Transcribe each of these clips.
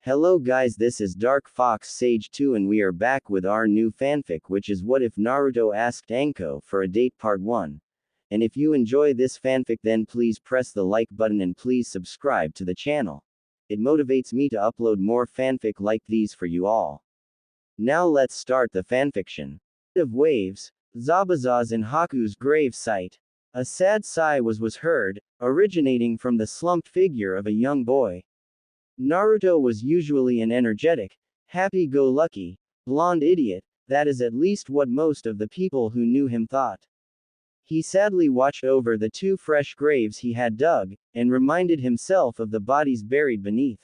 Hello guys, this is Dark Fox Sage 2 and we are back with our new fanfic, which is What If Naruto Asked Anko for a Date Part 1. And if you enjoy this fanfic, then please press the like button and please subscribe to the channel. It motivates me to upload more fanfic like these for you all. Now let's start the fanfiction. Of waves, Zabuza's in Haku's grave site. A sad sigh was heard, originating from the slumped figure of a young boy. Naruto was usually an energetic, happy-go-lucky, blonde idiot, that is at least what most of the people who knew him thought. He sadly watched over the two fresh graves he had dug, and reminded himself of the bodies buried beneath.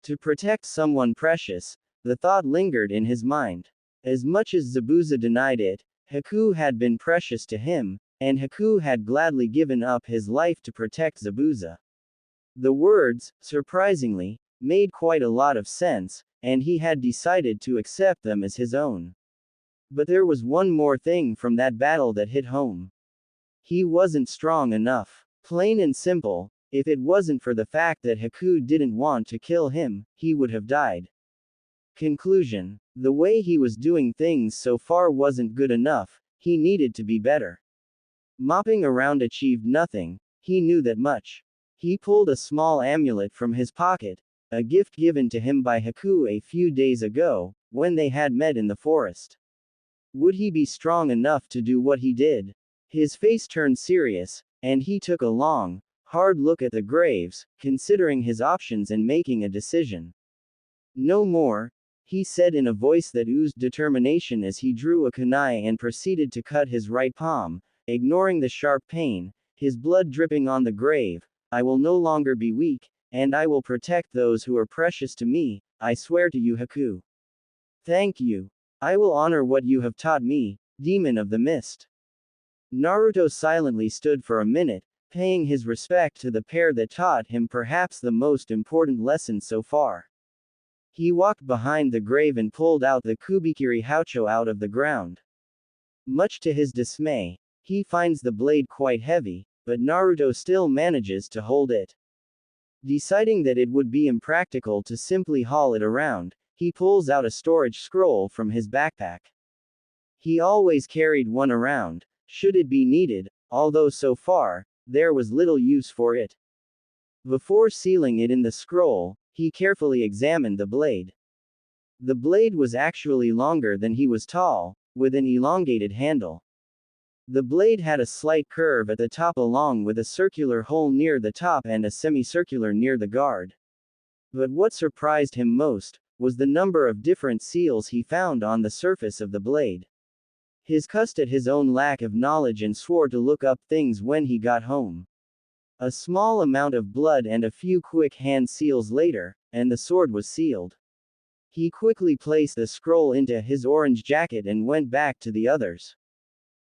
To protect someone precious, the thought lingered in his mind. As much as Zabuza denied it, Haku had been precious to him, and Haku had gladly given up his life to protect Zabuza. The words, surprisingly, made quite a lot of sense, and he had decided to accept them as his own. But there was one more thing from that battle that hit home. He wasn't strong enough. Plain and simple, if it wasn't for the fact that Haku didn't want to kill him, he would have died. Conclusion: the way he was doing things so far wasn't good enough, he needed to be better. Mopping around achieved nothing, he knew that much. He pulled a small amulet from his pocket, a gift given to him by Haku a few days ago, when they had met in the forest. Would he be strong enough to do what he did? His face turned serious, and he took a long, hard look at the graves, considering his options and making a decision. No more, he said in a voice that oozed determination as he drew a kunai and proceeded to cut his right palm, ignoring the sharp pain, his blood dripping on the grave. I will no longer be weak, and I will protect those who are precious to me, I swear to you, Haku. Thank you. I will honor what you have taught me, Demon of the Mist. Naruto silently stood for a minute, paying his respect to the pair that taught him perhaps the most important lesson so far. He walked behind the grave and pulled out the Kubikiri Haucho out of the ground. Much to his dismay, he finds the blade quite heavy, but Naruto still manages to hold it. Deciding that it would be impractical to simply haul it around, he pulls out a storage scroll from his backpack. He always carried one around, should it be needed, although so far, there was little use for it. Before sealing it in the scroll, he carefully examined the blade. The blade was actually longer than he was tall, with an elongated handle. The blade had a slight curve at the top along with a circular hole near the top and a semicircular near the guard. But what surprised him most was the number of different seals he found on the surface of the blade. He cussed at his own lack of knowledge and swore to look up things when he got home. A small amount of blood and a few quick hand seals later, and the sword was sealed. He quickly placed the scroll into his orange jacket and went back to the others.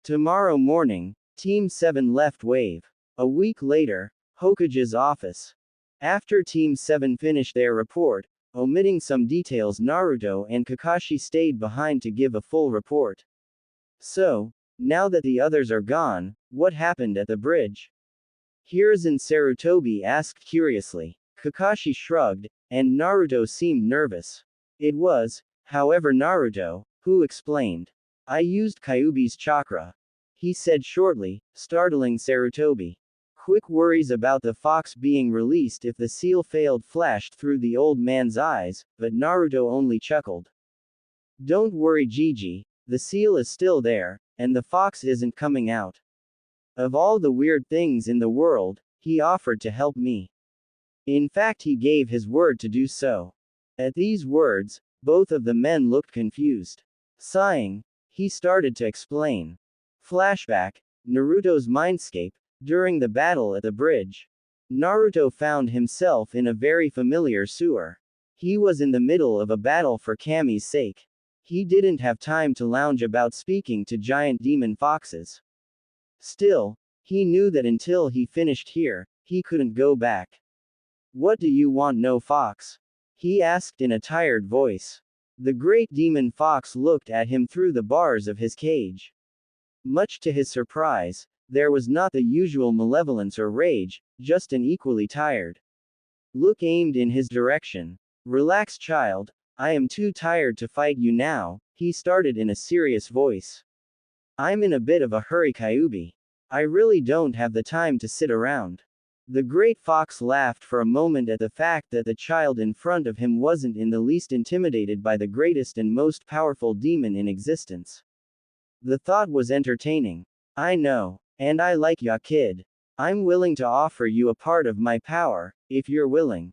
Tomorrow morning, Team 7 left Wave. A week later, Hokage's office. After Team 7 finished their report, omitting some details, Naruto and Kakashi stayed behind to give a full report. So, now that the others are gone, what happened at the bridge? Hiruzen Sarutobi asked curiously. Kakashi shrugged, and Naruto seemed nervous. It was, however, Naruto who explained. I used Kyuubi's chakra, he said shortly, startling Sarutobi. Quick worries about the fox being released if the seal failed flashed through the old man's eyes, but Naruto only chuckled. Don't worry, Gigi, the seal is still there, and the fox isn't coming out. Of all the weird things in the world, he offered to help me. In fact, he gave his word to do so. At these words, both of the men looked confused. Sighing, he started to explain. Flashback, Naruto's mindscape, during the battle at the bridge. Naruto found himself in a very familiar sewer. He was in the middle of a battle for Kami's sake. He didn't have time to lounge about speaking to giant demon foxes. Still, he knew that until he finished here, he couldn't go back. What do you want, no fox? He asked in a tired voice. The great demon fox looked at him through the bars of his cage. Much to his surprise, there was not the usual malevolence or rage, just an equally tired look aimed in his direction. Relax, child. I am too tired to fight you now, he started in a serious voice. I'm in a bit of a hurry, Kyubi. I really don't have the time to sit around. The great fox laughed for a moment at the fact that the child in front of him wasn't in the least intimidated by the greatest and most powerful demon in existence. The thought was entertaining. I know, and I like ya, kid. I'm willing to offer you a part of my power, if you're willing.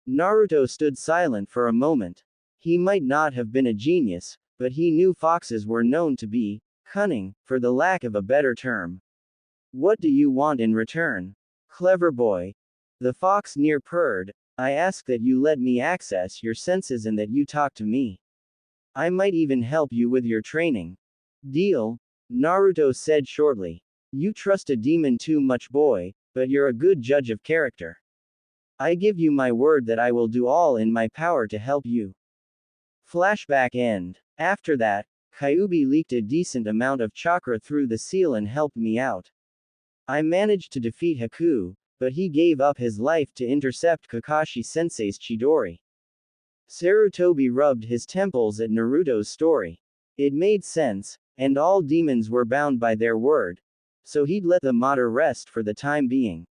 Naruto stood silent for a moment. He might not have been a genius, but he knew foxes were known to be cunning, for the lack of a better term. What do you want in return? Clever boy. The fox near purred. I ask that you let me access your senses and that you talk to me. I might even help you with your training. Deal? Naruto said shortly. You trust a demon too much, boy, but you're a good judge of character. I give you my word that I will do all in my power to help you. Flashback end. After that, Kyubi leaked a decent amount of chakra through the seal and helped me out. I managed to defeat Haku, but he gave up his life to intercept Kakashi-sensei's Chidori. Sarutobi rubbed his temples at Naruto's story. It made sense, and all demons were bound by their word, so he'd let the matter rest for the time being.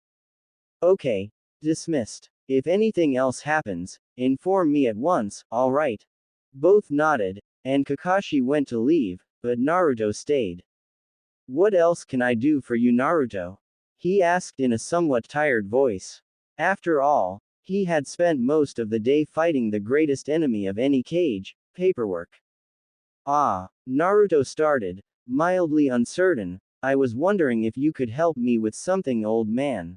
Okay. Dismissed. If anything else happens, inform me at once, alright? Both nodded, and Kakashi went to leave, but Naruto stayed. What else can I do for you, Naruto? He asked in a somewhat tired voice. After all, he had spent most of the day fighting the greatest enemy of any cage, paperwork. Ah, Naruto started, mildly uncertain. I was wondering if you could help me with something, old man.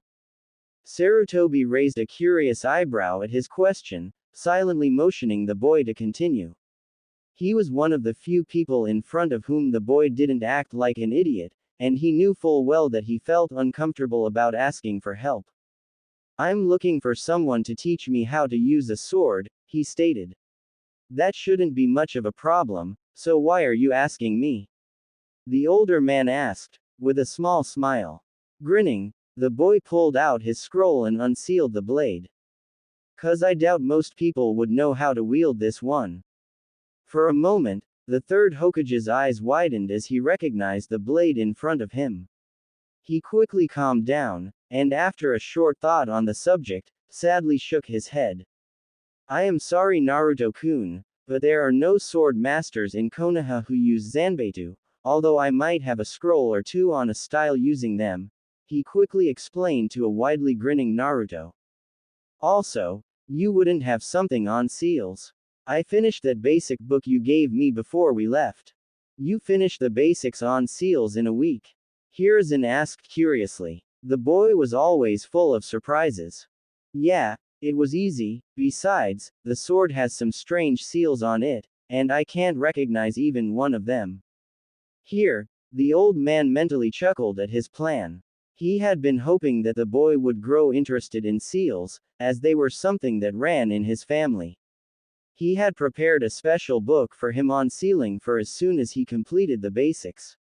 Sarutobi raised a curious eyebrow at his question, silently motioning the boy to continue. He was one of the few people in front of whom the boy didn't act like an idiot, and he knew full well that he felt uncomfortable about asking for help. I'm looking for someone to teach me how to use a sword, he stated. That shouldn't be much of a problem, so why are you asking me? The older man asked, with a small smile. Grinning, the boy pulled out his scroll and unsealed the blade. 'Cause I doubt most people would know how to wield this one. For a moment, the third Hokage's eyes widened as he recognized the blade in front of him. He quickly calmed down, and after a short thought on the subject, sadly shook his head. I am sorry, Naruto-kun, but there are no sword masters in Konoha who use Zanbeitu, although I might have a scroll or two on a style using them, he quickly explained to a widely grinning Naruto. Also, you wouldn't have something on seals. I finished that basic book you gave me before we left. You finished the basics on seals in a week. Hiruzen asked curiously. The boy was always full of surprises. Yeah, it was easy. Besides, the sword has some strange seals on it, and I can't recognize even one of them. Here, the old man mentally chuckled at his plan. He had been hoping that the boy would grow interested in seals, as they were something that ran in his family. He had prepared a special book for him on sealing for as soon as he completed the basics.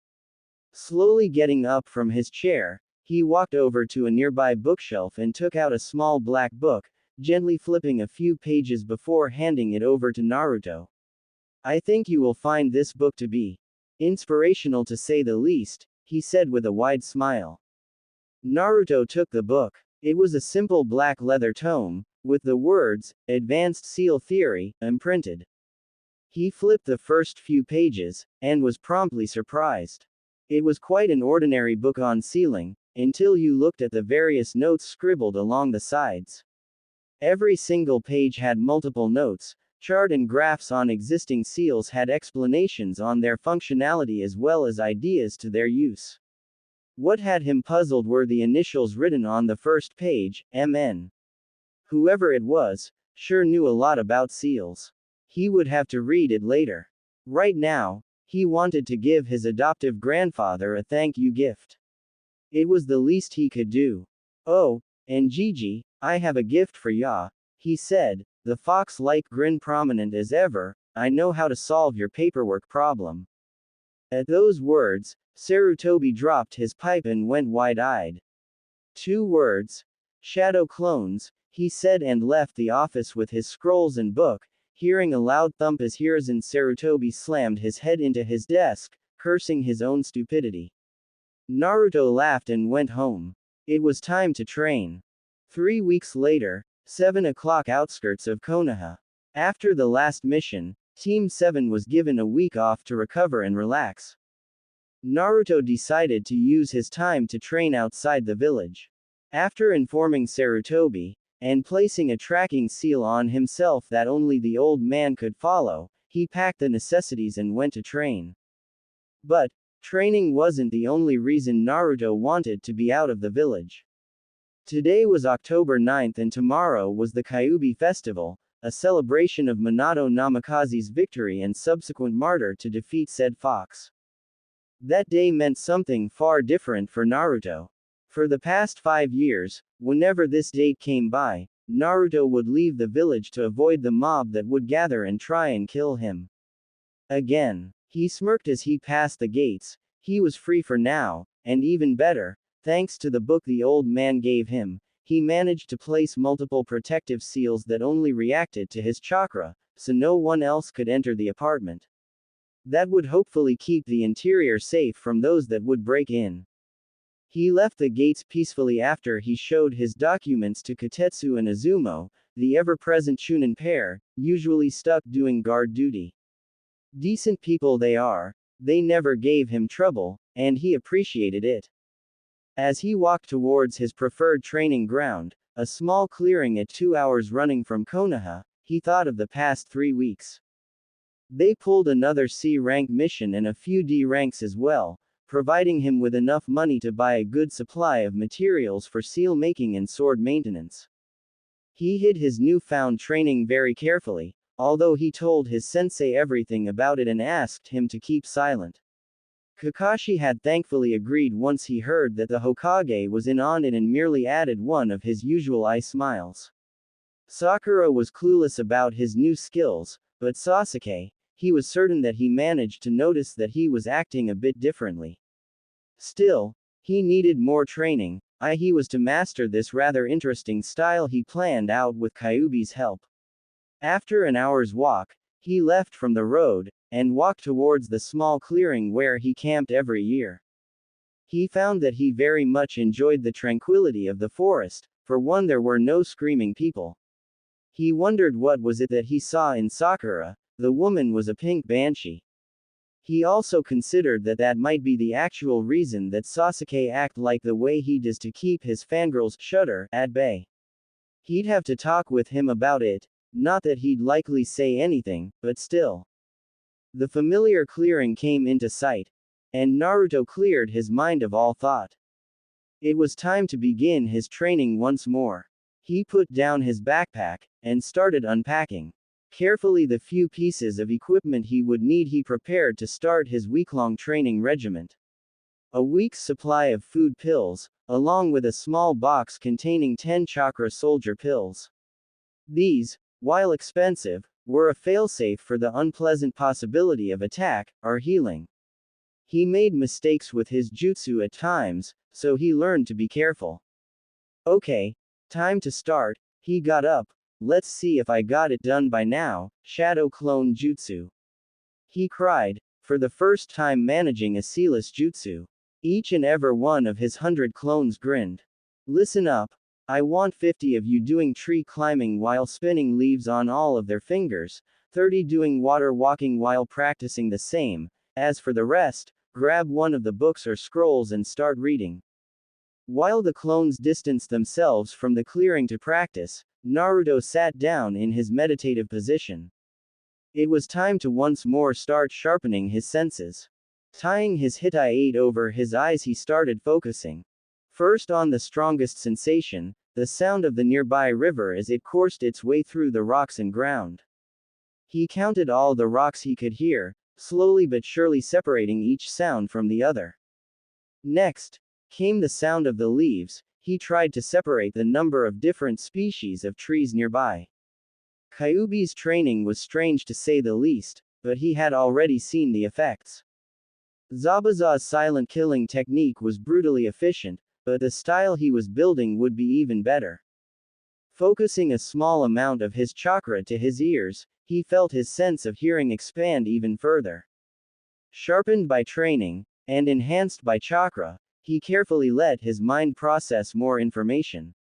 Slowly getting up from his chair, he walked over to a nearby bookshelf and took out a small black book, gently flipping a few pages before handing it over to Naruto. I think you will find this book to be inspirational to say the least, he said with a wide smile. Naruto took the book. It was a simple black leather tome, with the words, Advanced Seal Theory, imprinted. He flipped the first few pages, and was promptly surprised. It was quite an ordinary book on sealing, until you looked at the various notes scribbled along the sides. Every single page had multiple notes, chart and graphs on existing seals had explanations on their functionality as well as ideas to their use. What had him puzzled were the initials written on the first page, MN. Whoever it was, sure knew a lot about seals. He would have to read it later. Right now, he wanted to give his adoptive grandfather a thank you gift. It was the least he could do. Oh, and Gigi, I have a gift for ya, he said, the fox-like grin prominent as ever. I know how to solve your paperwork problem. At those words, Sarutobi dropped his pipe and went wide-eyed. 2 words. Shadow clones. he said and left the office with his scrolls and book, hearing a loud thump as Hiruzen Sarutobi slammed his head into his desk, cursing his own stupidity. Naruto laughed and went home. It was time to train. 3 weeks later, 7 o'clock outskirts of Konoha. After the last mission, Team 7 was given a week off to recover and relax. Naruto decided to use his time to train outside the village. After informing Sarutobi, and placing a tracking seal on himself that only the old man could follow, he packed the necessities and went to train. But, training wasn't the only reason Naruto wanted to be out of the village. Today was October 9th and tomorrow was the Kyuubi festival, a celebration of Minato Namikaze's victory and subsequent martyr to defeat said fox. That day meant something far different for Naruto. For the past 5 years, whenever this date came by, Naruto would leave the village to avoid the mob that would gather and try and kill him. Again, he smirked as he passed the gates. He was free for now, and even better, thanks to the book the old man gave him, he managed to place multiple protective seals that only reacted to his chakra, so no one else could enter the apartment. That would hopefully keep the interior safe from those that would break in. He left the gates peacefully after he showed his documents to Kotetsu and Izumo, the ever-present Chunin pair, usually stuck doing guard duty. Decent people they are, they never gave him trouble, and he appreciated it. As he walked towards his preferred training ground, a small clearing at 2 hours running from Konoha, he thought of the past 3 weeks. They pulled another C-rank mission and a few D ranks as well, providing him with enough money to buy a good supply of materials for seal making and sword maintenance. He hid his newfound training very carefully, although he told his sensei everything about it and asked him to keep silent. Kakashi had thankfully agreed once he heard that the Hokage was in on it and merely added one of his usual eye smiles. Sakura was clueless about his new skills, but Sasuke, he was certain that he managed to notice that he was acting a bit differently. Still, he needed more training, he was to master this rather interesting style he planned out with Kyuubi's help. After an hour's walk, he left from the road, and walked towards the small clearing where he camped every year. He found that he very much enjoyed the tranquility of the forest, for one there were no screaming people. He wondered what was it that he saw in Sakura. The woman was a pink banshee. He also considered that that might be the actual reason that Sasuke acted like the way he does to keep his fangirls shudder at bay. He'd have to talk with him about it, not that he'd likely say anything, but still. The familiar clearing came into sight, and Naruto cleared his mind of all thought. It was time to begin his training once more. He put down his backpack, and started unpacking. Carefully the few pieces of equipment he would need he prepared to start his week-long training regiment. A week's supply of food pills, along with a small box containing 10 chakra soldier pills. These, while expensive, were a failsafe for the unpleasant possibility of attack, or healing. He made mistakes with his jutsu at times, so he learned to be careful. Okay, time to start. He got up. Let's see if I got it done by now, Shadow Clone Jutsu. He cried, for the first time managing a sealess jutsu. Each and every one of his 100 clones grinned. Listen up. I want 50 of you doing tree climbing while spinning leaves on all of their fingers, 30 doing water walking while practicing the same. As for the rest, grab one of the books or scrolls and start reading. While the clones distanced themselves from the clearing to practice, Naruto sat down in his meditative position. It was time to once more start sharpening his senses. Tying his hitai over his eyes, he started focusing. First on the strongest sensation, the sound of the nearby river as it coursed its way through the rocks and ground. He counted all the rocks he could hear, slowly but surely separating each sound from the other. Next came the sound of the leaves. He tried to separate the number of different species of trees nearby. Kyuubi's training was strange to say the least, but he had already seen the effects. Zabuza's silent killing technique was brutally efficient, but the style he was building would be even better. Focusing a small amount of his chakra to his ears, he felt his sense of hearing expand even further. Sharpened by training, and enhanced by chakra, he carefully let his mind process more information.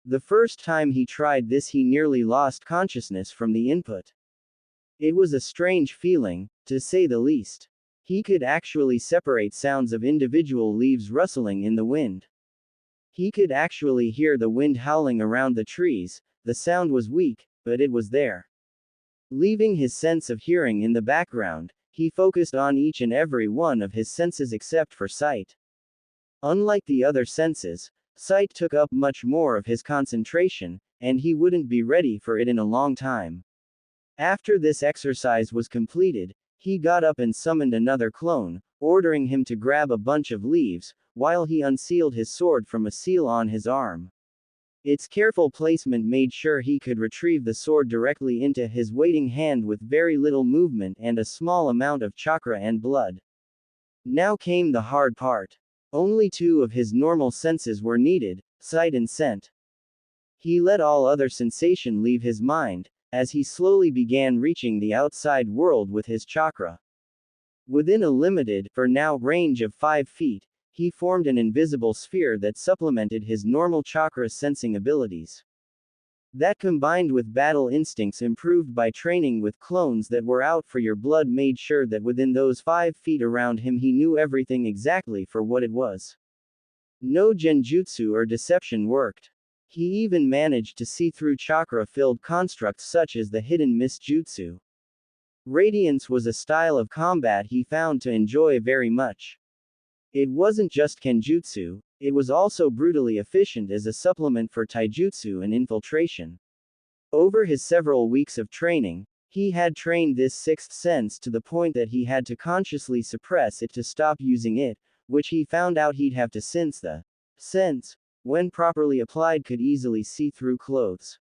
The first time he tried this, he nearly lost consciousness from the input. It was a strange feeling, to say the least. He could actually separate sounds of individual leaves rustling in the wind. He could actually hear the wind howling around the trees. The sound was weak, but it was there. Leaving his sense of hearing in the background, he focused on each and every one of his senses except for sight. Unlike the other senses, sight took up much more of his concentration, and he wouldn't be ready for it in a long time. After this exercise was completed, he got up and summoned another clone, ordering him to grab a bunch of leaves, while he unsealed his sword from a seal on his arm. Its careful placement made sure he could retrieve the sword directly into his waiting hand with very little movement and a small amount of chakra and blood. Now came the hard part. Only two of his normal senses were needed, sight and scent. He let all other sensation leave his mind, as he slowly began reaching the outside world with his chakra. Within a limited, for now, range of 5 feet, he formed an invisible sphere that supplemented his normal chakra sensing abilities. That, combined with battle instincts improved by training with clones that were out for your blood, made sure that within those 5 feet around him he knew everything exactly for what it was. No genjutsu or deception worked. He even managed to see through chakra-filled constructs such as the hidden mist jutsu. Radiance was a style of combat he found to enjoy very much. It wasn't just kenjutsu, it was also brutally efficient as a supplement for taijutsu and infiltration. Over his several weeks of training, he had trained this sixth sense to the point that he had to consciously suppress it to stop using it, which he found out he'd have to, since the sense, when properly applied, could easily see through clothes.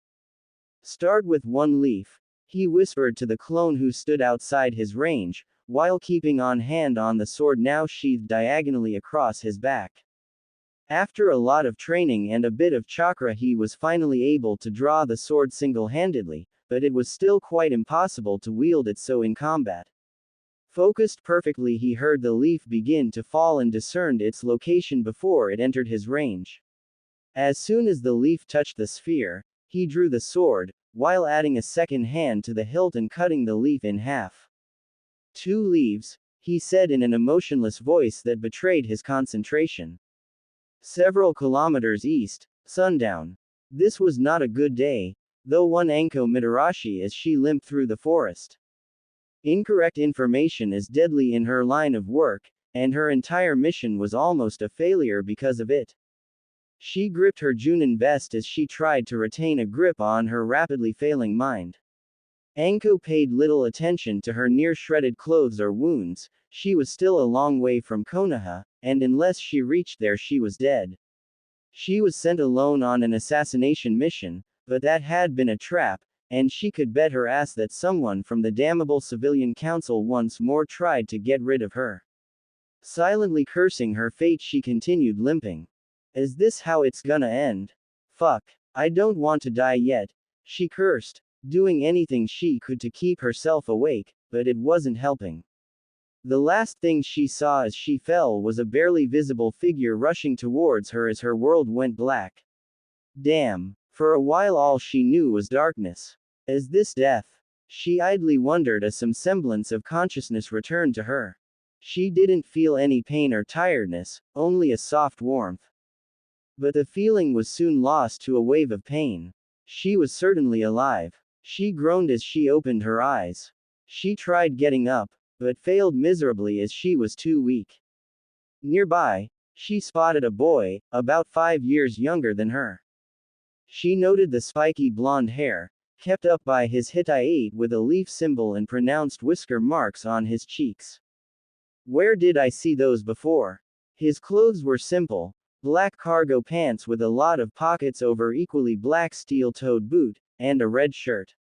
Start with one leaf, he whispered to the clone who stood outside his range, while keeping on hand on the sword now sheathed diagonally across his back. After a lot of training and a bit of chakra, he was finally able to draw the sword single-handedly, but it was still quite impossible to wield it so in combat. Focused perfectly, he heard the leaf begin to fall and discerned its location before it entered his range. As soon as the leaf touched the sphere, he drew the sword, while adding a second hand to the hilt and cutting the leaf in half. 2 leaves, he said in an emotionless voice that betrayed his concentration. Several kilometers east, sundown. This was not a good day, though one Anko Mitarashi as she limped through the forest. Incorrect information is deadly in her line of work, and her entire mission was almost a failure because of it. She gripped her Junin vest as she tried to retain a grip on her rapidly failing mind. Anko paid little attention to her near-shredded clothes or wounds. She was still a long way from Konoha, and unless she reached there she was dead. She was sent alone on an assassination mission, but that had been a trap, and she could bet her ass that someone from the damnable civilian council once more tried to get rid of her. Silently cursing her fate, she continued limping. Is this how it's gonna end? Fuck. I don't want to die yet, she cursed, doing anything she could to keep herself awake, but it wasn't helping. The last thing she saw as she fell was a barely visible figure rushing towards her as her world went black. Damn. For a while all she knew was darkness. Is this death? She idly wondered as some semblance of consciousness returned to her. She didn't feel any pain or tiredness, only a soft warmth. But the feeling was soon lost to a wave of pain. She was certainly alive. She groaned as she opened her eyes. She tried getting up, but failed miserably as she was too weak. Nearby, she spotted a boy, about 5 years younger than her. She noted the spiky blonde hair, kept up by his Hittite with a leaf symbol and pronounced whisker marks on his cheeks. Where did I see those before? His clothes were simple, black cargo pants with a lot of pockets over equally black steel-toed boot, and a red shirt.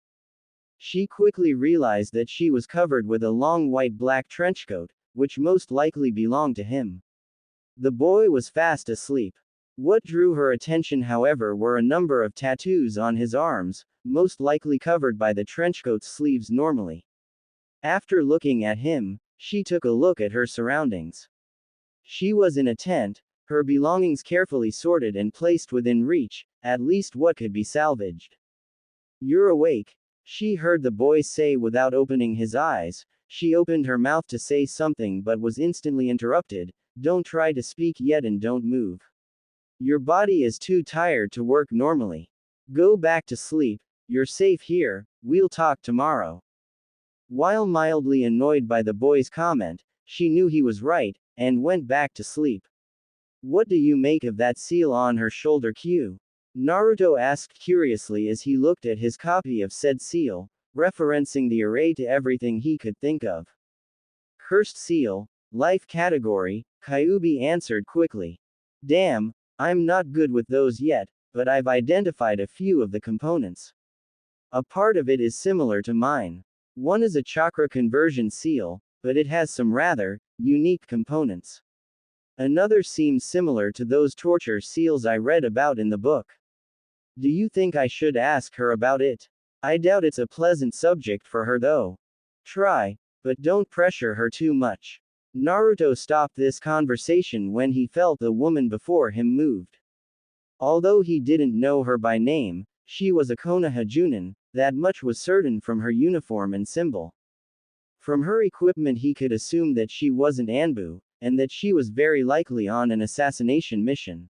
She quickly realized that she was covered with a long white-black trenchcoat, which most likely belonged to him. The boy was fast asleep. What drew her attention, however, were a number of tattoos on his arms, most likely covered by the trenchcoat's sleeves normally. After looking at him, she took a look at her surroundings. She was in a tent, her belongings carefully sorted and placed within reach, at least what could be salvaged. "You're awake," she heard the boy say without opening his eyes. She opened her mouth to say something but was instantly interrupted. "Don't try to speak yet and don't move. Your body is too tired to work normally. Go back to sleep, you're safe here, we'll talk tomorrow." While mildly annoyed by the boy's comment, she knew he was right, and went back to sleep. "What do you make of that seal on her shoulder Q?" Naruto asked curiously as he looked at his copy of said seal, referencing the array to everything he could think of. "Cursed seal, life category," Kyuubi answered quickly. "Damn, I'm not good with those yet, but I've identified a few of the components. A part of it is similar to mine. One is a chakra conversion seal, but it has some rather unique components. Another seems similar to those torture seals I read about in the book. Do you think I should ask her about it? I doubt it's a pleasant subject for her though. Try, but don't pressure her too much." Naruto stopped this conversation when he felt the woman before him moved. Although he didn't know her by name, she was a Konoha Junin, that much was certain from her uniform and symbol. From her equipment he could assume that she wasn't Anbu, and that she was very likely on an assassination mission.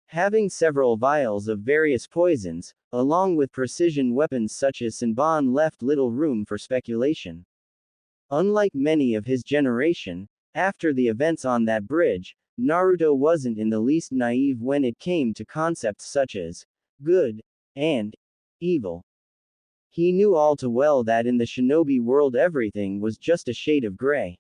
Having several vials of various poisons, along with precision weapons such as Sanban, left little room for speculation. Unlike many of his generation, after the events on that bridge, Naruto wasn't in the least naive when it came to concepts such as good and evil. He knew all too well that in the shinobi world everything was just a shade of gray.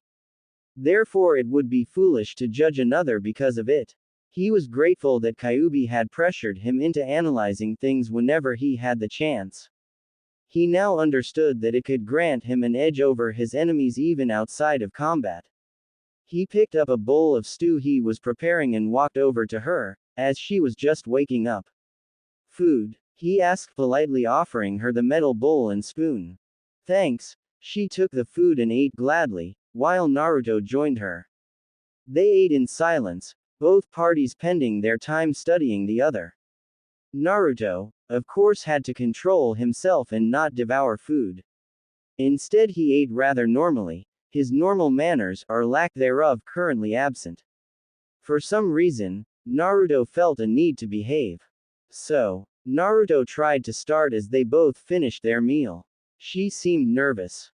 Therefore it would be foolish to judge another because of it. He was grateful that Kyuubi had pressured him into analyzing things whenever he had the chance. He now understood that it could grant him an edge over his enemies even outside of combat. He picked up a bowl of stew he was preparing and walked over to her, as she was just waking up. "Food?" he asked politely, offering her the metal bowl and spoon. "Thanks." She took the food and ate gladly, while Naruto joined her. They ate in silence, both parties spending their time studying the other. Naruto, of course, had to control himself and not devour food. Instead he ate rather normally, his normal manners, or lack thereof, currently absent. For some reason, Naruto felt a need to behave. So, Naruto tried to start as they both finished their meal. She seemed nervous.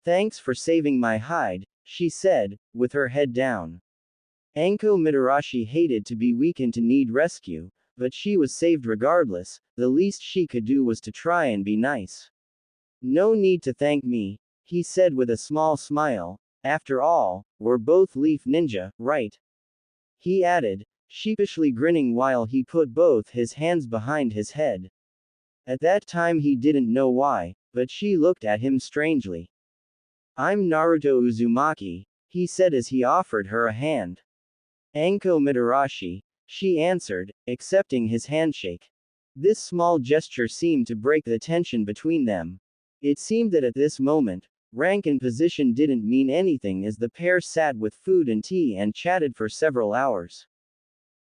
Thanks for saving my hide," she said, with her head down. Anko Mitarashi hated to be weak and to need rescue, but she was saved regardless. The least she could do was to try and be nice. "No need to thank me," he said with a small smile. "After all, we're both Leaf Ninja, right?" he added, sheepishly grinning while he put both his hands behind his head. At that time he didn't know why, but she looked at him strangely. "I'm Naruto Uzumaki," he said as he offered her a hand. "Anko Mitarashi," she answered, accepting his handshake. This small gesture seemed to break the tension between them. It seemed that at this moment, rank and position didn't mean anything as the pair sat with food and tea and chatted for several hours.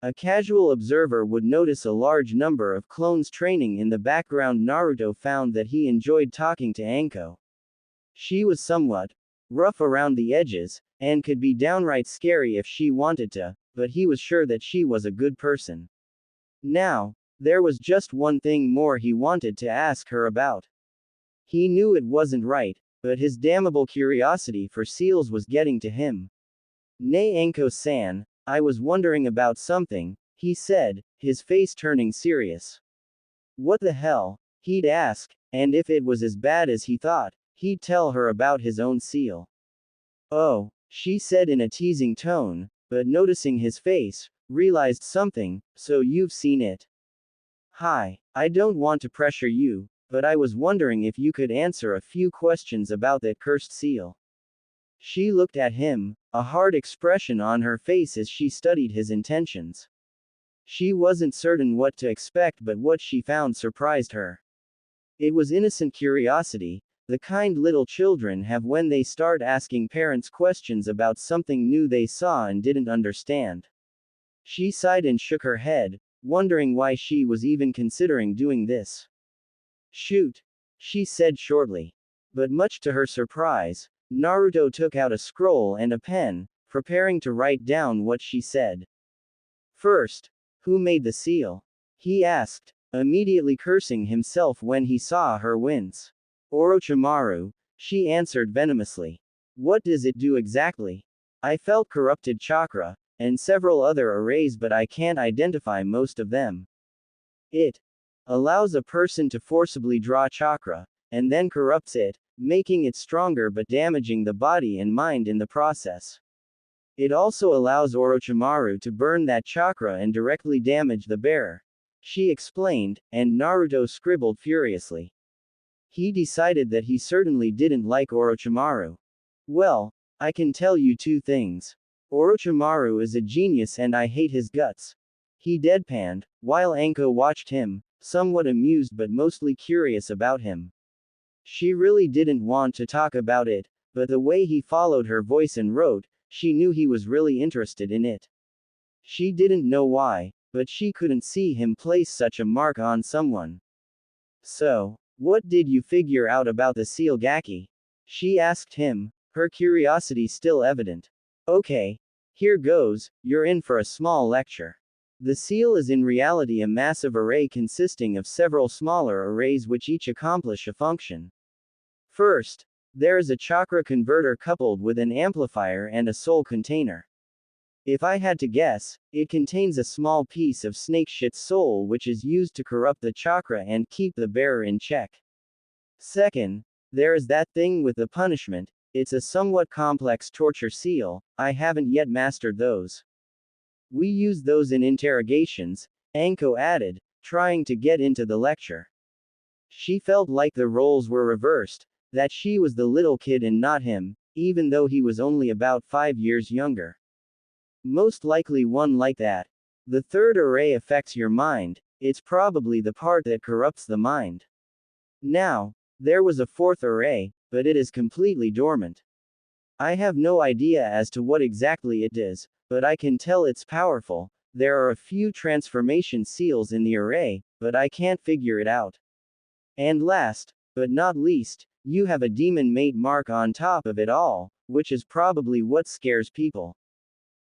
A casual observer would notice a large number of clones training in the background. Naruto found that he enjoyed talking to Anko. She was somewhat rough around the edges, and could be downright scary if she wanted to, but he was sure that she was a good person. Now, there was just one thing more he wanted to ask her about. He knew it wasn't right, but his damnable curiosity for seals was getting to him. "Nay Anko-san, I was wondering about something," he said, his face turning serious. What the hell? He'd ask, and if it was as bad as he thought, he'd tell her about his own seal. "Oh," she said in a teasing tone, but noticing his face, realized something. "So you've seen it." "Hi, I don't want to pressure you, but I was wondering if you could answer a few questions about that cursed seal." She looked at him, a hard expression on her face as she studied his intentions. She wasn't certain what to expect, but what she found surprised her. It was innocent curiosity, the kind little children have when they start asking parents questions about something new they saw and didn't understand. She sighed and shook her head, wondering why she was even considering doing this. Shoot, she said shortly. But much to her surprise, Naruto took out a scroll and a pen, preparing to write down what she said. First, who made the seal? He asked, immediately cursing himself when he saw her wince. Orochimaru, she answered venomously. What does it do exactly? I felt corrupted chakra, and several other arrays, but I can't identify most of them. It allows a person to forcibly draw chakra, and then corrupts it, making it stronger but damaging the body and mind in the process. It also allows Orochimaru to burn that chakra and directly damage the bearer. She explained, and Naruto scribbled furiously. He decided that he certainly didn't like Orochimaru. Well, I can tell you two things. Orochimaru is a genius and I hate his guts. He deadpanned, while Anko watched him, somewhat amused but mostly curious about him. She really didn't want to talk about it, but the way he followed her voice and wrote, she knew he was really interested in it. She didn't know why, but she couldn't see him place such a mark on someone. So, what did you figure out about the seal Gaki? She asked him, her curiosity still evident. Okay. Here goes, you're in for a small lecture. The seal is in reality a massive array consisting of several smaller arrays which each accomplish a function. First, there is a chakra converter coupled with an amplifier and a soul container. If I had to guess, it contains a small piece of snake shit's soul which is used to corrupt the chakra and keep the bearer in check. Second, there is that thing with the punishment, it's a somewhat complex torture seal, I haven't yet mastered those. We use those in interrogations, Anko added, trying to get into the lecture. She felt like the roles were reversed, that she was the little kid and not him, even though he was only about 5 years younger. Most likely one like that. The third array affects your mind, it's probably the part that corrupts the mind. Now, there was a fourth array, but it is completely dormant. I have no idea as to what exactly it is, but I can tell it's powerful. There are a few transformation seals in the array, but I can't figure it out. And last, but not least, you have a demon mate mark on top of it all, which is probably what scares people.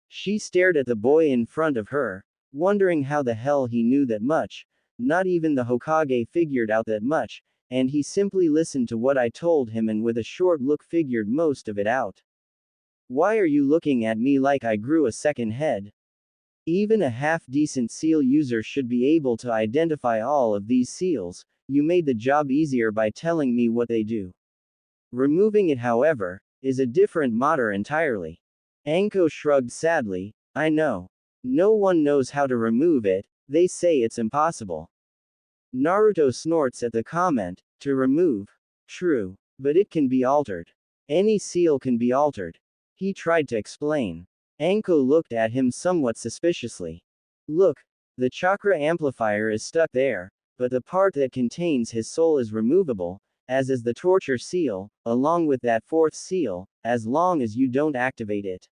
She stared at the boy in front of her, wondering how the hell he knew that much. Not even the Hokage figured out that much, and he simply listened to what I told him and with a short look figured most of it out. Why are you looking at me like I grew a second head? Even a half-decent seal user should be able to identify all of these seals. You made the job easier by telling me what they do. Removing it, however, is a different matter entirely. Anko shrugged sadly, I know. No one knows how to remove it, they say it's impossible. Naruto snorts at the comment, to remove. True. But it can be altered. Any seal can be altered. He tried to explain. Anko looked at him somewhat suspiciously. Look, the chakra amplifier is stuck there, but the part that contains his soul is removable, as is the torture seal, along with that fourth seal, as long as you don't activate it.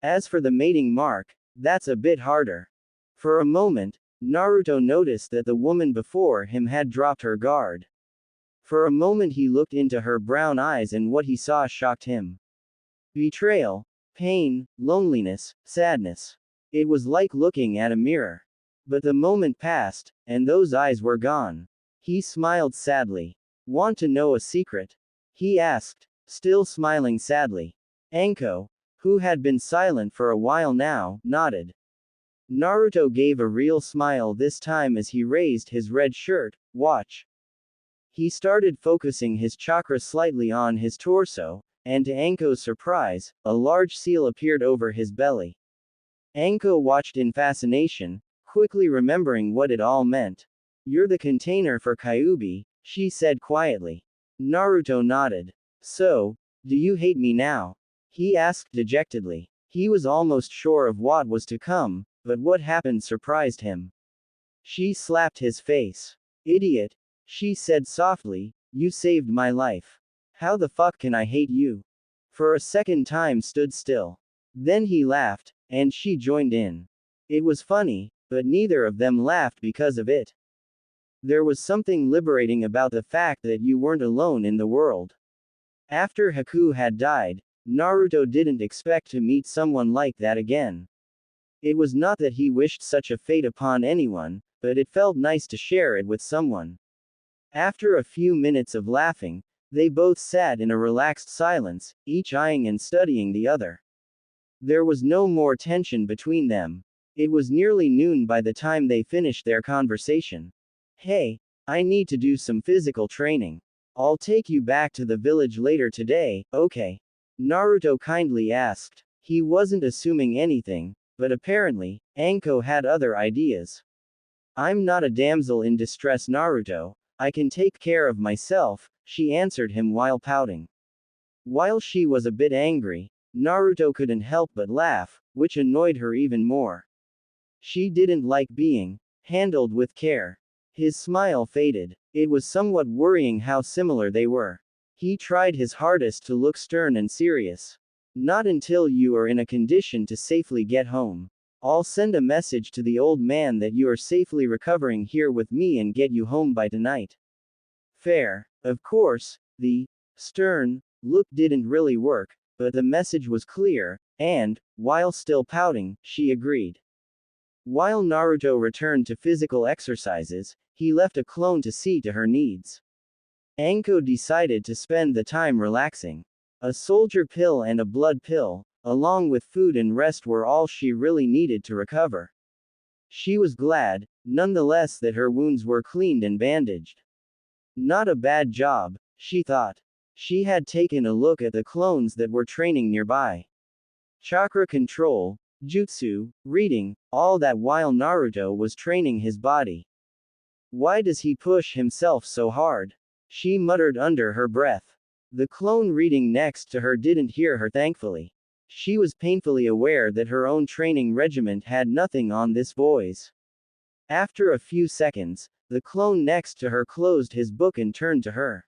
As for the mating mark, that's a bit harder. For a moment, Naruto noticed that the woman before him had dropped her guard. For a moment he looked into her brown eyes and what he saw shocked him. Betrayal, pain, loneliness, sadness. It was like looking at a mirror. But the moment passed, and those eyes were gone. He smiled sadly. Want to know a secret? He asked, still smiling sadly. Anko, who had been silent for a while now, nodded. Naruto gave a real smile this time as he raised his red shirt, watch. He started focusing his chakra slightly on his torso, and to Anko's surprise, a large seal appeared over his belly. Anko watched in fascination, quickly remembering what it all meant. You're the container for Kyuubi, she said quietly. Naruto nodded. So, do you hate me now? He asked dejectedly. He was almost sure of what was to come, but what happened surprised him. She slapped his face. Idiot, she said softly, you saved my life. How the fuck can I hate you? For a second time stood still. Then he laughed, and she joined in. It was funny, but neither of them laughed because of it. There was something liberating about the fact that you weren't alone in the world. After Haku had died, Naruto didn't expect to meet someone like that again. It was not that he wished such a fate upon anyone, but it felt nice to share it with someone. After a few minutes of laughing, they both sat in a relaxed silence, each eyeing and studying the other. There was no more tension between them. It was nearly noon by the time they finished their conversation. Hey, I need to do some physical training. I'll take you back to the village later today, okay? Naruto kindly asked. He wasn't assuming anything, but apparently, Anko had other ideas. I'm not a damsel in distress, Naruto. I can take care of myself, she answered him while pouting. While she was a bit angry, Naruto couldn't help but laugh, which annoyed her even more. She didn't like being handled with care. His smile faded. It was somewhat worrying how similar they were. He tried his hardest to look stern and serious. Not until you are in a condition to safely get home. I'll send a message to the old man that you are safely recovering here with me and get you home by tonight. Fair. Of course, the stern look didn't really work, but the message was clear, and, while still pouting, she agreed. While Naruto returned to physical exercises, he left a clone to see to her needs. Anko decided to spend the time relaxing. A soldier pill and a blood pill, along with food and rest, were all she really needed to recover. She was glad, nonetheless, that her wounds were cleaned and bandaged. Not a bad job, she thought. She had taken a look at the clones that were training nearby. Chakra control, jutsu, reading, all that while Naruto was training his body. Why does he push himself so hard? She muttered under her breath. The clone reading next to her didn't hear her, thankfully. She was painfully aware that her own training regiment had nothing on this boy's. After a few seconds, the clone next to her closed his book and turned to her.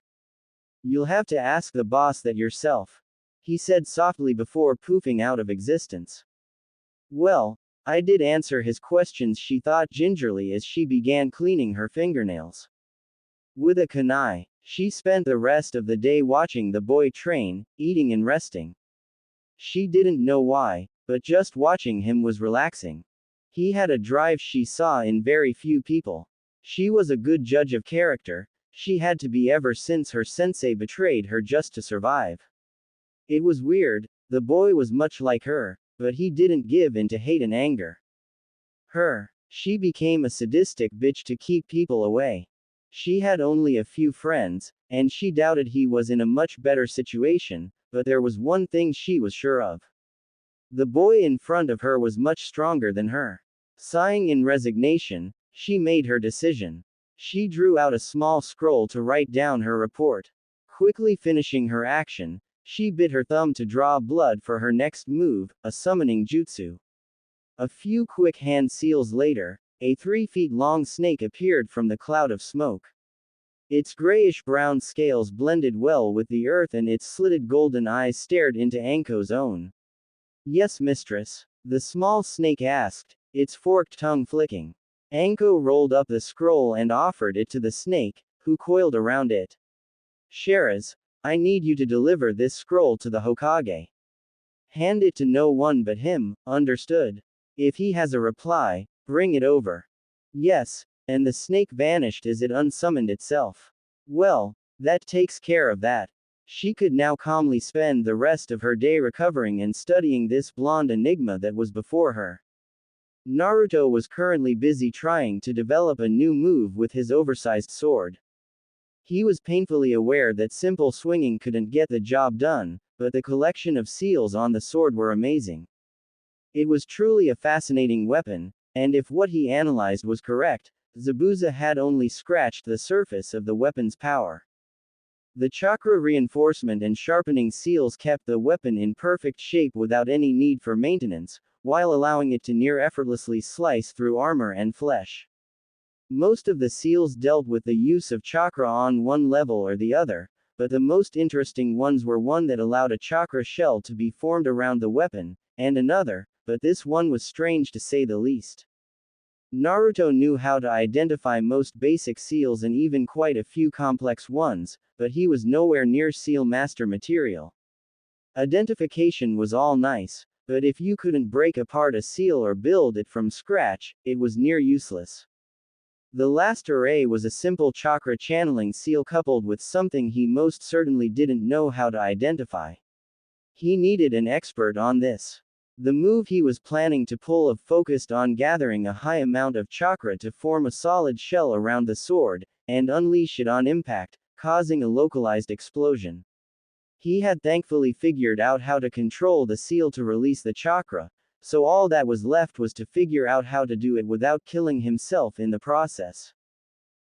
You'll have to ask the boss that yourself, he said softly before poofing out of existence. Well, I did answer his questions, she thought gingerly as she began cleaning her fingernails. With a kunai, she spent the rest of the day watching the boy train, eating and resting. She didn't know why, but just watching him was relaxing. He had a drive she saw in very few people. She was a good judge of character, she had to be ever since her sensei betrayed her just to survive. It was weird, the boy was much like her, but he didn't give in to hate and anger. She became a sadistic bitch to keep people away. She had only a few friends, and she doubted he was in a much better situation, but there was one thing she was sure of. The boy in front of her was much stronger than her. Sighing in resignation, she made her decision. She drew out a small scroll to write down her report. Quickly finishing her action, she bit her thumb to draw blood for her next move, a summoning jutsu. A few quick hand seals later, a 3-feet-long snake appeared from the cloud of smoke. Its grayish-brown scales blended well with the earth and its slitted golden eyes stared into Anko's own. Yes, mistress, the small snake asked, its forked tongue flicking. Anko rolled up the scroll and offered it to the snake, who coiled around it. Sheraz, I need you to deliver this scroll to the Hokage. Hand it to no one but him, understood? If he has a reply, bring it over. Yes, and the snake vanished as it unsummoned itself. Well, that takes care of that. She could now calmly spend the rest of her day recovering and studying this blonde enigma that was before her. Naruto was currently busy trying to develop a new move with his oversized sword. He was painfully aware that simple swinging couldn't get the job done, but the collection of seals on the sword were amazing. It was truly a fascinating weapon, and if what he analyzed was correct, Zabuza had only scratched the surface of the weapon's power. The chakra reinforcement and sharpening seals kept the weapon in perfect shape without any need for maintenance, while allowing it to near effortlessly slice through armor and flesh. Most of the seals dealt with the use of chakra on one level or the other, but the most interesting ones were one that allowed a chakra shell to be formed around the weapon, and another, but this one was strange to say the least. Naruto knew how to identify most basic seals and even quite a few complex ones, but he was nowhere near seal master material. Identification was all nice, but if you couldn't break apart a seal or build it from scratch, it was near useless. The last array was a simple chakra channeling seal coupled with something he most certainly didn't know how to identify. He needed an expert on this. The move he was planning to pull focused on gathering a high amount of chakra to form a solid shell around the sword, and unleash it on impact, causing a localized explosion. He had thankfully figured out how to control the seal to release the chakra, so all that was left was to figure out how to do it without killing himself in the process.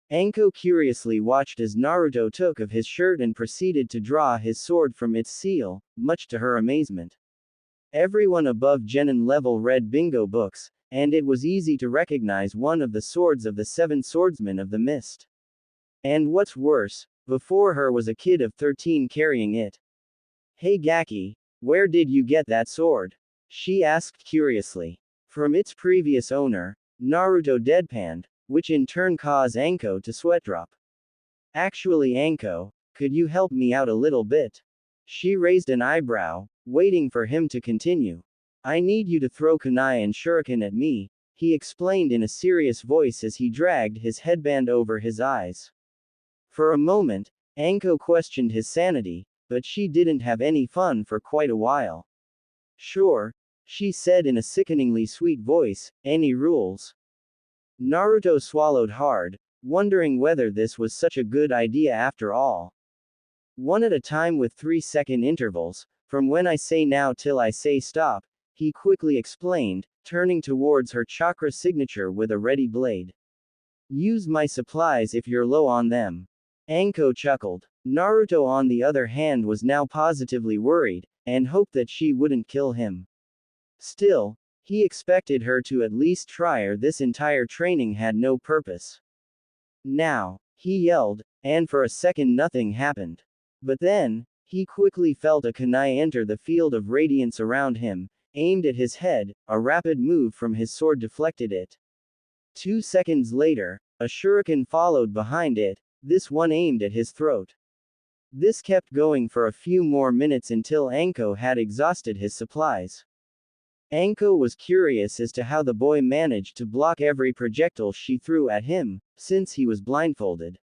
Anko curiously watched as Naruto took off his shirt and proceeded to draw his sword from its seal, much to her amazement. Everyone above Genin level read bingo books, and it was easy to recognize one of the swords of the 7 swordsmen of the mist. And what's worse, before her was a kid of 13 carrying it. "Hey Gaki, where did you get that sword?" she asked curiously. From its previous owner, Naruto deadpanned, which in turn caused Anko to sweat drop. "Actually Anko, could you help me out a little bit?" She raised an eyebrow, waiting for him to continue. "I need you to throw kunai and shuriken at me," he explained in a serious voice as he dragged his headband over his eyes. For a moment, Anko questioned his sanity, but she didn't have any fun for quite a while. "Sure," she said in a sickeningly sweet voice, "any rules?" Naruto swallowed hard, wondering whether this was such a good idea after all. "One at a time with 3-second intervals, from when I say now till I say stop," he quickly explained, turning towards her chakra signature with a ready blade. "Use my supplies if you're low on them." Anko chuckled. Naruto on the other hand was now positively worried, and hoped that she wouldn't kill him. Still, he expected her to at least try, or this entire training had no purpose. "Now," he yelled, and for a second nothing happened. But then, he quickly felt a kunai enter the field of radiance around him, aimed at his head. A rapid move from his sword deflected it. 2 seconds later, a shuriken followed behind it, this one aimed at his throat. This kept going for a few more minutes until Anko had exhausted his supplies. Anko was curious as to how the boy managed to block every projectile she threw at him, since he was blindfolded.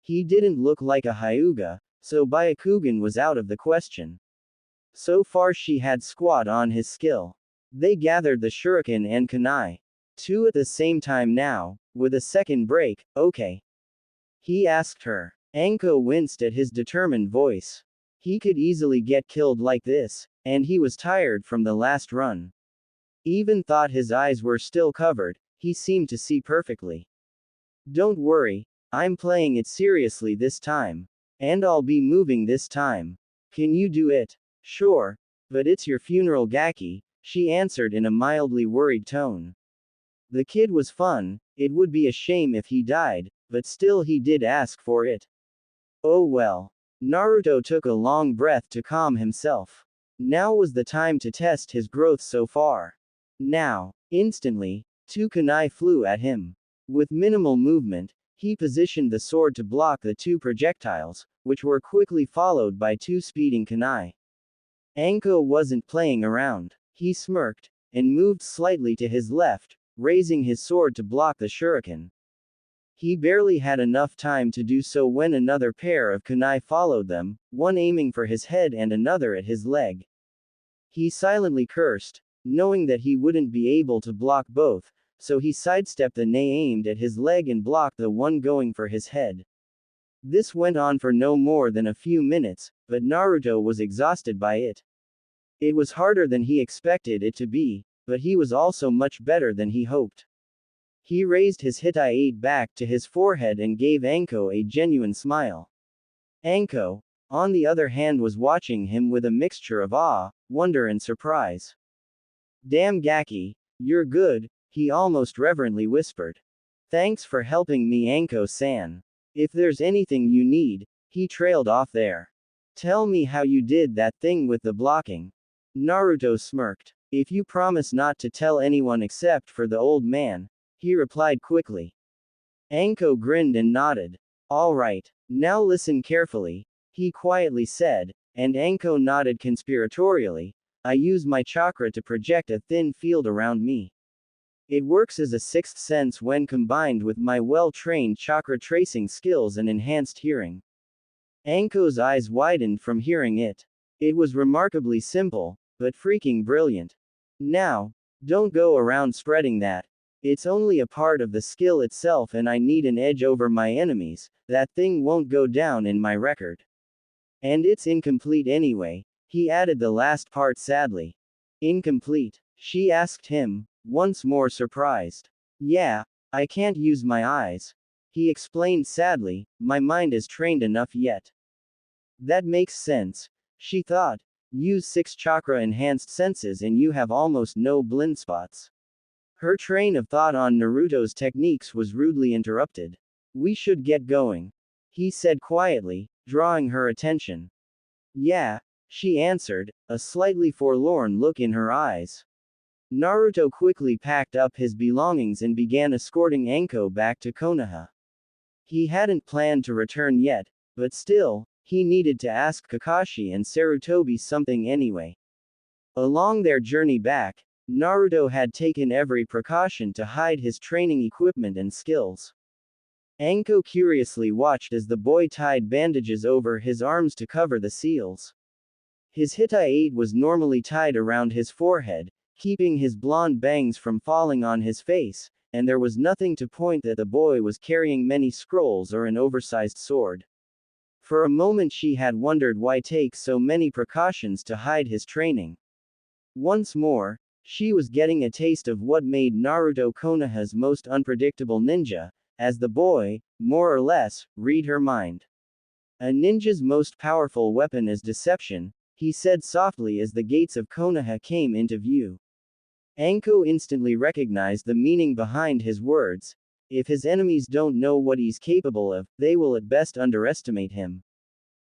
He didn't look like a Hyuga, so Byakugan was out of the question. So far she had squat on his skill. They gathered the shuriken and kunai. 2 at the same time now, with a second break. "Okay?" he asked her. Anko winced at his determined voice. He could easily get killed like this, and he was tired from the last run. Even thought his eyes were still covered, he seemed to see perfectly. "Don't worry, I'm playing it seriously this time. And I'll be moving this time. Can you do it?" "Sure, but it's your funeral Gaki," she answered in a mildly worried tone. The kid was fun, it would be a shame if he died, but still he did ask for it. Oh well. Naruto took a long breath to calm himself. Now was the time to test his growth so far. Now, instantly, 2 kunai flew at him. With minimal movement, he positioned the sword to block the 2 projectiles, which were quickly followed by 2 speeding kunai. Anko wasn't playing around. He smirked, and moved slightly to his left, raising his sword to block the shuriken. He barely had enough time to do so when another pair of kunai followed them, one aiming for his head and another at his leg. He silently cursed, knowing that he wouldn't be able to block both, so he sidestepped the kunai aimed at his leg and blocked the one going for his head. This went on for no more than a few minutes, but Naruto was exhausted by it. It was harder than he expected it to be, but he was also much better than he hoped. He raised his hitai back to his forehead and gave Anko a genuine smile. Anko, on the other hand, was watching him with a mixture of awe, wonder and surprise. Damn Gaki, you're good, he almost reverently whispered. Thanks for helping me, Anko-san. If there's anything you need, he trailed off there. Tell me how you did that thing with the blocking. Naruto smirked. If you promise not to tell anyone except for the old man, he replied quickly. Anko grinned and nodded. All right, now listen carefully, he quietly said, and Anko nodded conspiratorially. I use my chakra to project a thin field around me. It works as a sixth sense when combined with my well-trained chakra tracing skills and enhanced hearing. Anko's eyes widened from hearing it. It was remarkably simple, but freaking brilliant. Now, don't go around spreading that. It's only a part of the skill itself and I need an edge over my enemies, that thing won't go down in my record. And it's incomplete anyway, he added the last part sadly. Incomplete? She asked him, once more surprised. Yeah, I can't use my eyes. He explained sadly, my mind is trained enough yet. That makes sense, she thought. Use 6 chakra enhanced senses and you have almost no blind spots. Her train of thought on Naruto's techniques was rudely interrupted. We should get going, he said quietly, drawing her attention. Yeah, she answered, a slightly forlorn look in her eyes. Naruto quickly packed up his belongings and began escorting Anko back to Konoha. He hadn't planned to return yet, but still, he needed to ask Kakashi and Sarutobi something anyway. Along their journey back, Naruto had taken every precaution to hide his training equipment and skills. Anko curiously watched as the boy tied bandages over his arms to cover the seals. His hitai was normally tied around his forehead, keeping his blonde bangs from falling on his face, and there was nothing to point that the boy was carrying many scrolls or an oversized sword. For a moment she had wondered why take so many precautions to hide his training. Once more, she was getting a taste of what made Naruto Konoha's most unpredictable ninja, as the boy, more or less, read her mind. A ninja's most powerful weapon is deception, he said softly as the gates of Konoha came into view. Anko instantly recognized the meaning behind his words. If his enemies don't know what he's capable of, they will at best underestimate him.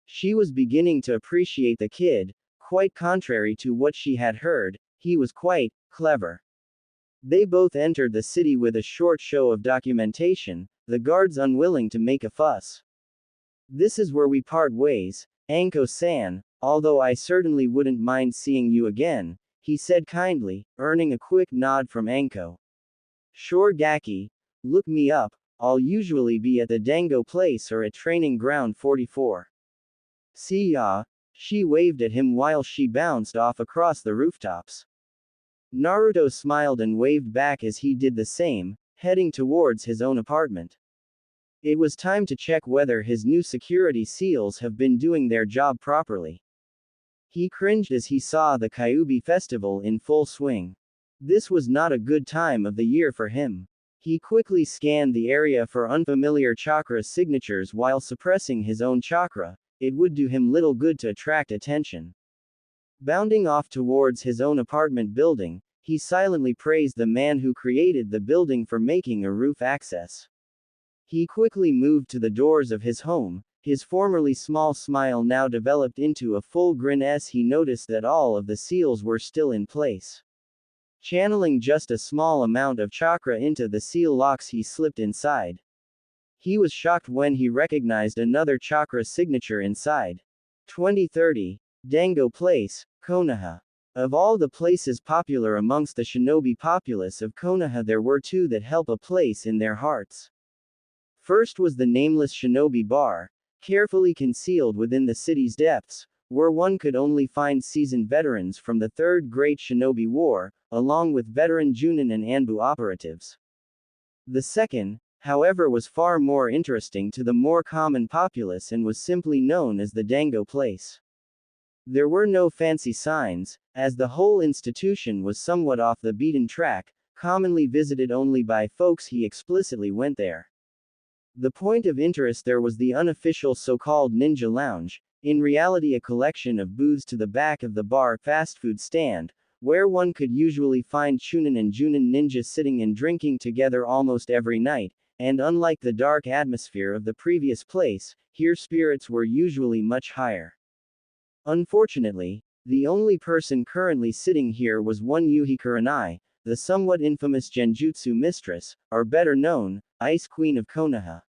She was beginning to appreciate the kid, quite contrary to what she had heard, he was quite clever. They both entered the city with a short show of documentation, the guards unwilling to make a fuss. This is where we part ways, Anko-san, although I certainly wouldn't mind seeing you again, he said kindly, earning a quick nod from Anko. Sure Gaki, look me up, I'll usually be at the Dango place or at Training Ground 44. See ya, she waved at him while she bounced off across the rooftops. Naruto smiled and waved back as he did the same, heading towards his own apartment. It was time to check whether his new security seals have been doing their job properly. He cringed as he saw the Kyuubi festival in full swing. This was not a good time of the year for him. He quickly scanned the area for unfamiliar chakra signatures while suppressing his own chakra. It would do him little good to attract attention. Bounding off towards his own apartment building, he silently praised the man who created the building for making a roof access. He quickly moved to the doors of his home, his formerly small smile now developed into a full grin as he noticed that all of the seals were still in place. Channeling just a small amount of chakra into the seal locks, he slipped inside. He was shocked when he recognized another chakra signature inside. 2030, Dango Place, Konoha. Of all the places popular amongst the shinobi populace of Konoha, there were 2 that held a place in their hearts. First was the nameless shinobi bar, carefully concealed within the city's depths, where one could only find seasoned veterans from the Third Great Shinobi War, along with veteran Junin and Anbu operatives. The second, however, was far more interesting to the more common populace and was simply known as the Dango Place. There were no fancy signs, as the whole institution was somewhat off the beaten track, commonly visited only by folks who explicitly went there. The point of interest there was the unofficial so-called Ninja Lounge, in reality a collection of booths to the back of the bar fast food stand, where one could usually find Chunin and Junin ninjas sitting and drinking together almost every night, and unlike the dark atmosphere of the previous place, here spirits were usually much higher. Unfortunately, the only person currently sitting here was one Yuhi Kurenai, the somewhat infamous Genjutsu mistress, or better known, Ice Queen of Konoha.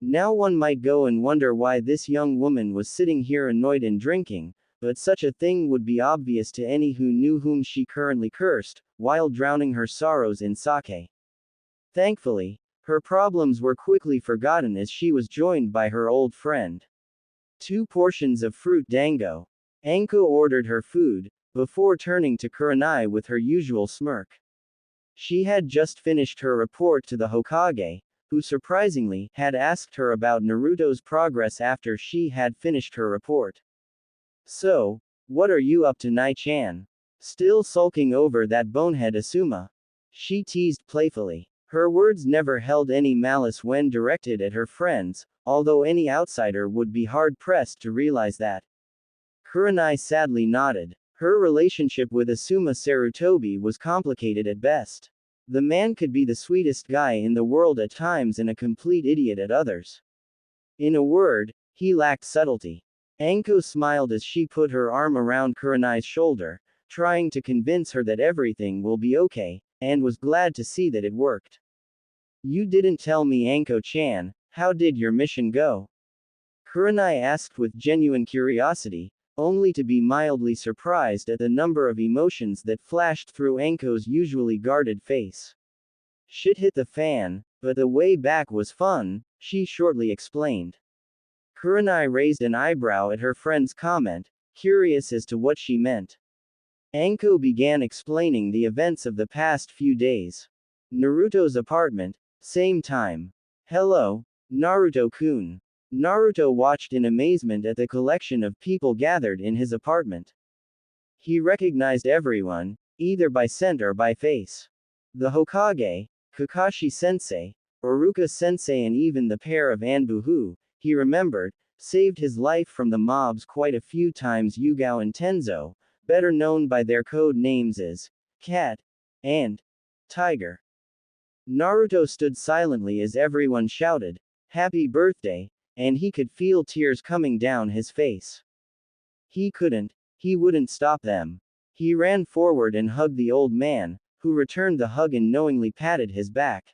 Now one might go and wonder why this young woman was sitting here annoyed and drinking, but such a thing would be obvious to any who knew whom she currently cursed, while drowning her sorrows in sake. Thankfully, her problems were quickly forgotten as she was joined by her old friend. 2 portions of fruit dango. Anko ordered her food, before turning to Kurenai with her usual smirk. She had just finished her report to the Hokage, who surprisingly had asked her about Naruto's progress after she had finished her report. So, what are you up to, Nai-chan? Still sulking over that bonehead Asuma? She teased playfully. Her words never held any malice when directed at her friends, although any outsider would be hard-pressed to realize that. Kurenai sadly nodded. Her relationship with Asuma Sarutobi was complicated at best. The man could be the sweetest guy in the world at times and a complete idiot at others. In a word, he lacked subtlety. Anko smiled as she put her arm around Kurenai's shoulder, trying to convince her that everything will be okay, and was glad to see that it worked. You didn't tell me, Anko-chan, how did your mission go? Kurenai asked with genuine curiosity, only to be mildly surprised at the number of emotions that flashed through Anko's usually guarded face. Shit hit the fan, but the way back was fun, she shortly explained. Kurenai raised an eyebrow at her friend's comment, curious as to what she meant. Anko began explaining the events of the past few days. Naruto's apartment, same time. Hello, Naruto-kun. Naruto watched in amazement at the collection of people gathered in his apartment. He recognized everyone, either by scent or by face. The Hokage, Kakashi-sensei, Iruka-sensei and even the pair of Anbu who, he remembered, saved his life from the mobs quite a few times, Yugao and Tenzo, better known by their code names as Cat and Tiger. Naruto stood silently as everyone shouted, "Happy birthday," and he could feel tears coming down his face. He wouldn't stop them. He ran forward and hugged the old man, who returned the hug and knowingly patted his back.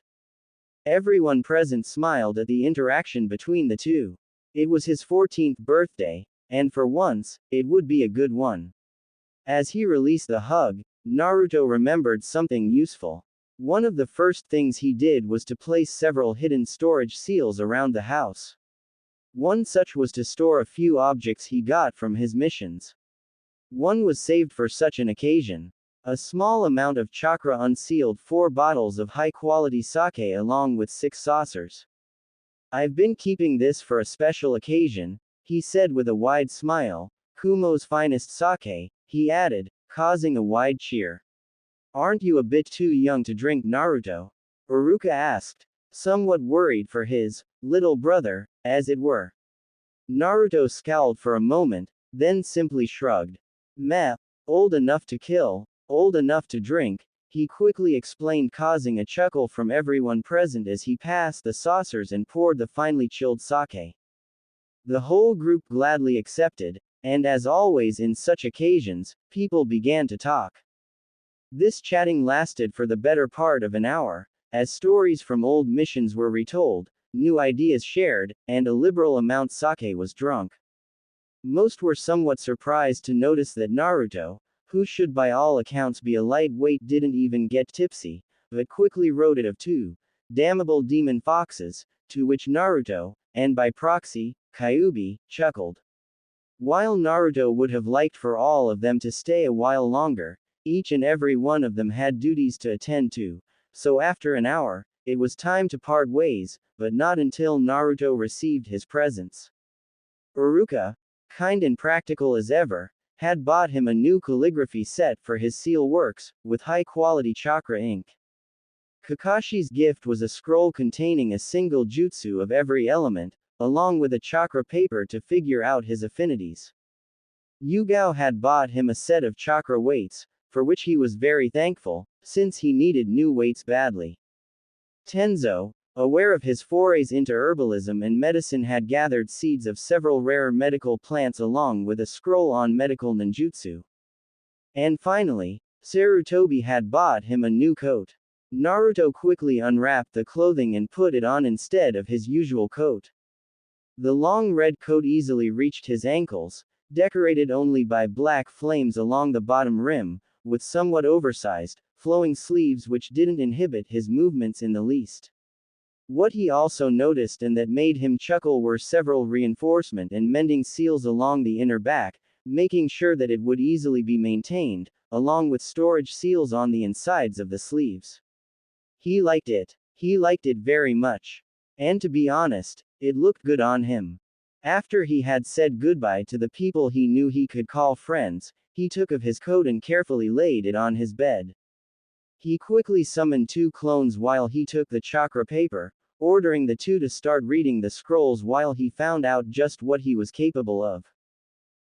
Everyone present smiled at the interaction between the two. It was his 14th birthday, and for once, it would be a good one. As he released the hug, Naruto remembered something useful. One of the first things he did was to place several hidden storage seals around the house. One such was to store a few objects he got from his missions. One was saved for such an occasion. A small amount of chakra unsealed 4 bottles of high-quality sake along with 6 saucers. I've been keeping this for a special occasion, he said with a wide smile. Kumo's finest sake, he added, causing a wide cheer. Aren't you a bit too young to drink, Naruto? Iruka asked, somewhat worried for his little brother, as it were. Naruto scowled for a moment, then simply shrugged. Meh, old enough to kill, old enough to drink, he quickly explained, causing a chuckle from everyone present as he passed the saucers and poured the finely chilled sake. The whole group gladly accepted, and as always in such occasions, people began to talk. This chatting lasted for the better part of an hour, as stories from old missions were retold, new ideas shared, and a liberal amount sake was drunk. Most were somewhat surprised to notice that Naruto, who should by all accounts be a lightweight, didn't even get tipsy, but quickly wrote it of 2 damnable demon foxes, to which Naruto, and by proxy, Kyuubi, chuckled. While Naruto would have liked for all of them to stay a while longer, each and every one of them had duties to attend to, so after an hour, it was time to part ways, but not until Naruto received his presents. Iruka, kind and practical as ever, had bought him a new calligraphy set for his seal works, with high-quality chakra ink. Kakashi's gift was a scroll containing a single jutsu of every element, along with a chakra paper to figure out his affinities. Yugao had bought him a set of chakra weights, for which he was very thankful, since he needed new weights badly. Tenzo, aware of his forays into herbalism and medicine, had gathered seeds of several rare medical plants along with a scroll on medical ninjutsu. And finally, Sarutobi had bought him a new coat. Naruto quickly unwrapped the clothing and put it on instead of his usual coat. The long red coat easily reached his ankles, decorated only by black flames along the bottom rim, with somewhat oversized, flowing sleeves which didn't inhibit his movements in the least. What he also noticed and that made him chuckle were several reinforcement and mending seals along the inner back, making sure that it would easily be maintained, along with storage seals on the insides of the sleeves. He liked it. He liked it very much. And to be honest, it looked good on him. After he had said goodbye to the people he knew he could call friends, he took off his coat and carefully laid it on his bed. He quickly summoned 2 clones while he took the chakra paper, ordering the 2 to start reading the scrolls while he found out just what he was capable of.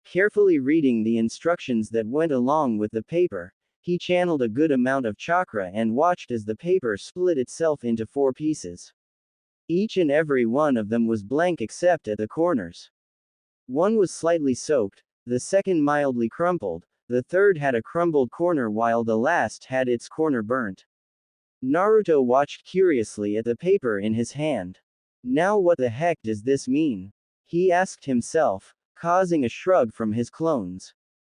Carefully reading the instructions that went along with the paper, he channeled a good amount of chakra and watched as the paper split itself into 4 pieces. Each and every one of them was blank except at the corners. One was slightly soaked, the second mildly crumpled, the third had a crumbled corner while the last had its corner burnt. Naruto watched curiously at the paper in his hand. Now what the heck does this mean? He asked himself, causing a shrug from his clones.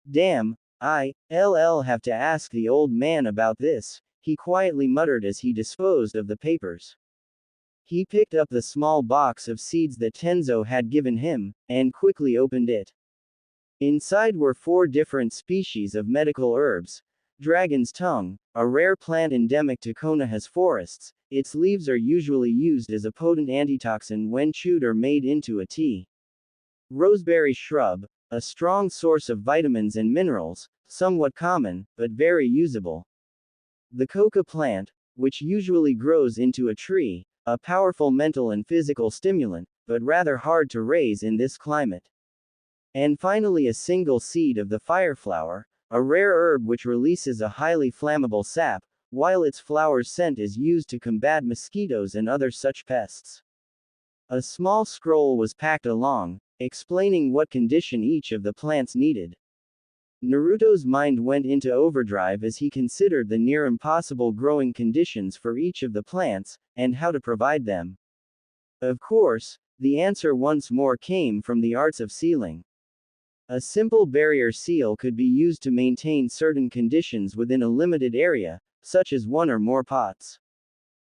Damn, I'll have to ask the old man about this, he quietly muttered as he disposed of the papers. He picked up the small box of seeds that Tenzo had given him, and quickly opened it. Inside were 4 different species of medical herbs. Dragon's tongue, a rare plant endemic to Konoha's forests, its leaves are usually used as a potent antitoxin when chewed or made into a tea. Roseberry shrub, a strong source of vitamins and minerals, somewhat common, but very usable. The coca plant, which usually grows into a tree, a powerful mental and physical stimulant, but rather hard to raise in this climate. And finally a single seed of the fireflower, a rare herb which releases a highly flammable sap, while its flower's scent is used to combat mosquitoes and other such pests. A small scroll was packed along, explaining what condition each of the plants needed. Naruto's mind went into overdrive as he considered the near impossible growing conditions for each of the plants, and how to provide them. Of course, the answer once more came from the arts of sealing. A simple barrier seal could be used to maintain certain conditions within a limited area, such as 1 or more pots.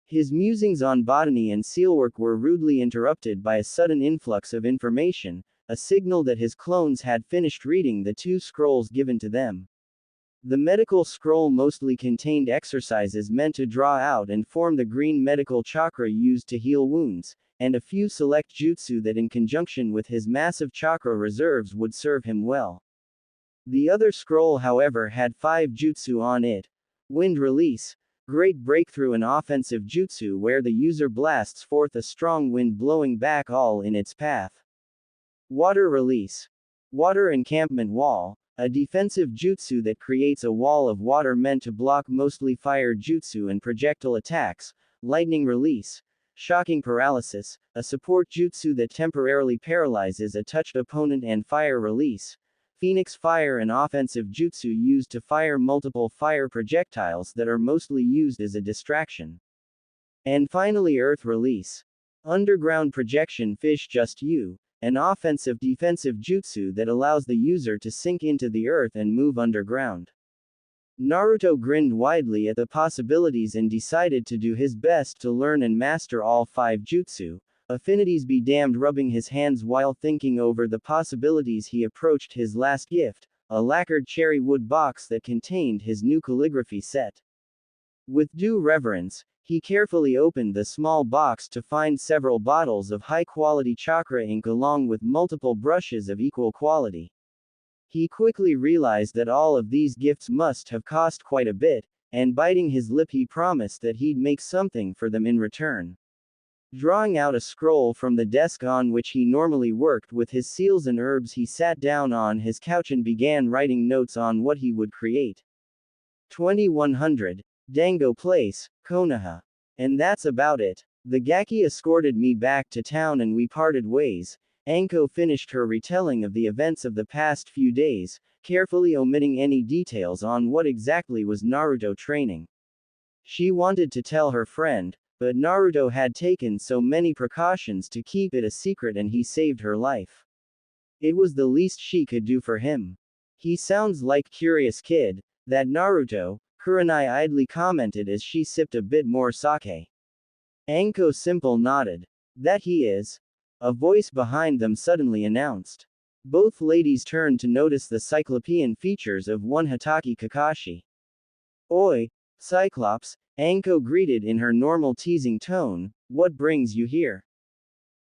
His musings on botany and sealwork were rudely interrupted by a sudden influx of information, a signal that his clones had finished reading the 2 scrolls given to them. The medical scroll mostly contained exercises meant to draw out and form the green medical chakra used to heal wounds, and a few select jutsu that in conjunction with his massive chakra reserves would serve him well. The other scroll however had 5 jutsu on it. Wind release, great breakthrough, an offensive jutsu where the user blasts forth a strong wind blowing back all in its path. Water release, water encampment wall, a defensive jutsu that creates a wall of water meant to block mostly fire jutsu and projectile attacks. Lightning release, shocking paralysis, a support jutsu that temporarily paralyzes a touched opponent. And fire release, Phoenix fire, an offensive jutsu used to fire multiple fire projectiles that are mostly used as a distraction. And finally earth release, underground projection fish just you, an offensive defensive jutsu that allows the user to sink into the earth and move underground. Naruto grinned widely at the possibilities and decided to do his best to learn and master all 5 jutsu. Affinities be damned. Rubbing his hands while thinking over the possibilities, he approached his last gift, a lacquered cherry wood box that contained his new calligraphy set. With due reverence, he carefully opened the small box to find several bottles of high-quality chakra ink along with multiple brushes of equal quality. He quickly realized that all of these gifts must have cost quite a bit, and biting his lip he promised that he'd make something for them in return. Drawing out a scroll from the desk on which he normally worked with his seals and herbs, he sat down on his couch and began writing notes on what he would create. 2100, Dango Place, Konoha. And that's about it. The Gaki escorted me back to town and we parted ways. Anko finished her retelling of the events of the past few days, carefully omitting any details on what exactly was Naruto training. She wanted to tell her friend, but Naruto had taken so many precautions to keep it a secret and he saved her life. It was the least she could do for him. He sounds like curious kid, that Naruto, Kurenai idly commented as she sipped a bit more sake. Anko simple nodded. That he is. A voice behind them suddenly announced. Both ladies turned to notice the cyclopean features of one Hatake Kakashi. Oi, Cyclops, Anko greeted in her normal teasing tone, what brings you here?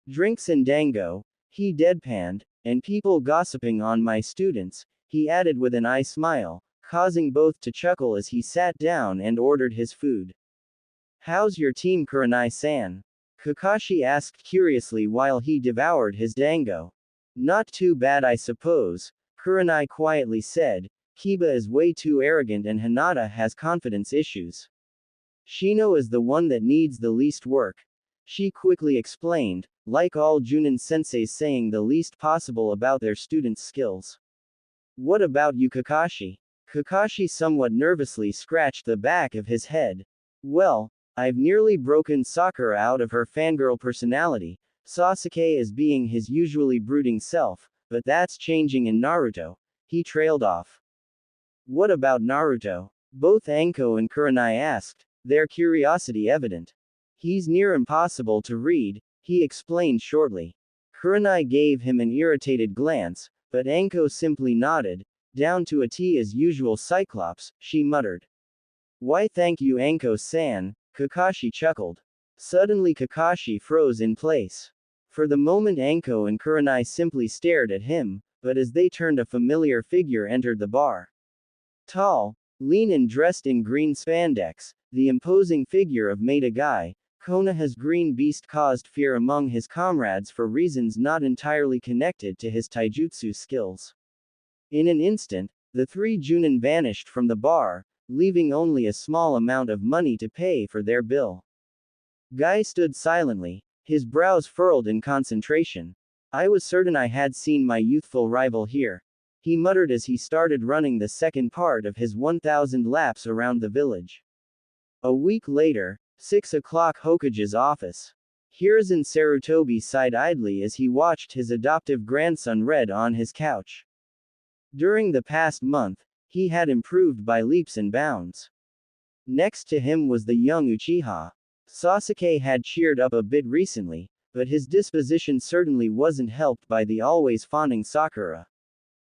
Drinks and dango, he deadpanned, and people gossiping on my students, he added with an eye smile, causing both to chuckle as he sat down and ordered his food. How's your team, Kurenai-san? Kakashi asked curiously while he devoured his dango. Not too bad I suppose, Kurenai quietly said. Kiba is way too arrogant and Hinata has confidence issues. Shino is the one that needs the least work. She quickly explained, like all Junin senseis saying the least possible about their students' skills. What about you, Kakashi? Kakashi somewhat nervously scratched the back of his head. Well, I've nearly broken Sakura out of her fangirl personality. Sasuke is being his usually brooding self, but that's changing in Naruto. He trailed off. What about Naruto? Both Anko and Kurenai asked, their curiosity evident. He's near impossible to read, he explained shortly. Kurenai gave him an irritated glance, but Anko simply nodded, down to a T as usual Cyclops, she muttered. Why thank you Anko-san, Kakashi chuckled. Suddenly Kakashi froze in place. For the moment Anko and Kurenai simply stared at him, but as they turned a familiar figure entered the bar. Tall, lean and dressed in green spandex, the imposing figure of Maida Guy, Konoha's green beast caused fear among his comrades for reasons not entirely connected to his taijutsu skills. In an instant, the three Junin vanished from the bar, leaving only a small amount of money to pay for their bill. Guy stood silently, his brows furrowed in concentration. I was certain I had seen my youthful rival here. He muttered as he started running the second part of his 1,000 laps around the village. A week later, 6 o'clock Hokage's office. Hiruzen Sarutobi sighed idly as he watched his adoptive grandson read on his couch. During the past month, he had improved by leaps and bounds. Next to him was the young Uchiha. Sasuke had cheered up a bit recently, but his disposition certainly wasn't helped by the always fawning Sakura.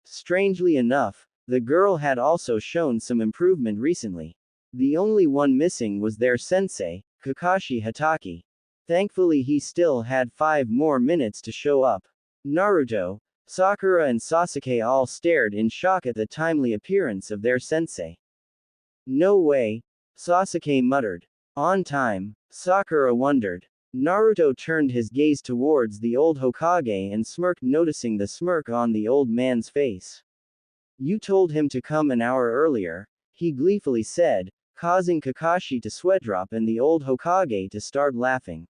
Strangely enough, the girl had also shown some improvement recently. The only one missing was their sensei, Kakashi Hatake. Thankfully he still had 5 more minutes to show up. Naruto, Sakura and Sasuke all stared in shock at the timely appearance of their sensei. No way, Sasuke muttered. On time, Sakura wondered. Naruto turned his gaze towards the old Hokage and smirked, noticing the smirk on the old man's face. You told him to come an hour earlier, he gleefully said, causing Kakashi to sweatdrop and the old Hokage to start laughing.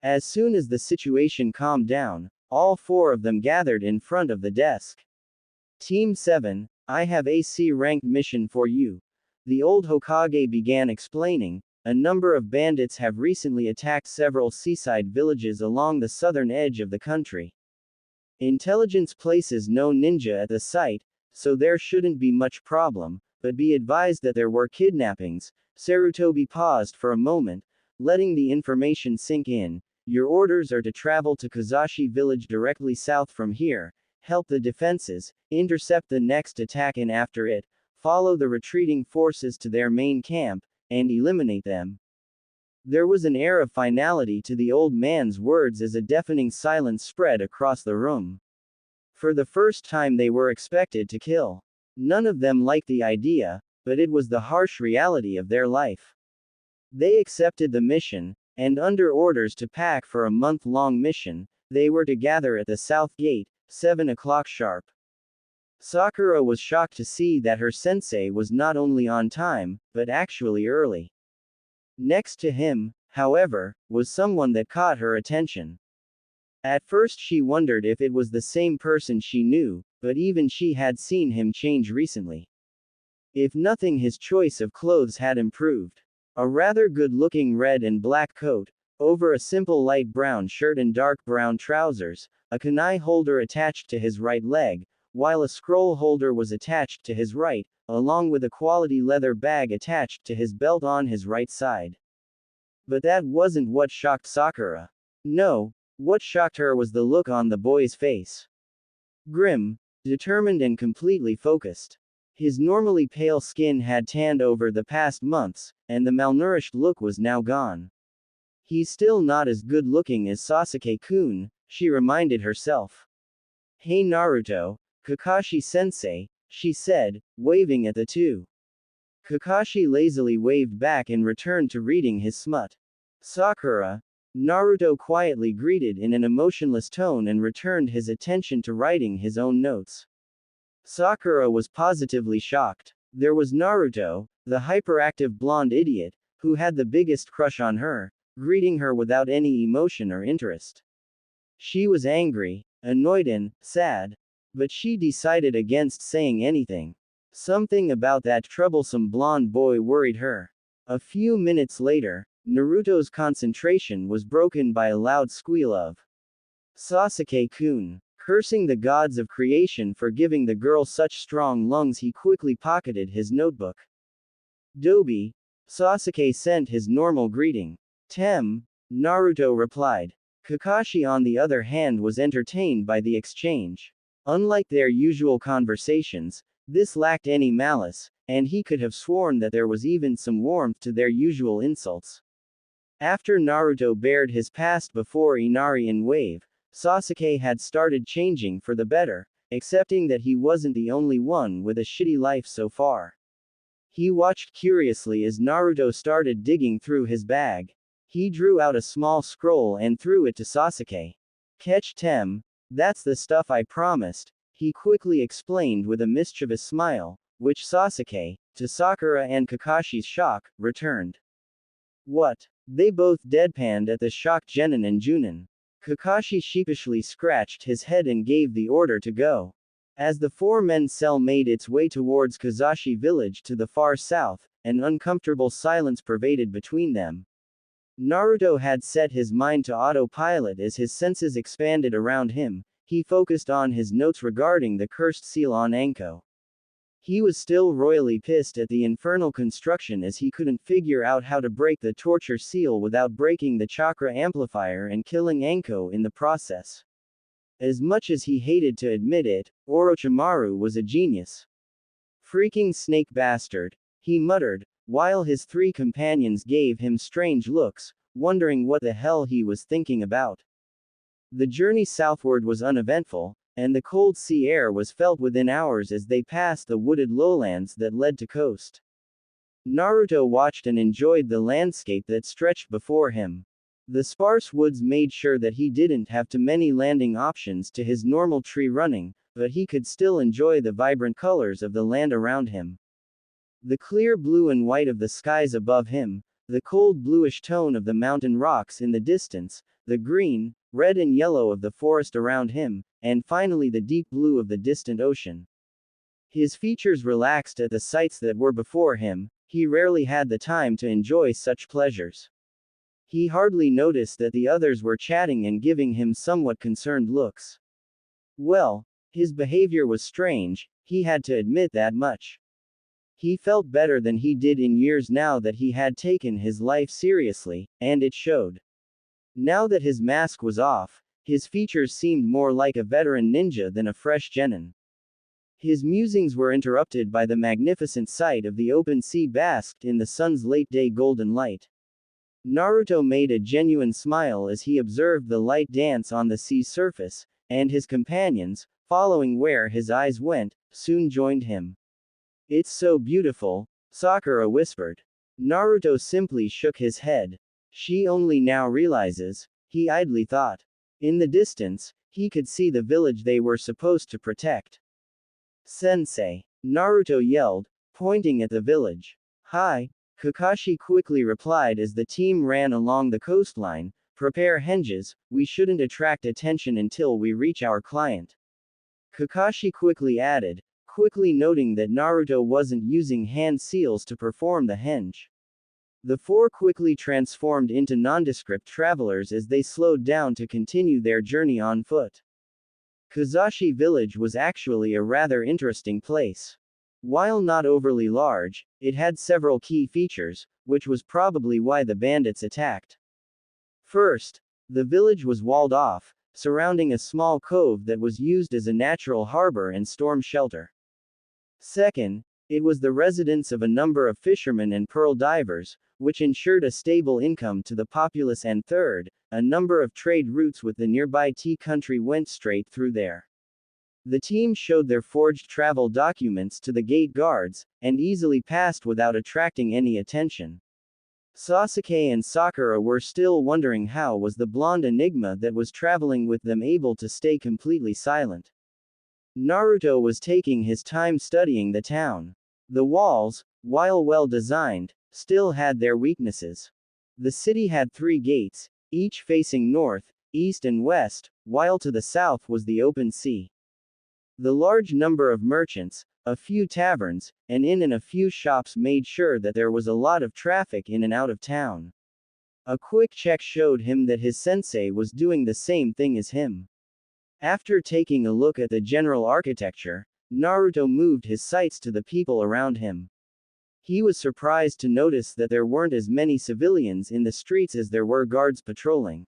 As soon as the situation calmed down, all 4 of them gathered in front of the desk. Team 7, I have a C-ranked mission for you. The old Hokage began explaining. A number of bandits have recently attacked several seaside villages along the southern edge of the country. Intelligence places no ninja at the site, so there shouldn't be much problem, but be advised that there were kidnappings. Sarutobi paused for a moment, letting the information sink in. Your orders are to travel to Kazashi village directly south from here, help the defenses, intercept the next attack and after it, follow the retreating forces to their main camp, and eliminate them. There was an air of finality to the old man's words as a deafening silence spread across the room. For the first time they were expected to kill. None of them liked the idea, but it was the harsh reality of their life. They accepted the mission, and under orders to pack for a month-long mission, they were to gather at the south gate, 7 o'clock sharp. Sakura was shocked to see that her sensei was not only on time, but actually early. Next to him, however, was someone that caught her attention. At first she wondered if it was the same person she knew, but even she had seen him change recently. If nothing, his choice of clothes had improved. A rather good-looking red and black coat, over a simple light brown shirt and dark brown trousers, a kunai holder attached to his right leg, while a scroll holder was attached to his right, along with a quality leather bag attached to his belt on his right side. But that wasn't what shocked Sakura. No, what shocked her was the look on the boy's face. Grim, determined and completely focused. His normally pale skin had tanned over the past months, and the malnourished look was now gone. He's still not as good looking as Sasuke-kun, she reminded herself. Hey Naruto, Kakashi-sensei, she said, waving at the two. Kakashi lazily waved back and returned to reading his smut. Sakura, Naruto quietly greeted in an emotionless tone and returned his attention to writing his own notes. Sakura was positively shocked. There was Naruto, the hyperactive blonde idiot, who had the biggest crush on her, greeting her without any emotion or interest. She was angry, annoyed and sad. But she decided against saying anything. Something about that troublesome blonde boy worried her. A few minutes later, Naruto's concentration was broken by a loud squeal of Sasuke-kun. Cursing the gods of creation for giving the girl such strong lungs, he quickly pocketed his notebook. Dobi, Sasuke sent his normal greeting. Tem, Naruto replied. Kakashi on the other hand was entertained by the exchange. Unlike their usual conversations, this lacked any malice, and he could have sworn that there was even some warmth to their usual insults. After Naruto bared his past before Inari in Wave, Sasuke had started changing for the better, accepting that he wasn't the only one with a shitty life so far. He watched curiously as Naruto started digging through his bag. He drew out a small scroll and threw it to Sasuke. Catch Tem, that's the stuff I promised, he quickly explained with a mischievous smile, which Sasuke, to Sakura and Kakashi's shock, returned. What? They both deadpanned at the shocked Genin and Junin. Kakashi sheepishly scratched his head and gave the order to go. As the four-men cell made its way towards Kazashi village to the far south, an uncomfortable silence pervaded between them. Naruto had set his mind to autopilot as his senses expanded around him. He focused on his notes regarding the cursed seal on Anko. He was still royally pissed at the infernal construction as he couldn't figure out how to break the torture seal without breaking the chakra amplifier and killing Anko in the process. As much as he hated to admit it, Orochimaru was a genius. Freaking snake bastard, he muttered, while his three companions gave him strange looks, wondering what the hell he was thinking about. The journey southward was uneventful, and the cold sea air was felt within hours as they passed the wooded lowlands that led to coast. Naruto watched and enjoyed the landscape that stretched before him. The sparse woods made sure that he didn't have too many landing options to his normal tree running, but he could still enjoy the vibrant colors of the land around him. The clear blue and white of the skies above him, the cold bluish tone of the mountain rocks in the distance, the green, red and yellow of the forest around him, and finally the deep blue of the distant ocean. His features relaxed at the sights that were before him. He rarely had the time to enjoy such pleasures. He hardly noticed that the others were chatting and giving him somewhat concerned looks. Well, his behavior was strange, he had to admit that much. He felt better than he did in years now that he had taken his life seriously, and it showed. Now that his mask was off, his features seemed more like a veteran ninja than a fresh genin. His musings were interrupted by the magnificent sight of the open sea basked in the sun's late-day golden light. Naruto made a genuine smile as he observed the light dance on the sea's surface, and his companions, following where his eyes went, soon joined him. It's so beautiful, Sakura whispered. Naruto simply shook his head. She only now realizes, he idly thought. In the distance, he could see the village they were supposed to protect. Sensei, Naruto yelled, pointing at the village. Hi, Kakashi quickly replied as the team ran along the coastline. Prepare henges, we shouldn't attract attention until we reach our client. Kakashi quickly added, quickly noting that Naruto wasn't using hand seals to perform the henge. The four quickly transformed into nondescript travelers as they slowed down to continue their journey on foot. Kazashi village was actually a rather interesting place. While not overly large, it had several key features, which was probably why the bandits attacked. First, the village was walled off, surrounding a small cove that was used as a natural harbor and storm shelter. Second, it was the residence of a number of fishermen and pearl divers, which ensured a stable income to the populace, and third, a number of trade routes with the nearby tea country went straight through there. The team showed their forged travel documents to the gate guards, and easily passed without attracting any attention. Sasuke and Sakura were still wondering how was the blonde enigma that was traveling with them able to stay completely silent. Naruto was taking his time studying the town. The walls, while well designed, still had their weaknesses. The city had 3 gates, each facing north, east and west, while to the south was the open sea. The large number of merchants, a few taverns, an inn and a few shops made sure that there was a lot of traffic in and out of town. A quick check showed him that his sensei was doing the same thing as him. After taking a look at the general architecture, Naruto moved his sights to the people around him. He was surprised to notice that there weren't as many civilians in the streets as there were guards patrolling.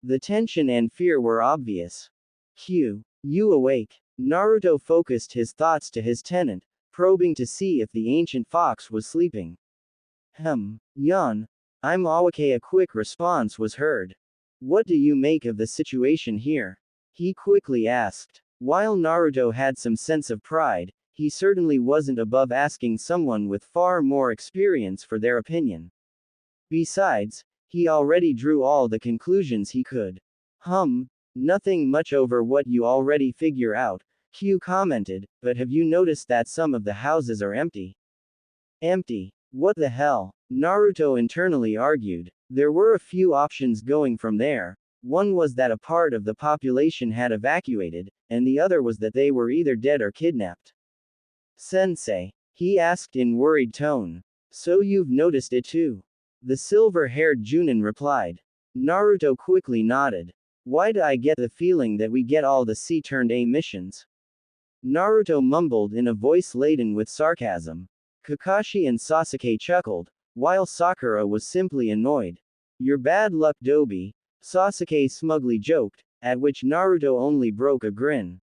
The tension and fear were obvious. You awake? Naruto focused his thoughts to his tenant, probing to see if the ancient fox was sleeping. Yawn. I'm awake. A quick response was heard. What do you make of the situation here? He quickly asked. While Naruto had some sense of pride, he certainly wasn't above asking someone with far more experience for their opinion. Besides, he already drew all the conclusions he could. Nothing much over what you already figure out, Q commented, but have you noticed that some of the houses are empty? Empty? What the hell? Naruto internally argued. There were a few options going from there. One was that a part of the population had evacuated, and the other was that they were either dead or kidnapped. Sensei? He asked in worried tone. So you've noticed it too? The silver-haired Junin replied. Naruto quickly nodded. Why do I get the feeling that we get all the C-turned-A missions? Naruto mumbled in a voice laden with sarcasm. Kakashi and Sasuke chuckled, while Sakura was simply annoyed. Your bad luck, Dobi, Sasuke smugly joked, at which Naruto only broke a grin.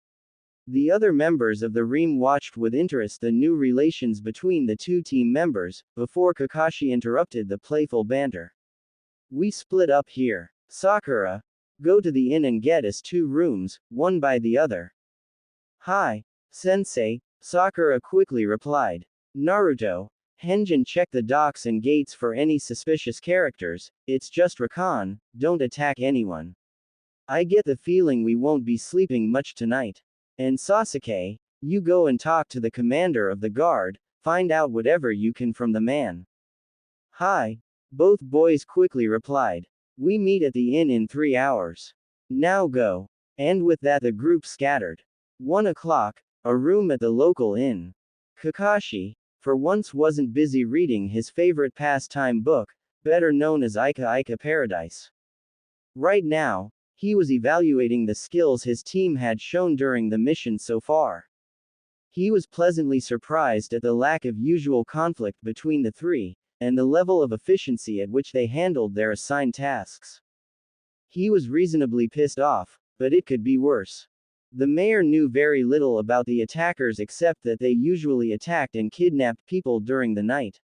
The other members of the Ream watched with interest the new relations between the two team members, before Kakashi interrupted the playful banter. We split up here. Sakura, go to the inn and get us 2 rooms, one by the other. Hi, Sensei, Sakura quickly replied. Naruto, henge and check the docks and gates for any suspicious characters. It's just recon, don't attack anyone. I get the feeling we won't be sleeping much tonight. And Sasuke, you go and talk to the commander of the guard, find out whatever you can from the man. Hi, both boys quickly replied. We meet at the inn in 3 hours. Now go. And with that the group scattered. 1 o'clock, a room at the local inn. Kakashi, for once, wasn't busy reading his favorite pastime book, better known as Ika Ika Paradise. Right now, he was evaluating the skills his team had shown during the mission so far. He was pleasantly surprised at the lack of usual conflict between the 3, and the level of efficiency at which they handled their assigned tasks. He was reasonably pissed off, but it could be worse. The mayor knew very little about the attackers except that they usually attacked and kidnapped people during the night.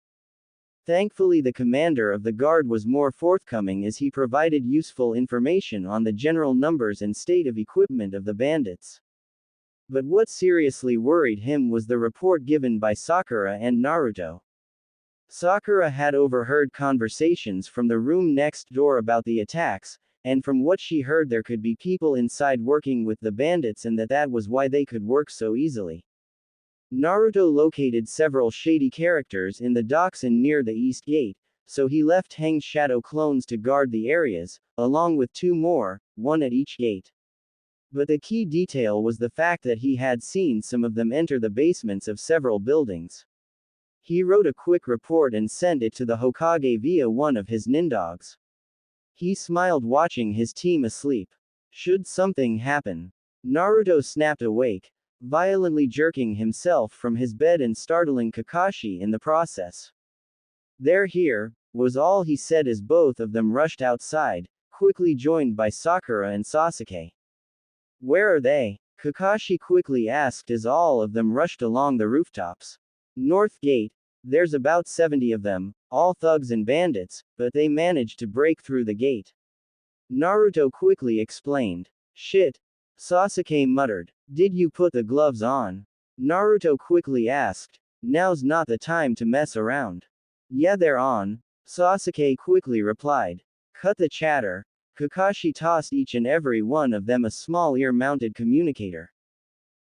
Thankfully, the commander of the guard was more forthcoming as he provided useful information on the general numbers and state of equipment of the bandits. But what seriously worried him was the report given by Sakura and Naruto. Sakura had overheard conversations from the room next door about the attacks, and from what she heard there could be people inside working with the bandits and that was why they could work so easily. Naruto located several shady characters in the docks and near the east gate, so he left hanged shadow clones to guard the areas, along with two more, one at each gate. But the key detail was the fact that he had seen some of them enter the basements of several buildings. He wrote a quick report and sent it to the Hokage via one of his nindogs. He smiled watching his team asleep. Should something happen, Naruto snapped awake, violently jerking himself from his bed and startling Kakashi in the process. "They're here," was all he said as both of them rushed outside, quickly joined by Sakura and Sasuke. "Where are they?" Kakashi quickly asked as all of them rushed along the rooftops. "North Gate. There's about 70 of them, all thugs and bandits, but they managed to break through the gate." Naruto quickly explained. "Shit," Sasuke muttered. "Did you put the gloves on?" Naruto quickly asked. "Now's not the time to mess around." "Yeah, they're on," Sasuke quickly replied. "Cut the chatter." Kakashi tossed each and every one of them a small ear-mounted communicator.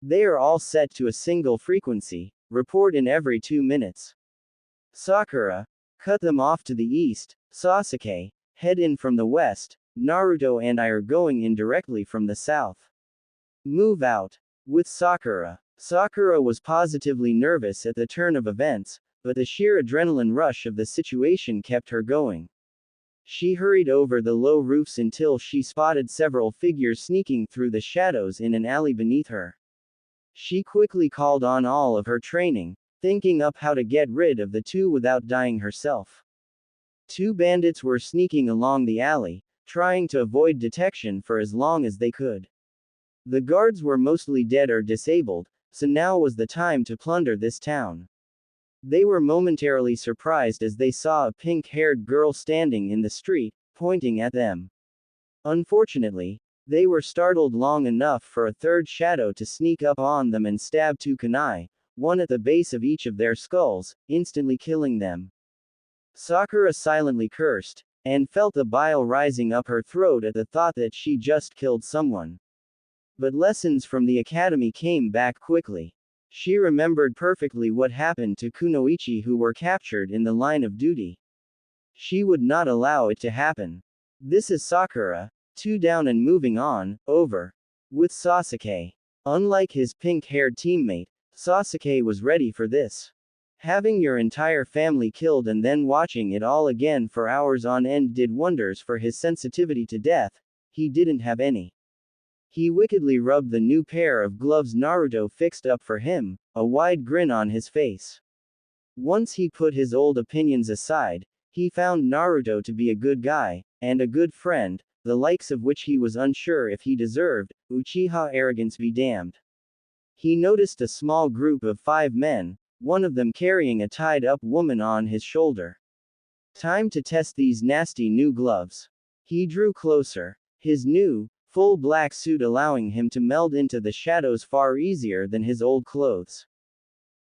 "They are all set to a single frequency. Report in every 2 minutes." Sakura, "Cut them off to the east." Sasuke, "Head in from the west." Naruto and I are going in directly from the south. "Move out." With Sakura. Sakura was positively nervous at the turn of events, but the sheer adrenaline rush of the situation kept her going. She hurried over the low roofs until she spotted several figures sneaking through the shadows in an alley beneath her. She quickly called on all of her training, thinking up how to get rid of the two without dying herself. 2 bandits were sneaking along the alley, trying to avoid detection for as long as they could. The guards were mostly dead or disabled, so now was the time to plunder this town. They were momentarily surprised as they saw a pink-haired girl standing in the street, pointing at them. Unfortunately, they were startled long enough for a third shadow to sneak up on them and stab 2 kunai, one at the base of each of their skulls, instantly killing them. Sakura silently cursed, and felt the bile rising up her throat at the thought that she just killed someone. But lessons from the academy came back quickly. She remembered perfectly what happened to Kunoichi who were captured in the line of duty. She would not allow it to happen. "This is Sakura, 2 down and moving on, over." With Sasuke. Unlike his pink-haired teammate, Sasuke was ready for this. Having your entire family killed and then watching it all again for hours on end did wonders for his sensitivity to death. He didn't have any. He wickedly rubbed the new pair of gloves Naruto fixed up for him, a wide grin on his face. Once he put his old opinions aside, he found Naruto to be a good guy, and a good friend, the likes of which he was unsure if he deserved. Uchiha arrogance be damned. He noticed a small group of 5 men, one of them carrying a tied-up woman on his shoulder. Time to test these nasty new gloves. He drew closer. His new, full black suit allowing him to meld into the shadows far easier than his old clothes.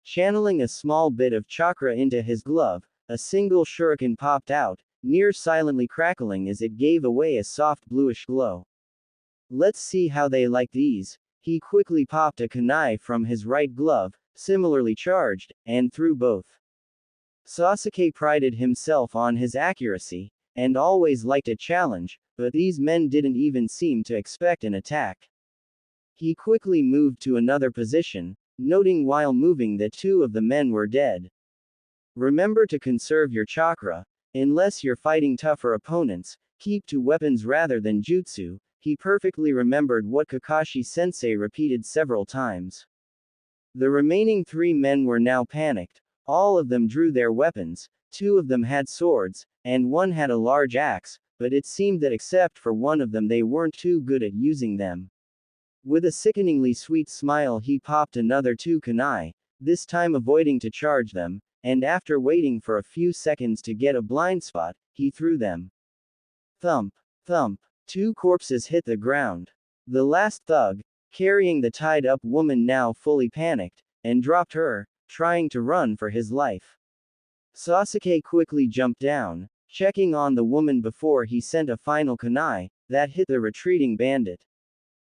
Channeling a small bit of chakra into his glove, a single shuriken popped out, near silently crackling as it gave away a soft bluish glow. "Let's see how they like these." He quickly popped a kunai from his right glove, similarly charged, and threw both. Sasuke prided himself on his accuracy, and always liked a challenge, but these men didn't even seem to expect an attack. He quickly moved to another position, noting while moving that 2 of the men were dead. "Remember to conserve your chakra. Unless you're fighting tougher opponents, keep to weapons rather than jutsu." He perfectly remembered what Kakashi-sensei repeated several times. The remaining 3 men were now panicked. All of them drew their weapons, 2 of them had swords, and 1 had a large axe, but it seemed that except for one of them they weren't too good at using them. With a sickeningly sweet smile he popped another 2 kunai, this time avoiding to charge them, and after waiting for a few seconds to get a blind spot, he threw them. Thump, thump. 2 corpses hit the ground. The last thug, carrying the tied-up woman now fully panicked, and dropped her, trying to run for his life. Sasuke quickly jumped down, checking on the woman before he sent a final kunai, that hit the retreating bandit.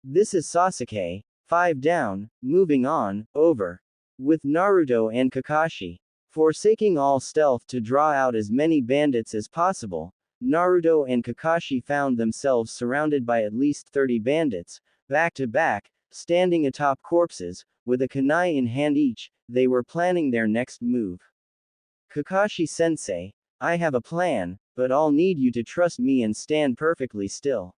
"This is Sasuke, 5 down, moving on, over." with Naruto and Kakashi. Forsaking all stealth to draw out as many bandits as possible, Naruto and Kakashi found themselves surrounded by at least 30 bandits, back to back, standing atop corpses, with a kunai in hand each. They were planning their next move. Kakashi-sensei, I have a plan, but I'll need you to trust me and stand perfectly still.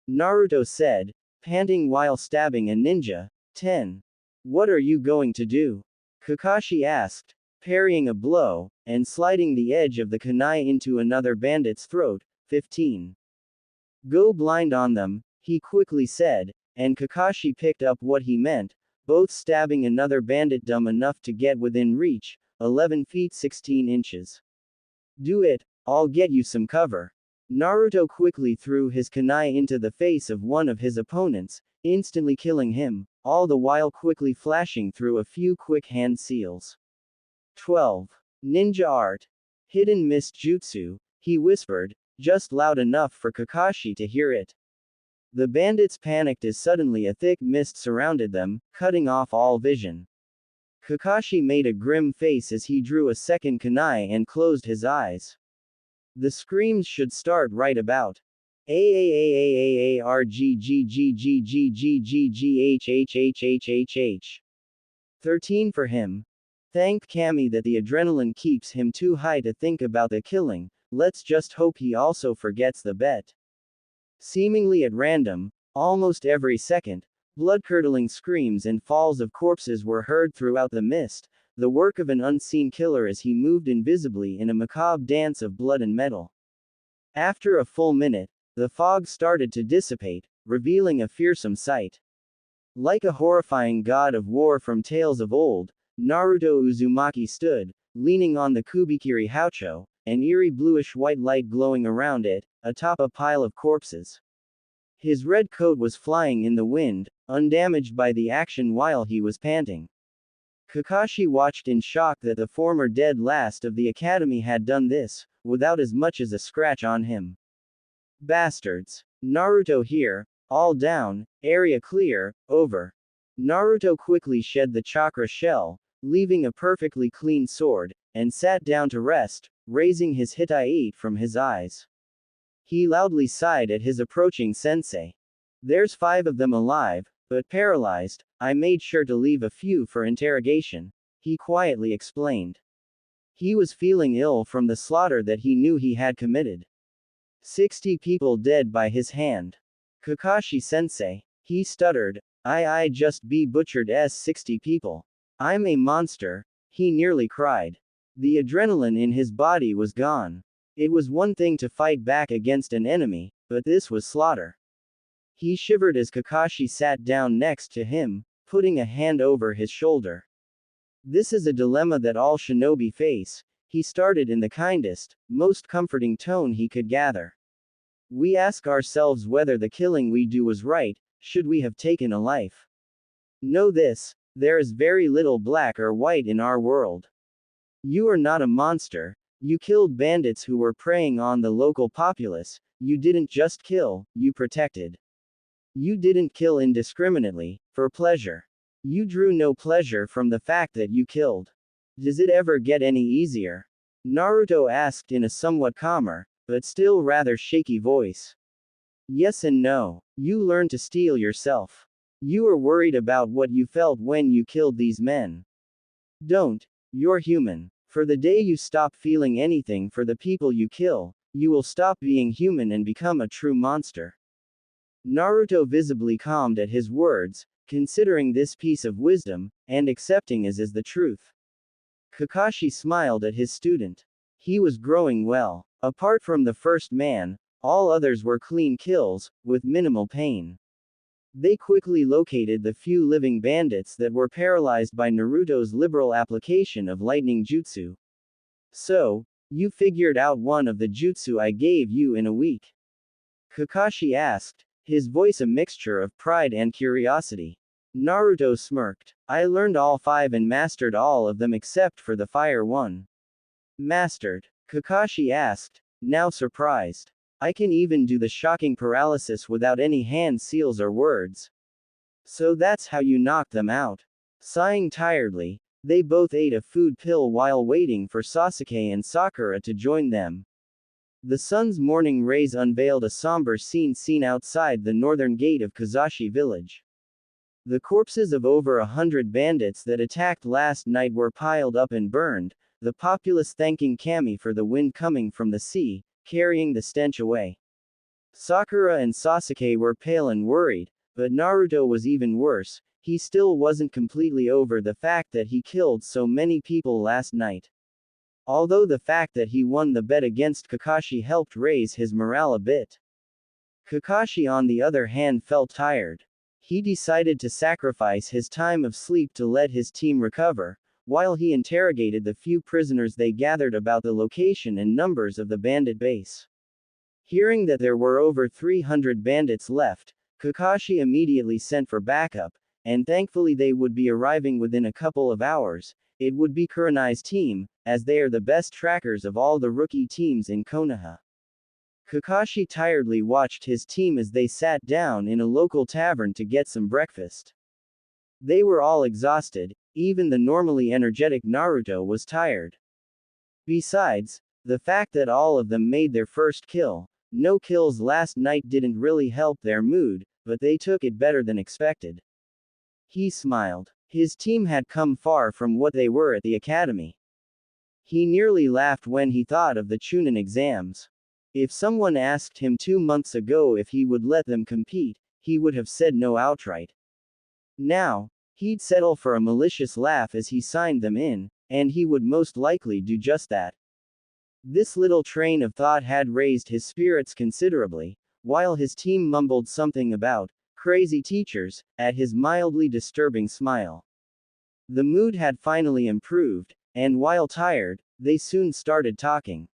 Naruto said, panting while stabbing a ninja. 10. What are you going to do? Kakashi asked, parrying a blow, and sliding the edge of the kunai into another bandit's throat. 15. Go blind on them, he quickly said, and Kakashi picked up what he meant, both stabbing another bandit dumb enough to get within reach, 11 feet 16 inches. Do it, I'll get you some cover. Naruto quickly threw his kunai into the face of one of his opponents, instantly killing him, all the while quickly flashing through a few quick hand seals. 12. Ninja Art. Hidden Mist Jutsu, he whispered, just loud enough for Kakashi to hear it. The bandits panicked as suddenly a thick mist surrounded them, cutting off all vision. Kakashi made a grim face as he drew a second kunai and closed his eyes. The screams should start right about. AAAAARGGGGGGGGHHHHHH. 13 for him. Thank Kami that the adrenaline keeps him too high to think about the killing, let's just hope he also forgets the bet. Seemingly at random, almost every second, blood-curdling screams and falls of corpses were heard throughout the mist, the work of an unseen killer as he moved invisibly in a macabre dance of blood and metal. After a full minute, the fog started to dissipate, revealing a fearsome sight. Like a horrifying god of war from tales of old, Naruto Uzumaki stood, leaning on the Kubikiri Haucho, an eerie bluish-white light glowing around it, atop a pile of corpses. His red coat was flying in the wind, undamaged by the action while he was panting. Kakashi watched in shock that the former dead last of the academy had done this, without as much as a scratch on him. Bastards. Naruto here, all down, area clear, over. Naruto quickly shed the chakra shell, leaving a perfectly clean sword, and sat down to rest, raising his hitai from his eyes. He loudly sighed at his approaching sensei. There's 5 of them alive, but paralyzed. I made sure to leave a few for interrogation, he quietly explained. He was feeling ill from the slaughter that he knew he had committed. 60 people dead by his hand. Kakashi-sensei, he stuttered, I just be butchered 60 people. I'm a monster, he nearly cried. The adrenaline in his body was gone. It was one thing to fight back against an enemy, but this was slaughter. He shivered as Kakashi sat down next to him, putting a hand over his shoulder. This is a dilemma that all shinobi face, he started in the kindest, most comforting tone he could gather. We ask ourselves whether the killing we do was right, should we have taken a life? Know this, there is very little black or white in our world. You are not a monster, you killed bandits who were preying on the local populace, you didn't just kill, you protected. You didn't kill indiscriminately, for pleasure. You drew no pleasure from the fact that you killed. Does it ever get any easier? Naruto asked in a somewhat calmer, but still rather shaky voice. Yes and no. You learn to steel yourself. You are worried about what you felt when you killed these men. Don't. You're human. For the day you stop feeling anything for the people you kill, you will stop being human and become a true monster. Naruto visibly calmed at his words, considering this piece of wisdom, and accepting as is the truth. Kakashi smiled at his student. He was growing well. Apart from the first man, all others were clean kills, with minimal pain. They quickly located the few living bandits that were paralyzed by Naruto's liberal application of lightning jutsu. So, you figured out one of the jutsu I gave you in a week? Kakashi asked, his voice a mixture of pride and curiosity. Naruto smirked. I learned all 5 and mastered all of them except for the fire one. Mastered? Kakashi asked, now surprised. I can even do the shocking paralysis without any hand seals or words. So that's how you knocked them out. Sighing tiredly, They both ate a food pill while waiting for Sasuke and Sakura to join them. The sun's morning rays unveiled a somber scene seen outside the northern gate of Kazashi village. The corpses of over 100 bandits that attacked last night were piled up and burned, the populace thanking Kami for the wind coming from the sea, carrying the stench away. Sakura and Sasuke were pale and worried, but Naruto was even worse. He still wasn't completely over the fact that he killed so many people last night. Although the fact that he won the bet against Kakashi helped raise his morale a bit. Kakashi on the other hand felt tired. He decided to sacrifice his time of sleep to let his team recover, while he interrogated the few prisoners they gathered about the location and numbers of the bandit base. Hearing that there were over 300 bandits left, Kakashi immediately sent for backup, and thankfully they would be arriving within a couple of hours. It would be Kurenai's team, as they are the best trackers of all the rookie teams in Konoha. Kakashi tiredly watched his team as they sat down in a local tavern to get some breakfast. They were all exhausted, even the normally energetic Naruto was tired. Besides, the fact that all of them made their first kill, no kills last night didn't really help their mood, but they took it better than expected. He smiled. His team had come far from what they were at the academy. He nearly laughed when he thought of the Chunin exams. If someone asked him 2 months ago if he would let them compete, he would have said no outright. Now, he'd settle for a malicious laugh as he signed them in, and he would most likely do just that. This little train of thought had raised his spirits considerably, while his team mumbled something about crazy teachers at his mildly disturbing smile. The mood had finally improved, and while tired, they soon started talking.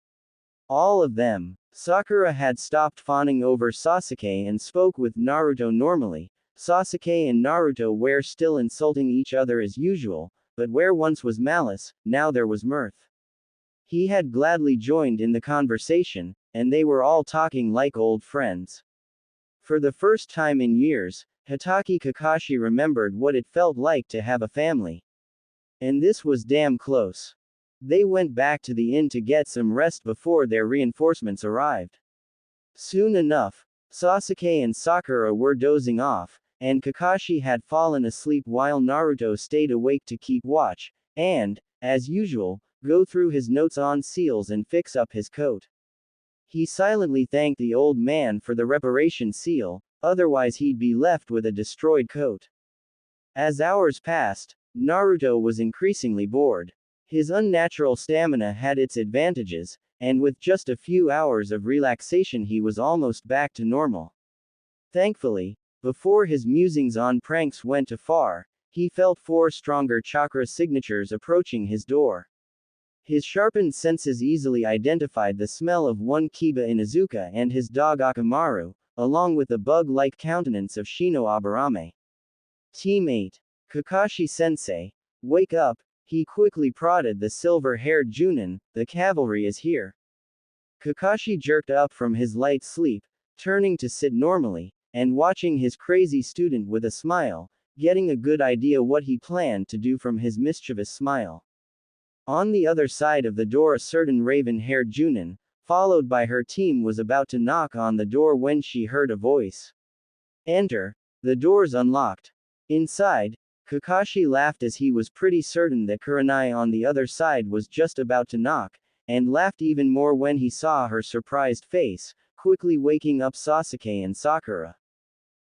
All of them. Sakura had stopped fawning over Sasuke and spoke with Naruto normally. Sasuke and Naruto were still insulting each other as usual, but where once was malice, now there was mirth. He had gladly joined in the conversation, and they were all talking like old friends. For the first time in years, Hitaki Kakashi remembered what it felt like to have a family. And this was damn close. They went back to the inn to get some rest before their reinforcements arrived. Soon enough, Sasuke and Sakura were dozing off, and Kakashi had fallen asleep while Naruto stayed awake to keep watch, and, as usual, go through his notes on seals and fix up his coat. He silently thanked the old man for the reparation seal, otherwise he'd be left with a destroyed coat. As hours passed, Naruto was increasingly bored. His unnatural stamina had its advantages, and with just a few hours of relaxation he was almost back to normal. Thankfully, before his musings on pranks went too far, he felt 4 stronger chakra signatures approaching his door. His sharpened senses easily identified the smell of one Kiba Inuzuka and his dog Akamaru, along with the bug-like countenance of Shino Aburame. Teammate. Kakashi-sensei, wake up, he quickly prodded the silver-haired Junin, the cavalry is here. Kakashi jerked up from his light sleep, turning to sit normally, and watching his crazy student with a smile, getting a good idea what he planned to do from his mischievous smile. On the other side of the door a certain raven-haired Junin, followed by her team was about to knock on the door when she heard a voice. Enter. The door's unlocked. Inside, Kakashi laughed as he was pretty certain that Kurenai on the other side was just about to knock, and laughed even more when he saw her surprised face, quickly waking up Sasuke and Sakura.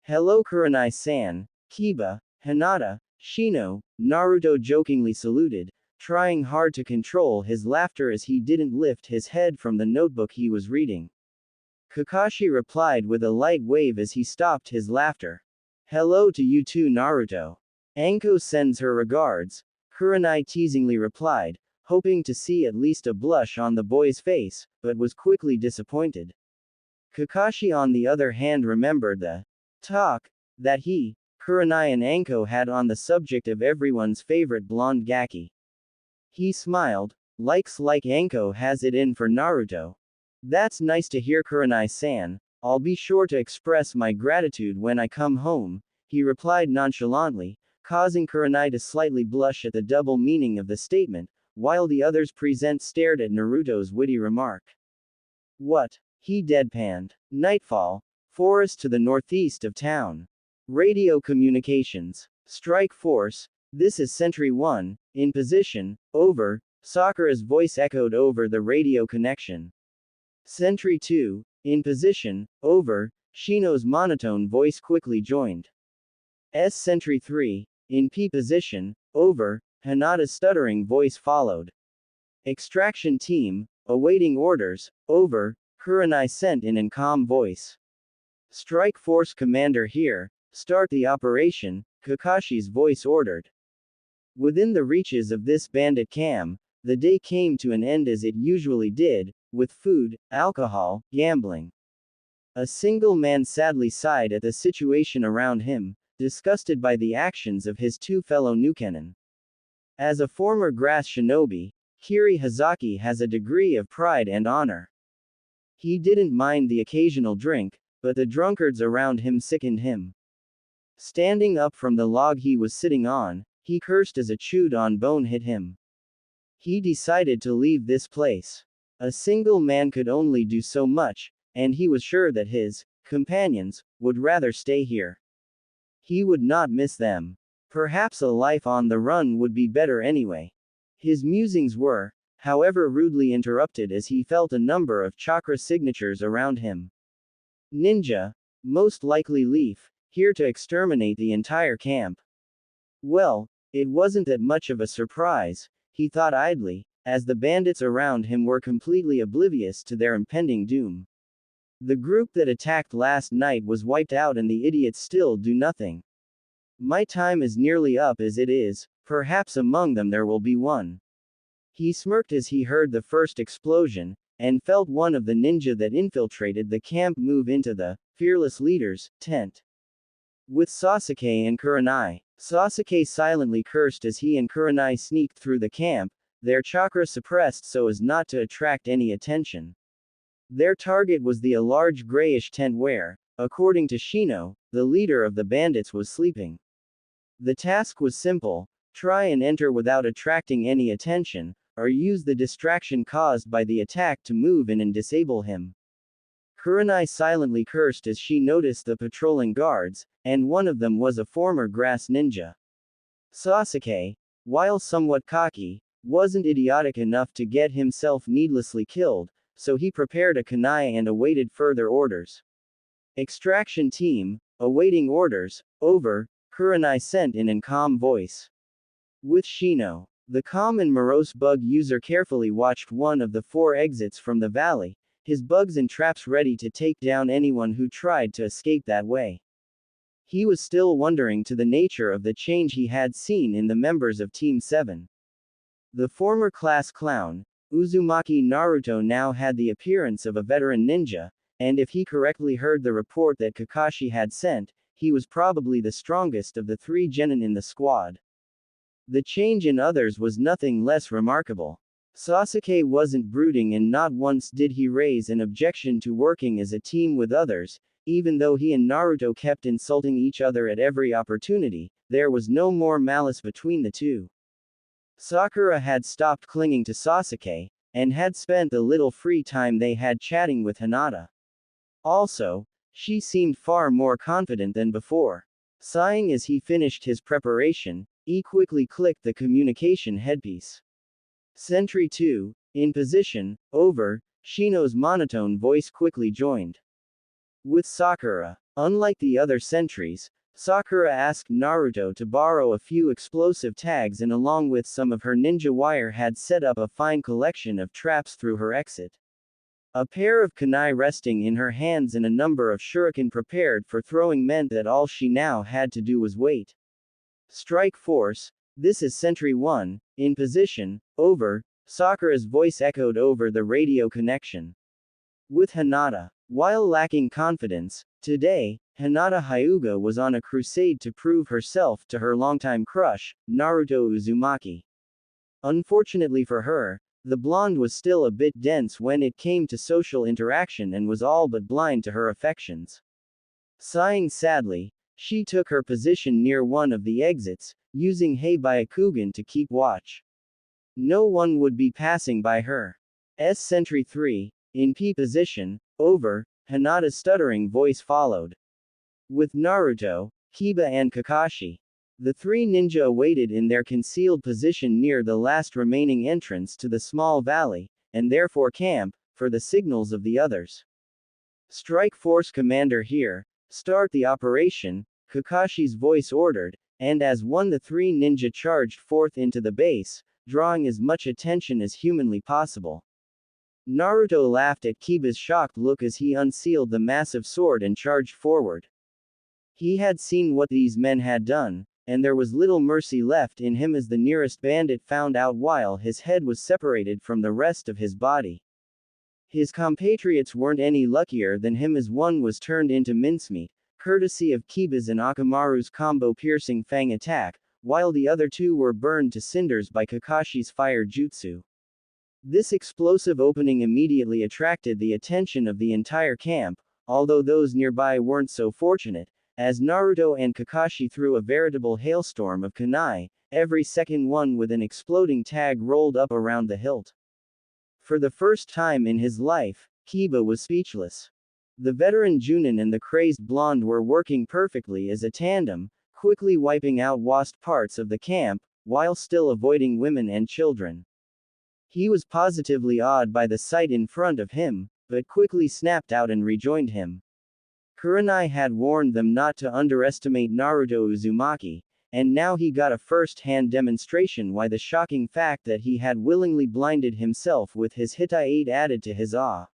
Hello Kurenai-san, Kiba, Hinata, Shino, Naruto jokingly saluted, trying hard to control his laughter as he didn't lift his head from the notebook he was reading. Kakashi replied with a light wave as he stopped his laughter. Hello to you too Naruto. Anko sends her regards, Kurenai teasingly replied, hoping to see at least a blush on the boy's face, but was quickly disappointed. Kakashi on the other hand remembered the talk that he, Kurenai and Anko had on the subject of everyone's favorite blonde Gaki. He smiled, likes like Anko has it in for Naruto. That's nice to hear Kurenai-san, I'll be sure to express my gratitude when I come home, he replied nonchalantly, causing Kurenai to slightly blush at the double meaning of the statement, while the others present stared at Naruto's witty remark. What? He deadpanned. Nightfall. Forest to the northeast of town. Radio communications. Strike Force. This is Sentry 1, in position, over. Sakura's voice echoed over the radio connection. Sentry 2, in position, over. Shino's monotone voice quickly joined. Sentry 3, in P position, over. Hinata's stuttering voice followed. Extraction team, awaiting orders, over. Kurenai sent in calm voice. Strike Force Commander here, start the operation, Kakashi's voice ordered. Within the reaches of this bandit camp, the day came to an end as it usually did, with food, alcohol, gambling. A single man sadly sighed at the situation around him, disgusted by the actions of his two fellow Nukenin. As a former grass shinobi, Kiri Hazaki has a degree of pride and honor. He didn't mind the occasional drink, but the drunkards around him sickened him. Standing up from the log he was sitting on, he cursed as a chewed-on bone hit him. He decided to leave this place. A single man could only do so much, and he was sure that his companions would rather stay here. He would not miss them. Perhaps a life on the run would be better anyway. His musings were, however, rudely interrupted as he felt a number of chakra signatures around him. Ninja, most likely Leaf, here to exterminate the entire camp. Well, it wasn't that much of a surprise, he thought idly, as the bandits around him were completely oblivious to their impending doom. The group that attacked last night was wiped out and the idiots still do nothing. My time is nearly up as it is, perhaps among them there will be one. He smirked as he heard the first explosion, and felt one of the ninja that infiltrated the camp move into the fearless leader's tent. With Sasuke and Kurenai. Sasuke silently cursed as he and Kurenai sneaked through the camp, their chakra suppressed so as not to attract any attention. Their target was a large grayish tent where, according to Shino, the leader of the bandits was sleeping. The task was simple: try and enter without attracting any attention, or use the distraction caused by the attack to move in and disable him. Kurenai silently cursed as she noticed the patrolling guards, and one of them was a former grass ninja. Sasuke, while somewhat cocky, wasn't idiotic enough to get himself needlessly killed, so he prepared a kunai and awaited further orders. Extraction team, awaiting orders, over, Kurenai sent in calm voice. With Shino, the calm and morose bug user carefully watched one of the 4 exits from the valley, his bugs and traps ready to take down anyone who tried to escape that way. He was still wondering to the nature of the change he had seen in the members of Team 7. The former class clown, Uzumaki Naruto, now had the appearance of a veteran ninja, and if he correctly heard the report that Kakashi had sent, he was probably the strongest of the 3 genin in the squad. The change in others was nothing less remarkable. Sasuke wasn't brooding and not once did he raise an objection to working as a team with others, even though he and Naruto kept insulting each other at every opportunity, there was no more malice between the two. Sakura had stopped clinging to Sasuke, and had spent the little free time they had chatting with Hinata. Also, she seemed far more confident than before. Sighing as he finished his preparation, he quickly clicked the communication headpiece. Sentry 2, in position, over, Shino's monotone voice quickly joined. With Sakura. Unlike the other sentries, Sakura asked Naruto to borrow a few explosive tags and along with some of her ninja wire had set up a fine collection of traps through her exit. A pair of kunai resting in her hands and a number of shuriken prepared for throwing meant that all she now had to do was wait. Strike Force, this is Sentry 1, in position, over, Sakura's voice echoed over the radio connection. With Hinata. While lacking confidence, today, Hinata Hyuga was on a crusade to prove herself to her longtime crush, Naruto Uzumaki. Unfortunately for her, the blonde was still a bit dense when it came to social interaction and was all but blind to her affections. Sighing sadly, She took her position near one of the exits, using Heibayakugan to keep watch. No one would be passing by her. Sentry 3, in P position, over, Hinata's stuttering voice followed. With Naruto, Kiba and Kakashi. The three ninja awaited in their concealed position near the last remaining entrance to the small valley, and therefore camp, for the signals of the others. Strike Force Commander here, start the operation, Kakashi's voice ordered, and as one the three ninja charged forth into the base, drawing as much attention as humanly possible. Naruto laughed at Kiba's shocked look as he unsealed the massive sword and charged forward. He had seen what these men had done, and there was little mercy left in him as the nearest bandit found out while his head was separated from the rest of his body. His compatriots weren't any luckier than him as one was turned into mincemeat, courtesy of Kiba's and Akamaru's combo-piercing fang attack, while the other two were burned to cinders by Kakashi's fire jutsu. This explosive opening immediately attracted the attention of the entire camp, although those nearby weren't so fortunate, as Naruto and Kakashi threw a veritable hailstorm of kunai, every second one with an exploding tag rolled up around the hilt. For the first time in his life, Kiba was speechless. The veteran Junin and the crazed blonde were working perfectly as a tandem, quickly wiping out worst parts of the camp, while still avoiding women and children. He was positively awed by the sight in front of him, but quickly snapped out and rejoined him. Kurenai had warned them not to underestimate Naruto Uzumaki, and now he got a first-hand demonstration why the shocking fact that he had willingly blinded himself with his Hitai added to his awe.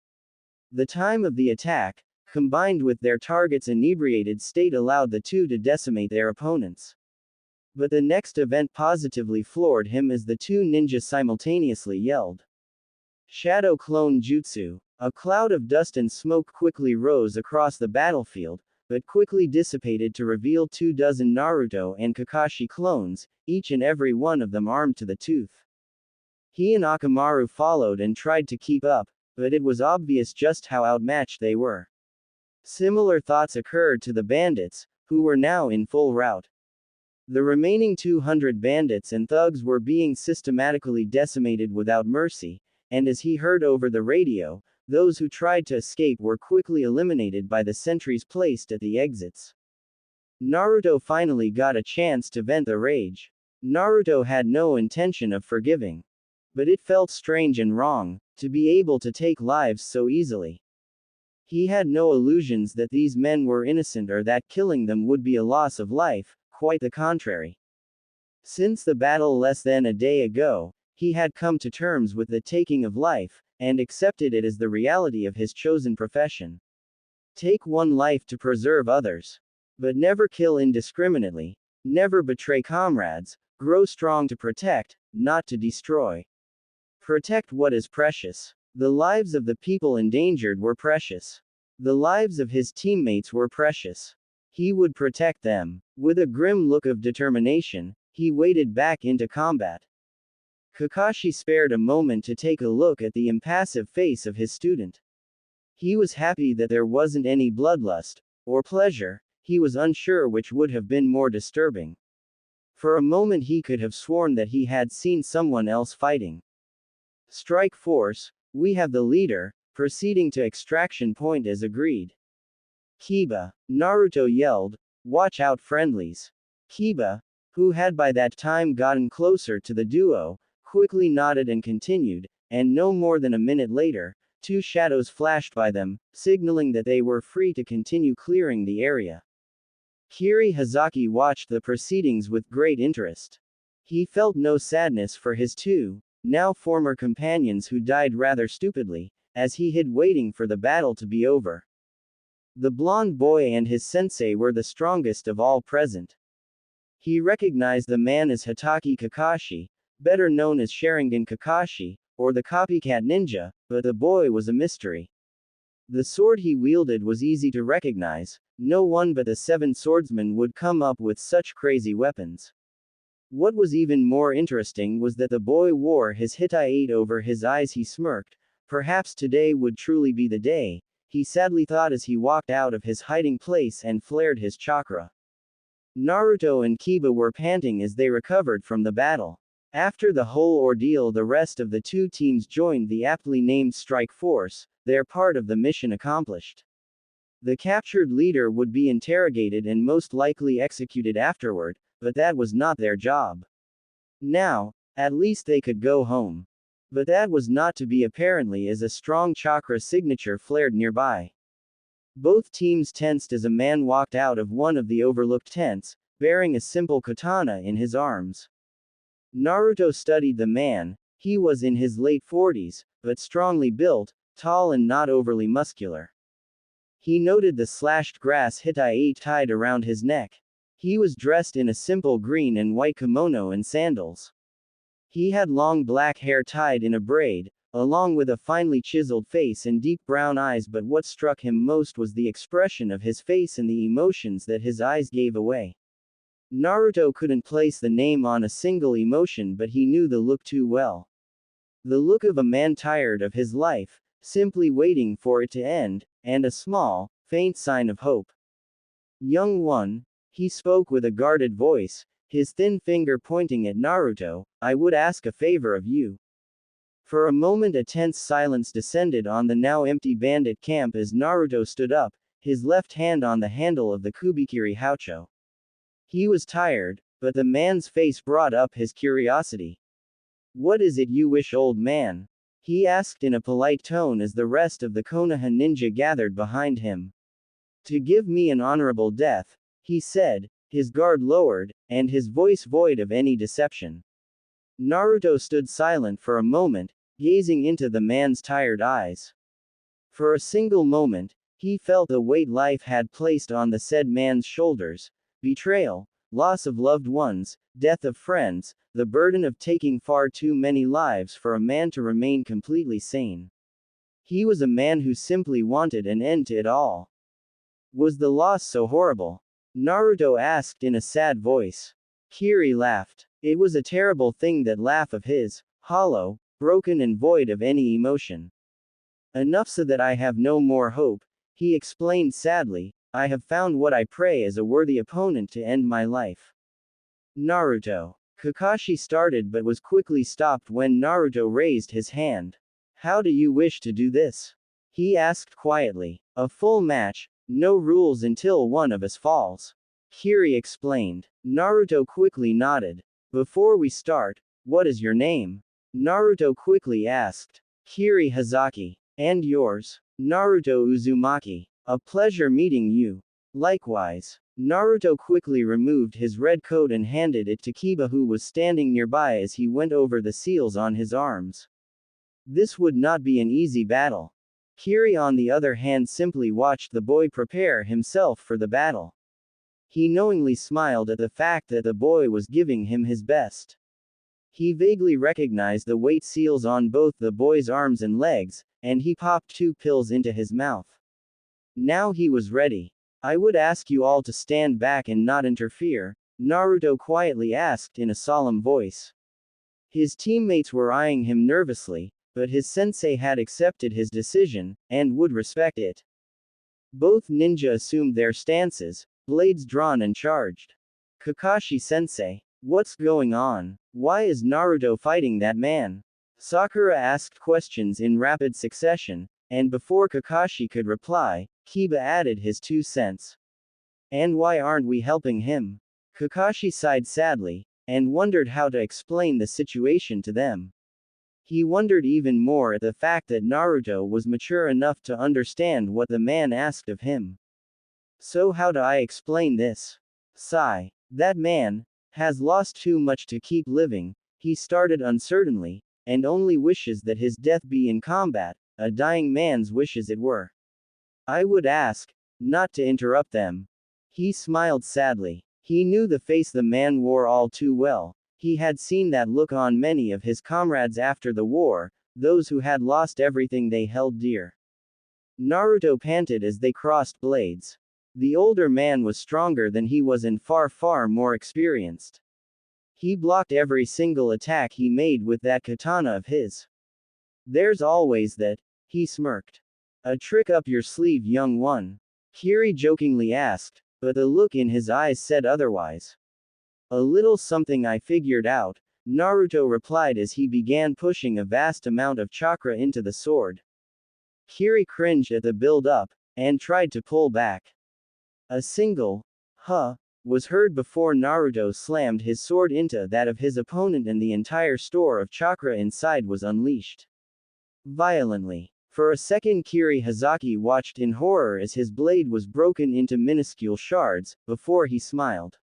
The time of the attack, combined with their target's inebriated state, allowed the two to decimate their opponents. But the next event positively floored him as the two ninjas simultaneously yelled. Shadow Clone Jutsu. A cloud of dust and smoke quickly rose across the battlefield, but quickly dissipated to reveal 24 Naruto and Kakashi clones, each and every one of them armed to the tooth. He and Akamaru followed and tried to keep up, but it was obvious just how outmatched they were. Similar thoughts occurred to the bandits, who were now in full rout. The remaining 200 bandits and thugs were being systematically decimated without mercy, and as he heard over the radio, those who tried to escape were quickly eliminated by the sentries placed at the exits. Naruto finally got a chance to vent the rage. Naruto had no intention of forgiving. But it felt strange and wrong, to be able to take lives so easily. He had no illusions that these men were innocent or that killing them would be a loss of life, quite the contrary. Since the battle less than a day ago, he had come to terms with the taking of life, and accepted it as the reality of his chosen profession. Take one life to preserve others. But never kill indiscriminately, never betray comrades, grow strong to protect, not to destroy. Protect what is precious. The lives of the people endangered were precious. The lives of his teammates were precious. He would protect them. With a grim look of determination, he waded back into combat. Kakashi spared a moment to take a look at the impassive face of his student. He was happy that there wasn't any bloodlust, or pleasure, he was unsure which would have been more disturbing. For a moment he could have sworn that he had seen someone else fighting. Strike Force, we have the leader, proceeding to extraction point as agreed. Kiba, Naruto yelled, watch out friendlies. Kiba, who had by that time gotten closer to the duo, quickly nodded and continued, and no more than a minute later, two shadows flashed by them, signaling that they were free to continue clearing the area. Kiri Hazaki watched the proceedings with great interest. He felt no sadness for his two, now former companions who died rather stupidly, as he hid waiting for the battle to be over. The blonde boy and his sensei were the strongest of all present. He recognized the man as Hitaki Kakashi, better known as Sharingan Kakashi, or the copycat ninja, but the boy was a mystery. The sword he wielded was easy to recognize, no one but the seven swordsmen would come up with such crazy weapons. What was even more interesting was that the boy wore his Hitai over his eyes. He smirked, perhaps today would truly be the day, he sadly thought as he walked out of his hiding place and flared his chakra. Naruto and Kiba were panting as they recovered from the battle. After the whole ordeal, the rest of the two teams joined the aptly named Strike Force, their part of the mission accomplished. The captured leader would be interrogated and most likely executed afterward, but that was not their job. Now, at least they could go home. But that was not to be apparently as a strong chakra signature flared nearby. Both teams tensed as a man walked out of one of the overlooked tents, bearing a simple katana in his arms. Naruto studied the man. He was in his late 40s, but strongly built, tall and not overly muscular. He noted the slashed grass hitai tied around his neck. He was dressed in a simple green and white kimono and sandals. He had long black hair tied in a braid, along with a finely chiseled face and deep brown eyes, but what struck him most was the expression of his face and the emotions that his eyes gave away. Naruto couldn't place the name on a single emotion, but he knew the look too well. The look of a man tired of his life, simply waiting for it to end, and a small, faint sign of hope. Young one, he spoke with a guarded voice, his thin finger pointing at Naruto, I would ask a favor of you. For a moment a tense silence descended on the now empty bandit camp as Naruto stood up, his left hand on the handle of the Kubikiri Haucho. He was tired, but the man's face brought up his curiosity. What is it you wish, old man? He asked in a polite tone as the rest of the Konoha ninja gathered behind him. To give me an honorable death, he said, his guard lowered, and his voice void of any deception. Naruto stood silent for a moment, gazing into the man's tired eyes. For a single moment, he felt the weight life had placed on the said man's shoulders: betrayal, loss of loved ones, death of friends, the burden of taking far too many lives for a man to remain completely sane. He was a man who simply wanted an end to it all. Was the loss so horrible? Naruto asked in a sad voice. Kiri laughed. It was a terrible thing, that laugh of his, hollow, broken and void of any emotion. Enough so that I have no more hope, he explained sadly. I have found what I pray as a worthy opponent to end my life. Naruto. Kakashi started but was quickly stopped when Naruto raised his hand. How do you wish to do this? He asked quietly. A full match, no rules until one of us falls. Kiri explained. Naruto quickly nodded. Before we start, what is your name? Naruto quickly asked. Kiri Hazaki. And yours? Naruto Uzumaki. A pleasure meeting you. Likewise. Naruto quickly removed his red coat and handed it to Kiba, who was standing nearby as he went over the seals on his arms. This would not be an easy battle. Kiri on the other hand simply watched the boy prepare himself for the battle. He knowingly smiled at the fact that the boy was giving him his best. He vaguely recognized the weight seals on both the boy's arms and legs, and he popped 2 pills into his mouth. Now he was ready. I would ask you all to stand back and not interfere, Naruto quietly asked in a solemn voice. His teammates were eyeing him nervously, but his sensei had accepted his decision, and would respect it. Both ninja assumed their stances, blades drawn and charged. Kakashi-sensei, what's going on? Why is Naruto fighting that man? Sakura asked questions in rapid succession, and before Kakashi could reply, Kiba added his 2 cents. And why aren't we helping him? Kakashi sighed sadly, and wondered how to explain the situation to them. He wondered even more at the fact that Naruto was mature enough to understand what the man asked of him. So how do I explain this? Sigh. That man has lost too much to keep living, he started uncertainly, and only wishes that his death be in combat, a dying man's wish as it were. I would ask, not to interrupt them. He smiled sadly. He knew the face the man wore all too well. He had seen that look on many of his comrades after the war, those who had lost everything they held dear. Naruto panted as they crossed blades. The older man was stronger than he was and far more experienced. He blocked every single attack he made with that katana of his. There's always that, he smirked. A trick up your sleeve, young one? Kiri jokingly asked. but the look in his eyes said otherwise. A little something I figured out, Naruto replied as he began pushing a vast amount of chakra into the sword. Kiri cringed at the build-up, and tried to pull back. A single, huh, was heard before Naruto slammed his sword into that of his opponent and the entire store of chakra inside was unleashed. Violently. For a second Kiri Hazaki watched in horror as his blade was broken into minuscule shards, before he smiled.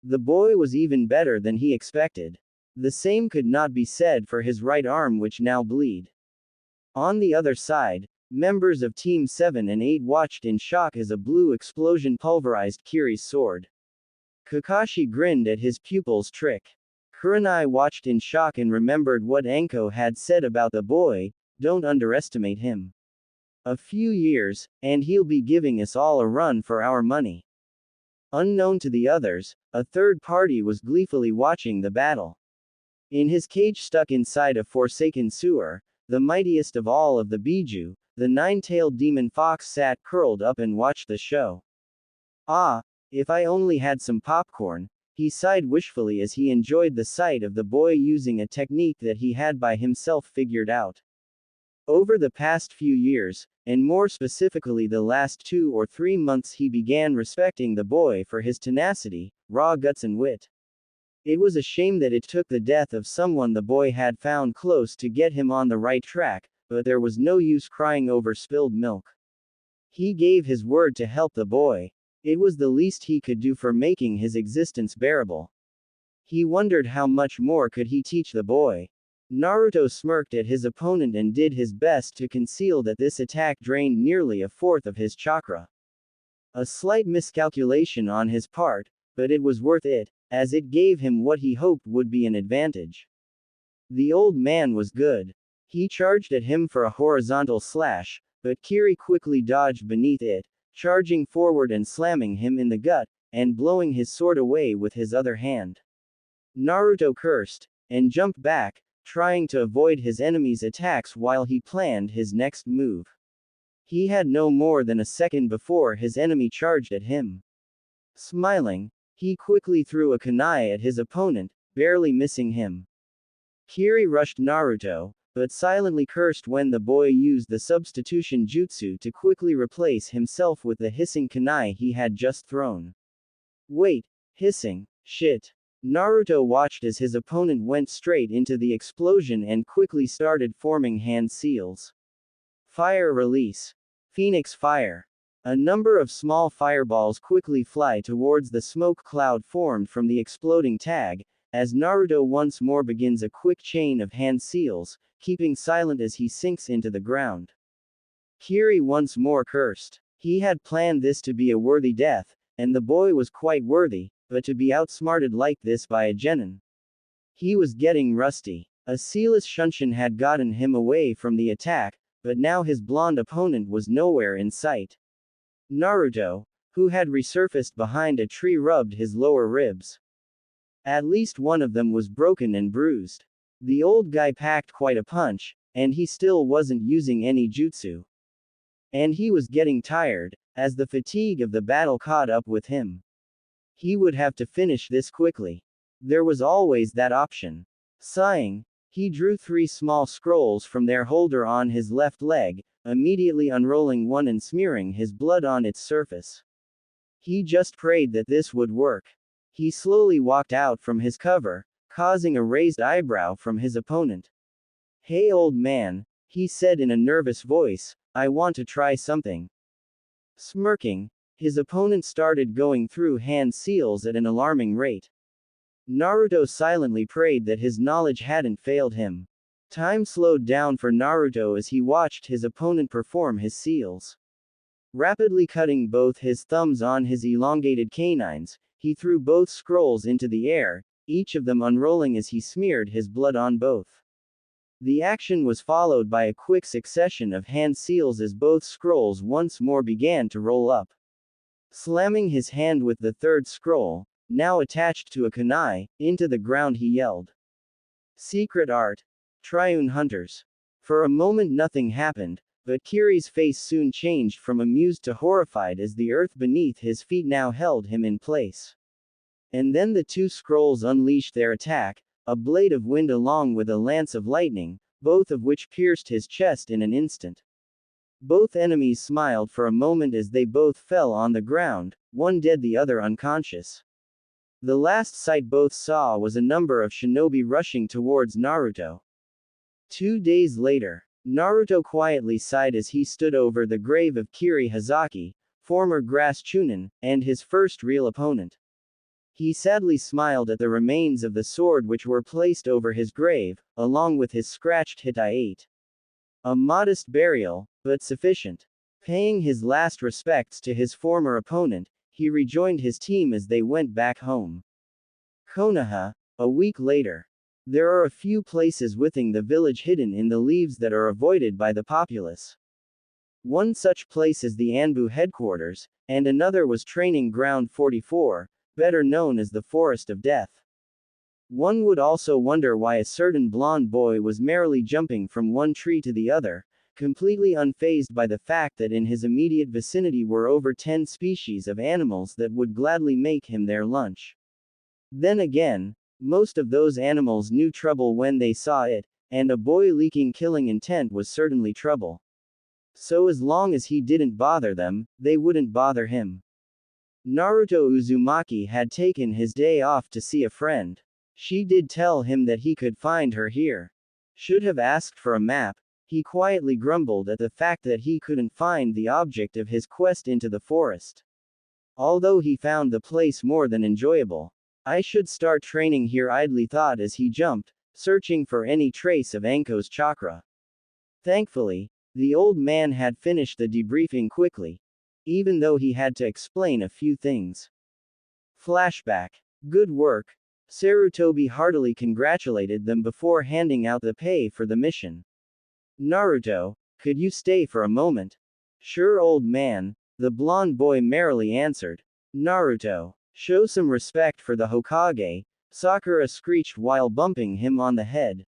The boy was even better than he expected. The same could not be said for his right arm which now bleed. On the other side, members of Team 7 and 8 watched in shock as a blue explosion pulverized Kiri's sword. Kakashi grinned at his pupil's trick. Kurenai watched in shock and remembered what Anko had said about the boy, don't underestimate him. A few years, and he'll be giving us all a run for our money. Unknown to the others, a third party was gleefully watching the battle. In his cage stuck inside a forsaken sewer, the mightiest of all of the Biju, the nine-tailed demon fox sat curled up and watched the show. Ah, if I only had some popcorn, he sighed wishfully as he enjoyed the sight of the boy using a technique that he had by himself figured out. Over the past few years, and more specifically the last 2 or 3 months, he began respecting the boy for his tenacity, raw guts and wit. It was a shame that it took the death of someone the boy had found close to get him on the right track, but there was no use crying over spilled milk. He gave his word to help the boy. It was the least he could do for making his existence bearable. He wondered how much more could he teach the boy. Naruto smirked at his opponent and did his best to conceal that this attack drained nearly a fourth of his chakra. A slight miscalculation on his part, but it was worth it, as it gave him what he hoped would be an advantage. The old man was good. He charged at him for a horizontal slash, but Kiri quickly dodged beneath it, charging forward and slamming him in the gut, and blowing his sword away with his other hand. Naruto cursed, and jumped back, trying to avoid his enemy's attacks while he planned his next move. He had no more than a second before his enemy charged at him. Smiling, he quickly threw a kunai at his opponent, barely missing him. Kiri rushed Naruto, but silently cursed when the boy used the substitution jutsu to quickly replace himself with the hissing kunai he had just thrown. Wait, hissing, shit. Naruto watched as his opponent went straight into the explosion and quickly started forming hand seals. Fire release. Phoenix fire. A number of small fireballs quickly fly towards the smoke cloud formed from the exploding tag, as Naruto once more begins a quick chain of hand seals, keeping silent as he sinks into the ground. Kiri once more cursed. He had planned this to be a worthy death, and the boy was quite worthy, but to be outsmarted like this by a genin. He was getting rusty. A sealess shunshin had gotten him away from the attack, but now his blonde opponent was nowhere in sight. Naruto, who had resurfaced behind a tree, rubbed his lower ribs. At least one of them was broken and bruised. The old guy packed quite a punch, and he still wasn't using any jutsu. And he was getting tired, as the fatigue of the battle caught up with him. He would have to finish this quickly. There was always that option. Sighing, he drew 3 small scrolls from their holder on his left leg, immediately unrolling one and smearing his blood on its surface. He just prayed that this would work. He slowly walked out from his cover, causing a raised eyebrow from his opponent. Hey old man, he said in a nervous voice, I want to try something. Smirking, his opponent started going through hand seals at an alarming rate. Naruto silently prayed that his knowledge hadn't failed him. Time slowed down for Naruto as he watched his opponent perform his seals. Rapidly cutting both his thumbs on his elongated canines, he threw both scrolls into the air, each of them unrolling as he smeared his blood on both. The action was followed by a quick succession of hand seals as both scrolls once more began to roll up. Slamming his hand with the third scroll, now attached to a kunai, into the ground, he yelled. Secret art. Triune hunters. For a moment nothing happened, but Kiri's face soon changed from amused to horrified as the earth beneath his feet now held him in place. And then the two scrolls unleashed their attack, a blade of wind along with a lance of lightning, both of which pierced his chest in an instant. Both enemies smiled for a moment as they both fell on the ground, one dead the other unconscious. The last sight both saw was a number of shinobi rushing towards Naruto. 2 days later, Naruto quietly sighed as he stood over the grave of Kiri Hazaki, former Grass Chunin, and his first real opponent. He sadly smiled at the remains of the sword which were placed over his grave, along with his scratched Hitai-8. A modest burial, but sufficient. Paying his last respects to his former opponent, he rejoined his team as they went back home. Konoha, a week later. There are a few places within the village hidden in the leaves that are avoided by the populace. One such place is the Anbu headquarters, and another was Training Ground 44, better known as the Forest of Death. One would also wonder why a certain blonde boy was merrily jumping from one tree to the other, completely unfazed by the fact that in his immediate vicinity were over 10 species of animals that would gladly make him their lunch. Then again, most of those animals knew trouble when they saw it, and a boy leaking killing intent was certainly trouble. So as long as he didn't bother them, they wouldn't bother him. Naruto Uzumaki had taken his day off to see a friend. She did tell him that he could find her here. Should have asked for a map. He quietly grumbled at the fact that he couldn't find the object of his quest into the forest. Although he found the place more than enjoyable. I should start training here, idly thought as he jumped, searching for any trace of Anko's chakra. Thankfully, the old man had finished the debriefing quickly, even though he had to explain a few things. Flashback. Good work. Sarutobi heartily congratulated them before handing out the pay for the mission. Naruto, could you stay for a moment? Sure, old man, the blonde boy merrily answered. Naruto, show some respect for the Hokage, Sakura screeched while bumping him on the head.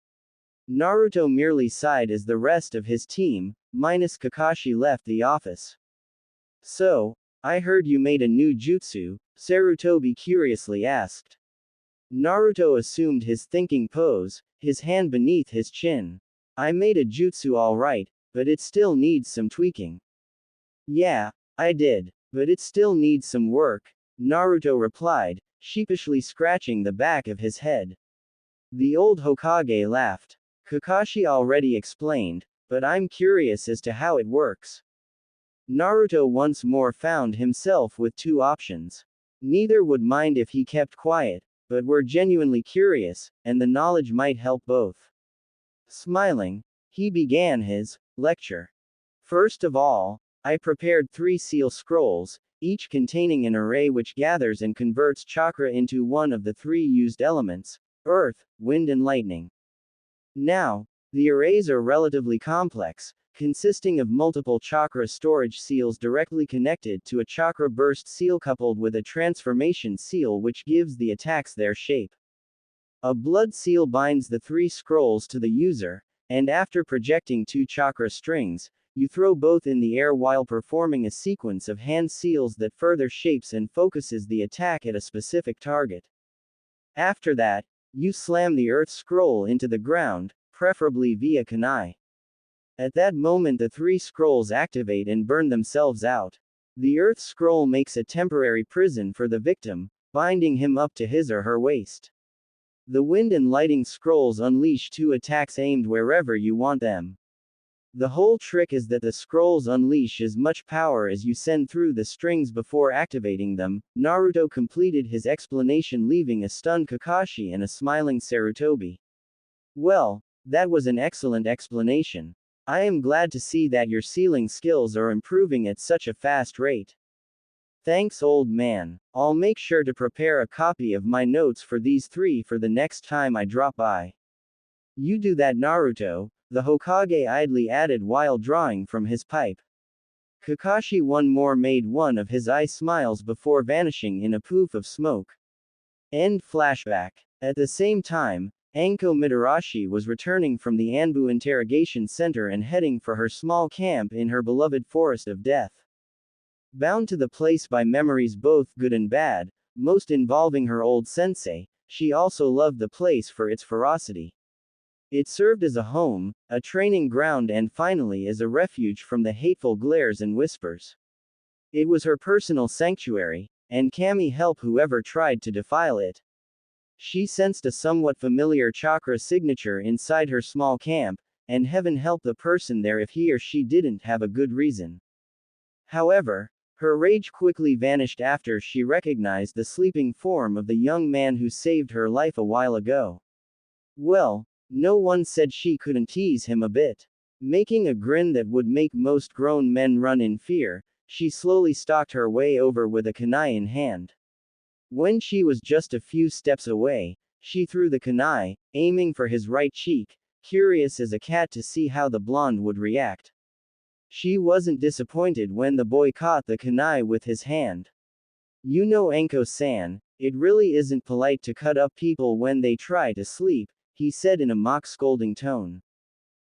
Naruto merely sighed as the rest of his team, minus Kakashi, left the office. So, I heard you made a new jutsu, Sarutobi curiously asked. Naruto assumed his thinking pose, his hand beneath his chin. I made a jutsu alright, but it still needs some tweaking. Yeah, I did, but it still needs some work, Naruto replied, sheepishly scratching the back of his head. The old Hokage laughed. Kakashi already explained, but I'm curious as to how it works. Naruto once more found himself with two options. Neither would mind if he kept quiet, but were genuinely curious, and the knowledge might help both. Smiling, he began his lecture. First of all, I prepared 3 seal scrolls, each containing an array which gathers and converts chakra into one of the 3 used elements, earth, wind and lightning. Now, the arrays are relatively complex, consisting of multiple chakra storage seals directly connected to a chakra burst seal coupled with a transformation seal which gives the attacks their shape. A blood seal binds the 3 scrolls to the user, and after projecting 2 chakra strings, you throw both in the air while performing a sequence of hand seals that further shapes and focuses the attack at a specific target. After that, you slam the earth scroll into the ground, preferably via kunai. At that moment the 3 scrolls activate and burn themselves out. The earth scroll makes a temporary prison for the victim, binding him up to his or her waist. The wind and lighting scrolls unleash 2 attacks aimed wherever you want them. The whole trick is that the scrolls unleash as much power as you send through the strings before activating them. Naruto completed his explanation, leaving a stunned Kakashi and a smiling Sarutobi. Well, that was an excellent explanation. I am glad to see that your sealing skills are improving at such a fast rate. Thanks, old man. I'll make sure to prepare a copy of my notes for these 3 for the next time I drop by. You do that, Naruto, the Hokage idly added while drawing from his pipe. Kakashi one more made one of his eye smiles before vanishing in a poof of smoke. End flashback. At the same time, Anko Mitarashi was returning from the Anbu interrogation center and heading for her small camp in her beloved forest of death. Bound to the place by memories both good and bad, most involving her old sensei, she also loved the place for its ferocity. It served as a home, a training ground, and finally as a refuge from the hateful glares and whispers. It was her personal sanctuary, and Kami help whoever tried to defile it. She sensed a somewhat familiar chakra signature inside her small camp, and heaven help the person there if he or she didn't have a good reason. However, her rage quickly vanished after she recognized the sleeping form of the young man who saved her life a while ago. Well, no one said she couldn't tease him a bit. Making a grin that would make most grown men run in fear, she slowly stalked her way over with a kunai in hand. When she was just a few steps away, she threw the kunai, aiming for his right cheek, curious as a cat to see how the blonde would react. She wasn't disappointed when the boy caught the kunai with his hand. You know, Anko-san, it really isn't polite to cut up people when they try to sleep, he said in a mock scolding tone.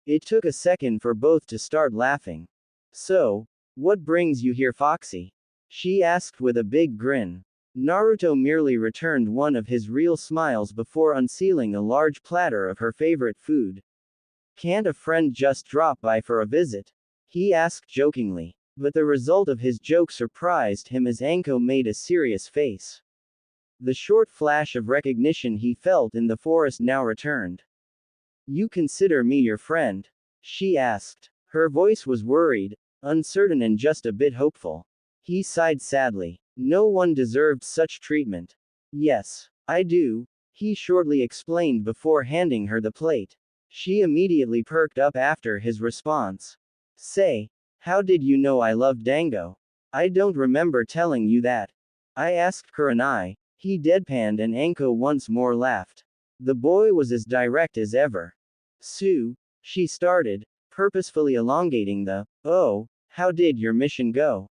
It took a second for both to start laughing. So, what brings you here, Foxy? She asked with a big grin. Naruto merely returned one of his real smiles before unsealing a large platter of her favorite food. Can't a friend just drop by for a visit? He asked jokingly. But the result of his joke surprised him as Anko made a serious face. The short flash of recognition he felt in the forest now returned. You consider me your friend? She asked. Her voice was worried, uncertain, and just a bit hopeful. He sighed sadly. No one deserved such treatment. Yes, I do, he shortly explained before handing her the plate. She immediately perked up after his response. Say, how did you know I loved dango? I don't remember telling you that. I asked Kurenai. He deadpanned and Anko once more laughed. The boy was as direct as ever. Sue, she started, purposefully elongating the, oh, how did your mission go?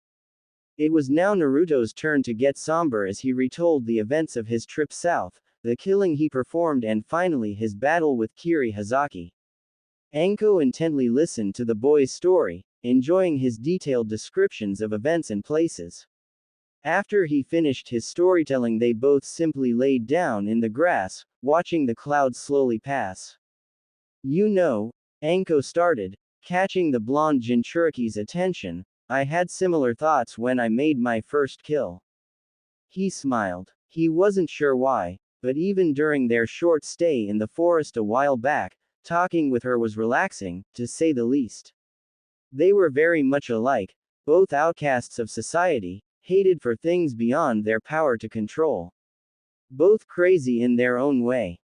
It was now Naruto's turn to get somber as he retold the events of his trip south, the killing he performed, and finally his battle with Kiri Hazaki. Anko intently listened to the boy's story, enjoying his detailed descriptions of events and places. After he finished his storytelling, they both simply laid down in the grass, watching the clouds slowly pass. You know, Anko started, catching the blonde Jinchuriki's attention, I had similar thoughts when I made my first kill. He smiled. He wasn't sure why, but even during their short stay in the forest a while back, talking with her was relaxing, to say the least. They were very much alike, both outcasts of society, hated for things beyond their power to control. Both crazy in their own way.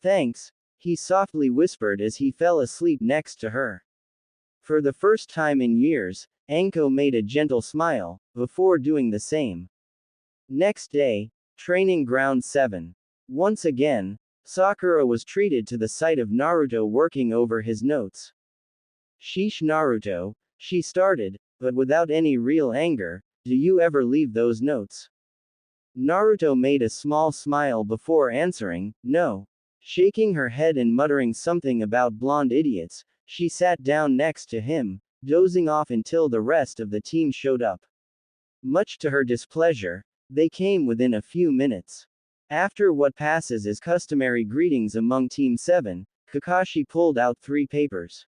Thanks, he softly whispered as he fell asleep next to her. For the first time in years, Anko made a gentle smile, before doing the same. Next day, Training Ground 7. Once again, Sakura was treated to the sight of Naruto working over his notes. Sheesh Naruto, she started, but without any real anger, do you ever leave those notes? Naruto made a small smile before answering, no. Shaking her head and muttering something about blonde idiots, she sat down next to him, dozing off until the rest of the team showed up. Much to her displeasure, they came within a few minutes. After what passes as customary greetings among Team 7, Kakashi pulled out 3 papers.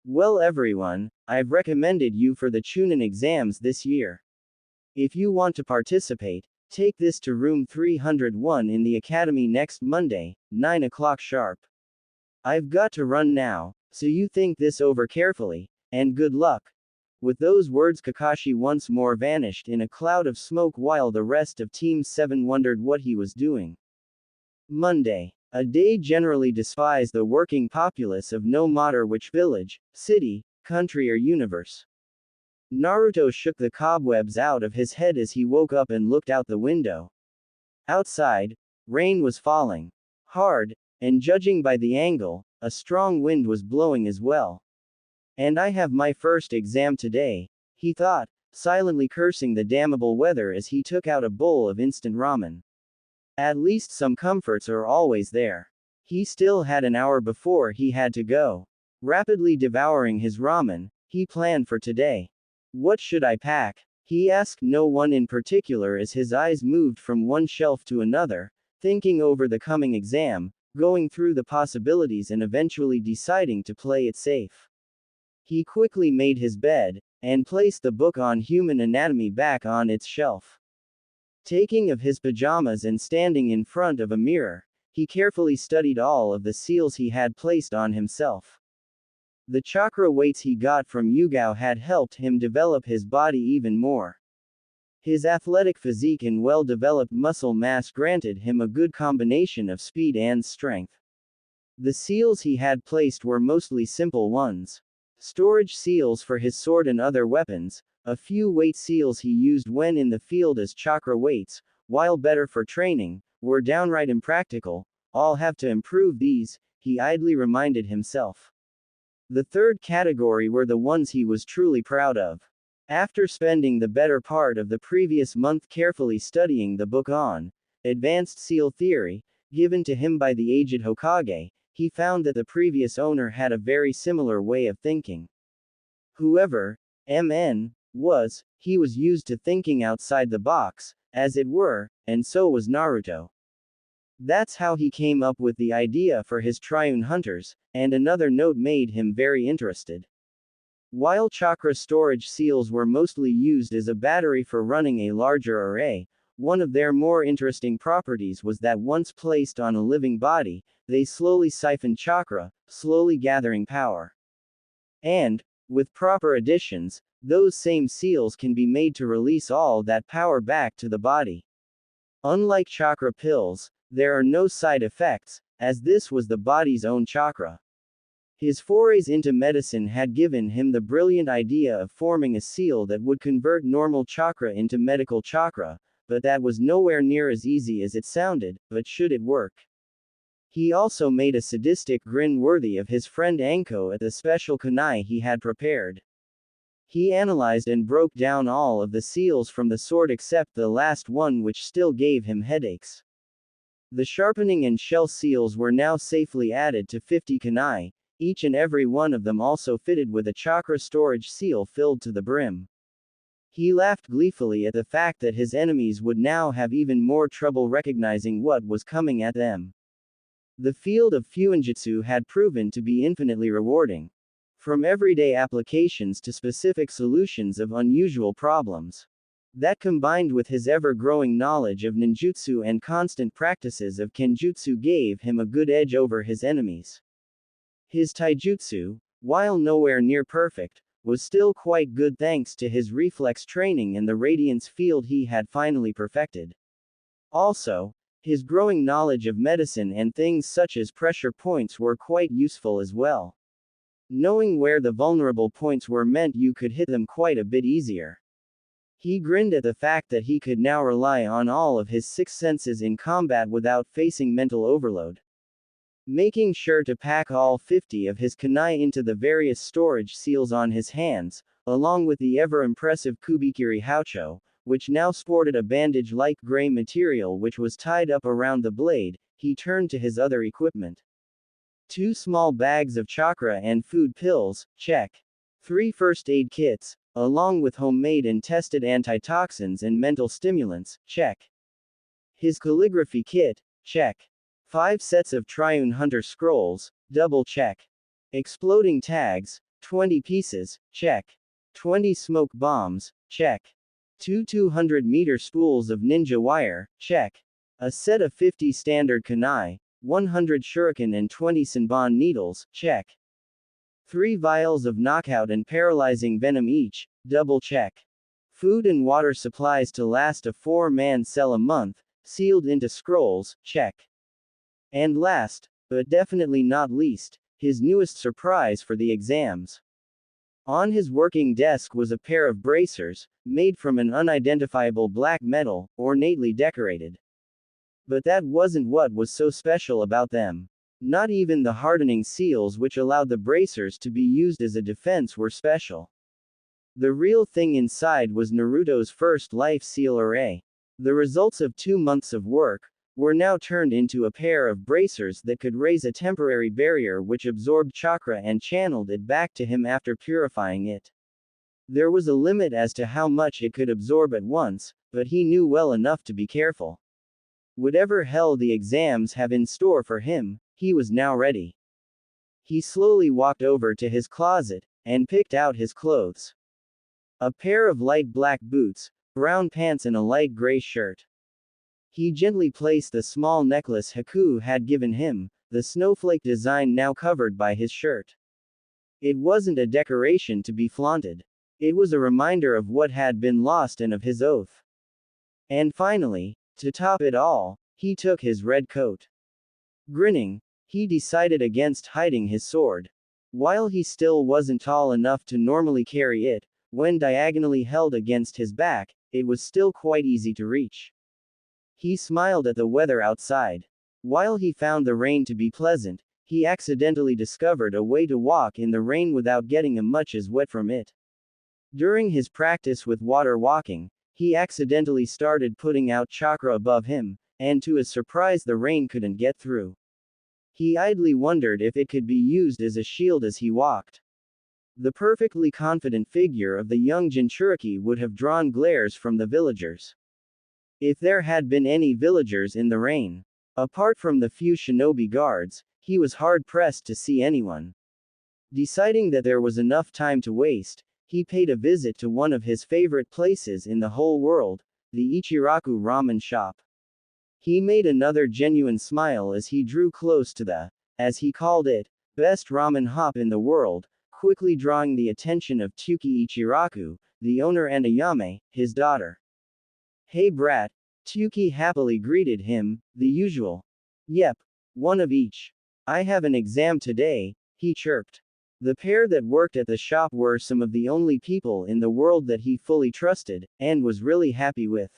Well everyone, I've recommended you for the Chunin exams this year. If you want to participate, take this to room 301 in the academy next Monday, 9 o'clock sharp. I've got to run now, so you think this over carefully, and good luck. With those words, Kakashi once more vanished in a cloud of smoke while the rest of Team 7 wondered what he was doing. Monday. A day generally despises the working populace of no matter which village, city, country or universe. Naruto shook the cobwebs out of his head as he woke up and looked out the window. Outside, rain was falling hard, and judging by the angle, a strong wind was blowing as well. And I have my first exam today, he thought, silently cursing the damnable weather as he took out a bowl of instant ramen. At least some comforts are always there. He still had an hour before he had to go. Rapidly devouring his ramen, he planned for today. What should I pack? He asked no one in particular as his eyes moved from one shelf to another, thinking over the coming exam, going through the possibilities and eventually deciding to play it safe. He quickly made his bed, and placed the book on human anatomy back on its shelf. Taking off his pajamas and standing in front of a mirror, he carefully studied all of the seals he had placed on himself. The chakra weights he got from Yugao had helped him develop his body even more. His athletic physique and well-developed muscle mass granted him a good combination of speed and strength. The seals he had placed were mostly simple ones. Storage seals for his sword and other weapons, a few weight seals he used when in the field as chakra weights, while better for training, were downright impractical. I'll have to improve these, he idly reminded himself. The third category were the ones he was truly proud of. After spending the better part of the previous month carefully studying the book on advanced seal theory, given to him by the aged Hokage, he found that the previous owner had a very similar way of thinking. Whoever MN was, he was used to thinking outside the box, as it were, and so was Naruto. That's how he came up with the idea for his Triune Hunters, and another note made him very interested. While chakra storage seals were mostly used as a battery for running a larger array, one of their more interesting properties was that once placed on a living body, they slowly siphoned chakra, slowly gathering power. And, with proper additions, those same seals can be made to release all that power back to the body. Unlike chakra pills, there are no side effects, as this was the body's own chakra. His forays into medicine had given him the brilliant idea of forming a seal that would convert normal chakra into medical chakra, but that was nowhere near as easy as it sounded, but should it work? He also made a sadistic grin worthy of his friend Anko at the special kunai he had prepared. He analyzed and broke down all of the seals from the sword except the last one, which still gave him headaches. The sharpening and shell seals were now safely added to 50 kunai, each and every one of them also fitted with a chakra storage seal filled to the brim. He laughed gleefully at the fact that his enemies would now have even more trouble recognizing what was coming at them. The field of Fuinjutsu had proven to be infinitely rewarding. From everyday applications to specific solutions of unusual problems. That combined with his ever-growing knowledge of ninjutsu and constant practices of kenjutsu gave him a good edge over his enemies. His taijutsu, while nowhere near perfect, was still quite good thanks to his reflex training and the radiance field he had finally perfected. Also, his growing knowledge of medicine and things such as pressure points were quite useful as well. Knowing where the vulnerable points were meant you could hit them quite a bit easier. He grinned at the fact that he could now rely on all of his 6 senses in combat without facing mental overload. Making sure to pack all 50 of his kunai into the various storage seals on his hands, along with the ever-impressive Kubikiri Haucho, which now sported a bandage-like gray material which was tied up around the blade, he turned to his other equipment. 2 small bags of chakra and food pills, check. 3 first aid kits, along with homemade and tested antitoxins and mental stimulants, check. His calligraphy kit, check. 5 sets of Triune Hunter scrolls, double check. Exploding tags, 20 pieces, check. 20 smoke bombs, check. 2 200-meter spools of ninja wire, check. A set of 50 standard kunai, 100 shuriken and 20 senbon needles, check. 3 vials of knockout and paralyzing venom each, double check. Food and water supplies to last a 4-man cell a month, sealed into scrolls, check. And last, but definitely not least, his newest surprise for the exams. On his working desk was a pair of bracers, made from an unidentifiable black metal, ornately decorated. But that wasn't what was so special about them. Not even the hardening seals which allowed the bracers to be used as a defense were special. The real thing inside was Naruto's first life seal array. The results of 2 months of work, were now turned into a pair of bracers that could raise a temporary barrier which absorbed chakra and channeled it back to him after purifying it. There was a limit as to how much it could absorb at once, but he knew well enough to be careful. Whatever hell the exams have in store for him, he was now ready. He slowly walked over to his closet, and picked out his clothes. A pair of light black boots, brown pants and a light gray shirt. He gently placed the small necklace Haku had given him, the snowflake design now covered by his shirt. It wasn't a decoration to be flaunted. It was a reminder of what had been lost and of his oath. And finally, to top it all, he took his red coat. Grinning, he decided against hiding his sword. While he still wasn't tall enough to normally carry it, when diagonally held against his back, it was still quite easy to reach. He smiled at the weather outside. While he found the rain to be pleasant, he accidentally discovered a way to walk in the rain without getting much as wet from it. During his practice with water walking, he accidentally started putting out chakra above him, and to his surprise the rain couldn't get through. He idly wondered if it could be used as a shield as he walked. The perfectly confident figure of the young Jinchuriki would have drawn glares from the villagers. If there had been any villagers in the rain, apart from the few shinobi guards, he was hard-pressed to see anyone. Deciding that there was enough time to waste, he paid a visit to one of his favorite places in the whole world, the Ichiraku ramen shop. He made another genuine smile as he drew close to the, as he called it, best ramen hop in the world, quickly drawing the attention of Tsuki Ichiraku, the owner, and Ayame, his daughter. "Hey brat," Tsuki happily greeted him, the usual. "Yep, one of each. I have an exam today," he chirped. The pair that worked at the shop were some of the only people in the world that he fully trusted, and was really happy with.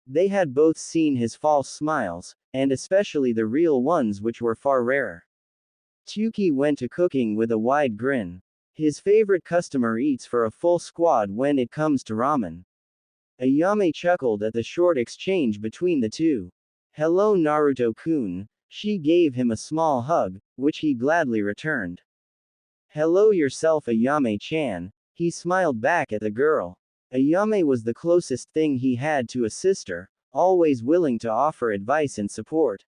They had both seen his false smiles, and especially the real ones, which were far rarer. Tsuki went to cooking with a wide grin. His favorite customer eats for a full squad when it comes to ramen. Ayame chuckled at the short exchange between the two. "Hello Naruto-kun," she gave him a small hug, which he gladly returned. "Hello yourself Ayame-chan," he smiled back at the girl. Ayame was the closest thing he had to a sister, always willing to offer advice and support.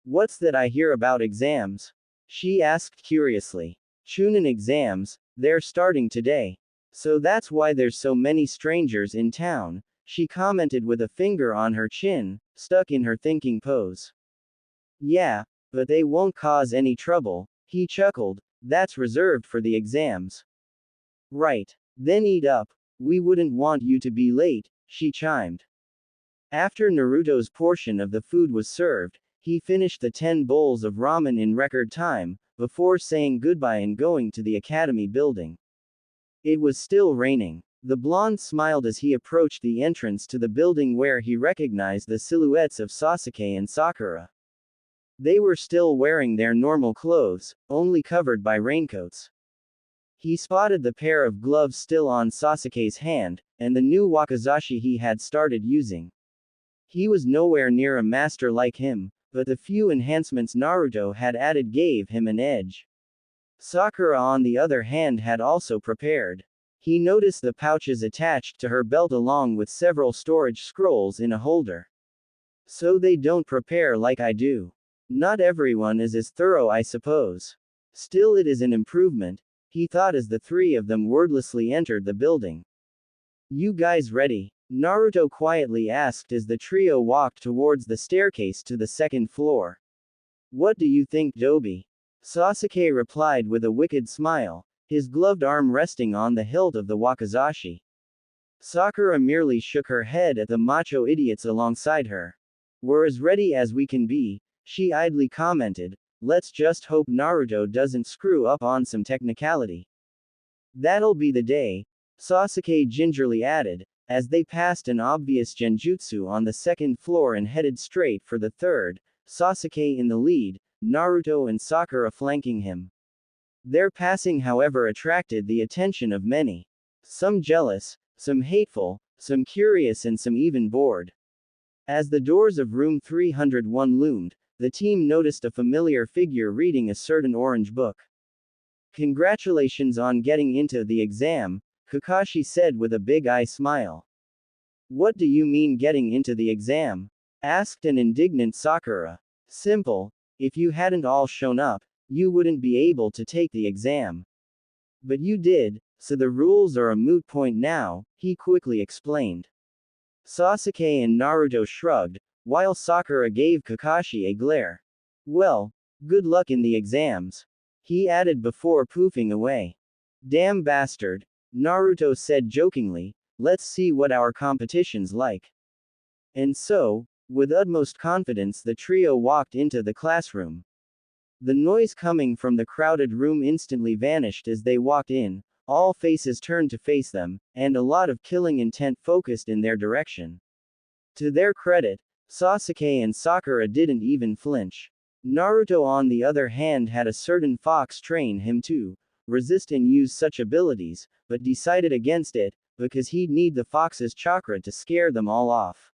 "What's that I hear about exams?" she asked curiously. "Chunin exams, they're starting today. So that's why there's so many strangers in town," she commented with a finger on her chin, stuck in her thinking pose. "Yeah, but they won't cause any trouble," he chuckled. "That's reserved for the exams." "Right. Then eat up. We wouldn't want you to be late," she chimed. After Naruto's portion of the food was served, he finished the 10 bowls of ramen in record time, before saying goodbye and going to the academy building. It was still raining. The blonde smiled as he approached the entrance to the building where he recognized the silhouettes of Sasuke and Sakura. They were still wearing their normal clothes, only covered by raincoats. He spotted the pair of gloves still on Sasuke's hand, and the new wakizashi he had started using. He was nowhere near a master like him, but the few enhancements Naruto had added gave him an edge. Sakura on the other hand had also prepared. He noticed the pouches attached to her belt along with several storage scrolls in a holder. "So they don't prepare like I do. Not everyone is as thorough, I suppose. Still, it is an improvement," he thought as the three of them wordlessly entered the building. "You guys ready?" Naruto quietly asked as the trio walked towards the staircase to the second floor. "What do you think, Dobi?" Sasuke replied with a wicked smile, his gloved arm resting on the hilt of the wakizashi. Sakura merely shook her head at the macho idiots alongside her. "We're as ready as we can be," she idly commented. "Let's just hope Naruto doesn't screw up on some technicality." "That'll be the day," Sasuke gingerly added, as they passed an obvious genjutsu on the second floor and headed straight for the third, Sasuke in the lead, Naruto and Sakura flanking him. Their passing, however, attracted the attention of many. Some jealous, some hateful, some curious, and some even bored. As the doors of room 301 loomed, the team noticed a familiar figure reading a certain orange book. Congratulations on getting into the exam, Kakashi said with a big eye smile. What do you mean getting into the exam? Asked an indignant Sakura. Simple. If you hadn't all shown up, you wouldn't be able to take the exam. But you did, so the rules are a moot point now, he quickly explained. Sasuke and Naruto shrugged, while Sakura gave Kakashi a glare. Well, good luck in the exams, he added before poofing away. Damn bastard, Naruto said jokingly, let's see what our competition's like. And so, with utmost confidence the trio walked into the classroom. The noise coming from the crowded room instantly vanished as they walked in, all faces turned to face them, and a lot of killing intent focused in their direction. To their credit, Sasuke and Sakura didn't even flinch. Naruto on the other hand had a certain fox train him to resist and use such abilities, but decided against it, because he'd need the fox's chakra to scare them all off.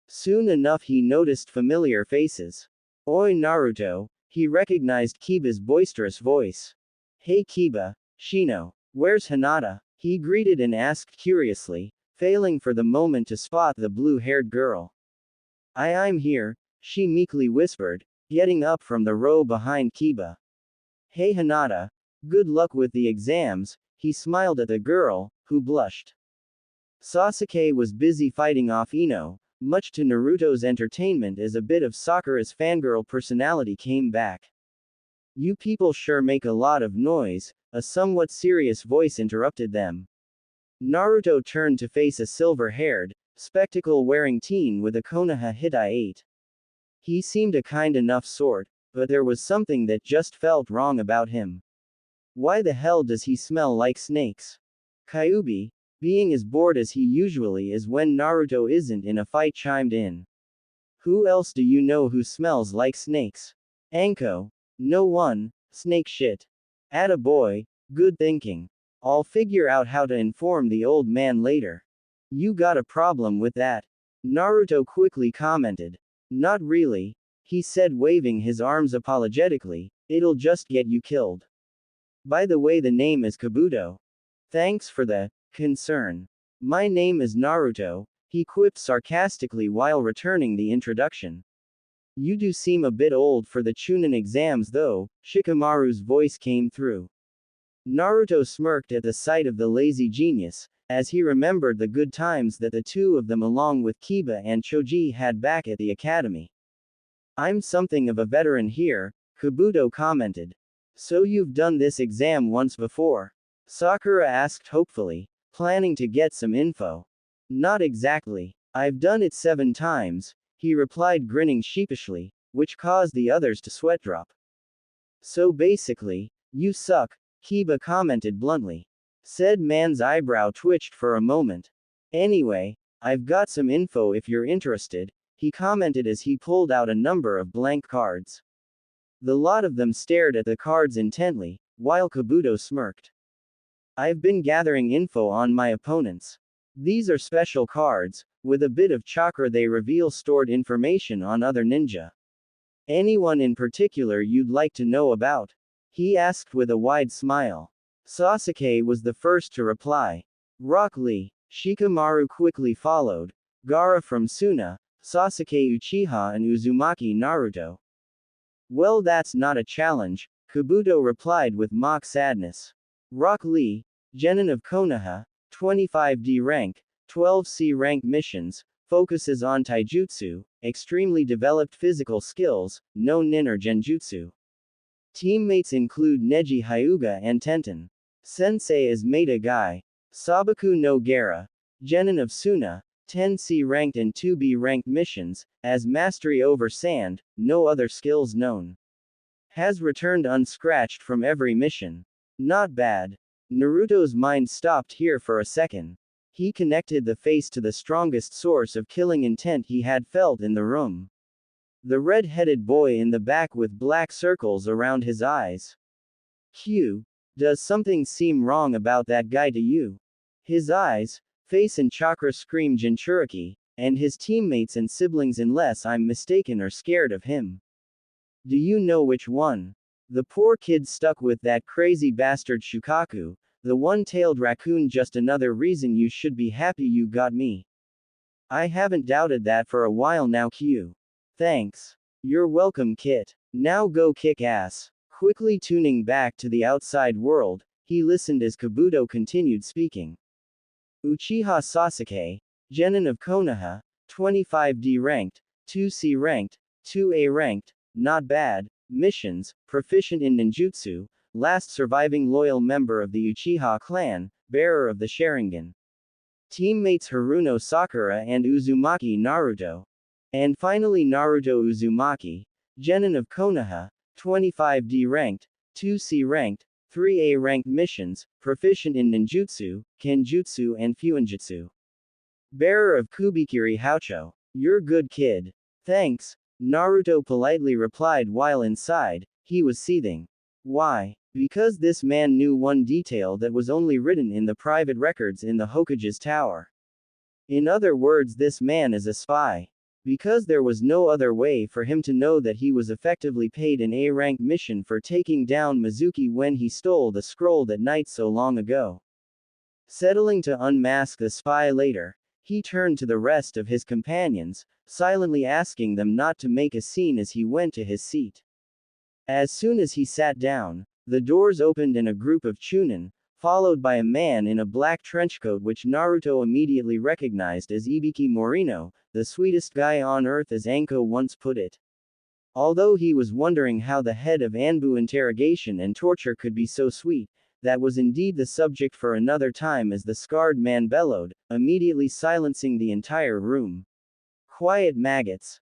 Soon enough he noticed familiar faces. Oi Naruto, he recognized Kiba's boisterous voice. Hey Kiba, Shino, where's Hinata? He greeted and asked curiously, failing for the moment to spot the blue-haired girl. I'm here, she meekly whispered, getting up from the row behind Kiba. Hey Hinata, good luck with the exams, he smiled at the girl, who blushed. Sasuke was busy fighting off Ino, much to Naruto's entertainment as a bit of Sakura's fangirl personality came back. You people sure make a lot of noise, a somewhat serious voice interrupted them. Naruto turned to face a silver-haired, spectacle-wearing teen with a Konoha Hitai-8. He seemed a kind enough sort, but there was something that just felt wrong about him. Why the hell does he smell like snakes? Kyuubi, being as bored as he usually is when Naruto isn't in a fight, chimed in. Who else do you know who smells like snakes? Anko. No one, snake shit. Atta boy, good thinking. I'll figure out how to inform the old man later. You got a problem with that? Naruto quickly commented. Not really, he said waving his arms apologetically, it'll just get you killed. By the way, the name is Kabuto. Thanks for the concern. My name is Naruto, he quipped sarcastically while returning the introduction. You do seem a bit old for the Chunin exams though, Shikamaru's voice came through. Naruto smirked at the sight of the lazy genius, as he remembered the good times that the two of them along with Kiba and Choji had back at the academy. I'm something of a veteran here, Kabuto commented. So you've done this exam once before? Sakura asked hopefully, planning to get some info. Not exactly. I've done it 7 times, he replied grinning sheepishly, which caused the others to sweat drop. So basically, you suck, Kiba commented bluntly. Said man's eyebrow twitched for a moment. Anyway, I've got some info if you're interested, he commented as he pulled out a number of blank cards. The lot of them stared at the cards intently, while Kabuto smirked. I've been gathering info on my opponents. These are special cards, with a bit of chakra they reveal stored information on other ninja. Anyone in particular you'd like to know about? He asked with a wide smile. Sasuke was the first to reply. Rock Lee, Shikamaru quickly followed, Gaara from Suna, Sasuke Uchiha and Uzumaki Naruto. Well, that's not a challenge, Kabuto replied with mock sadness. Rock Lee, Genin of Konoha, 25D rank, 12C rank missions, focuses on taijutsu, extremely developed physical skills, no nin or genjutsu. Teammates include Neji Hyuga and Tenten. Sensei is Maeda Guy. Sabaku no Gara, Genin of Suna, 10C ranked and 2B ranked missions, as mastery over sand, no other skills known. Has returned unscratched from every mission. Not bad. Naruto's mind stopped here for a second. He connected the face to the strongest source of killing intent he had felt in the room. The red-headed boy in the back with black circles around his eyes. Does something seem wrong about that guy to you? His eyes, face and chakra scream Jinchuriki, and his teammates and siblings unless I'm mistaken are scared of him. Do you know which one? The poor kid stuck with that crazy bastard Shukaku, the one-tailed raccoon. Just another reason you should be happy you got me. I haven't doubted that for a while now. Q. Thanks. You're welcome, Kit. Now go kick ass. Quickly tuning back to the outside world, he listened as Kabuto continued speaking. Uchiha Sasuke, Genin of Konoha, 25D ranked, 2C ranked, 2A ranked, not bad, missions, proficient in ninjutsu, last surviving loyal member of the Uchiha clan, bearer of the Sharingan. Teammates Haruno Sakura and Uzumaki Naruto. And finally Naruto Uzumaki, Genin of Konoha, 25D ranked, 2C ranked, 3A ranked missions, proficient in ninjutsu, kenjutsu and fuinjutsu. Bearer of Kubikiri Houcho. You're good kid. Thanks, Naruto politely replied while inside, he was seething. Why? Because this man knew one detail that was only written in the private records in the Hokage's tower. In other words, this man is a spy. Because there was no other way for him to know that he was effectively paid an A-rank mission for taking down Mizuki when he stole the scroll that night so long ago. Settling to unmask the spy later, he turned to the rest of his companions, silently asking them not to make a scene as he went to his seat. As soon as he sat down, the doors opened and a group of Chunin, followed by a man in a black trenchcoat which Naruto immediately recognized as Ibiki Morino, the sweetest guy on earth as Anko once put it. Although he was wondering how the head of Anbu interrogation and torture could be so sweet, that was indeed the subject for another time as the scarred man bellowed, immediately silencing the entire room. Quiet maggots.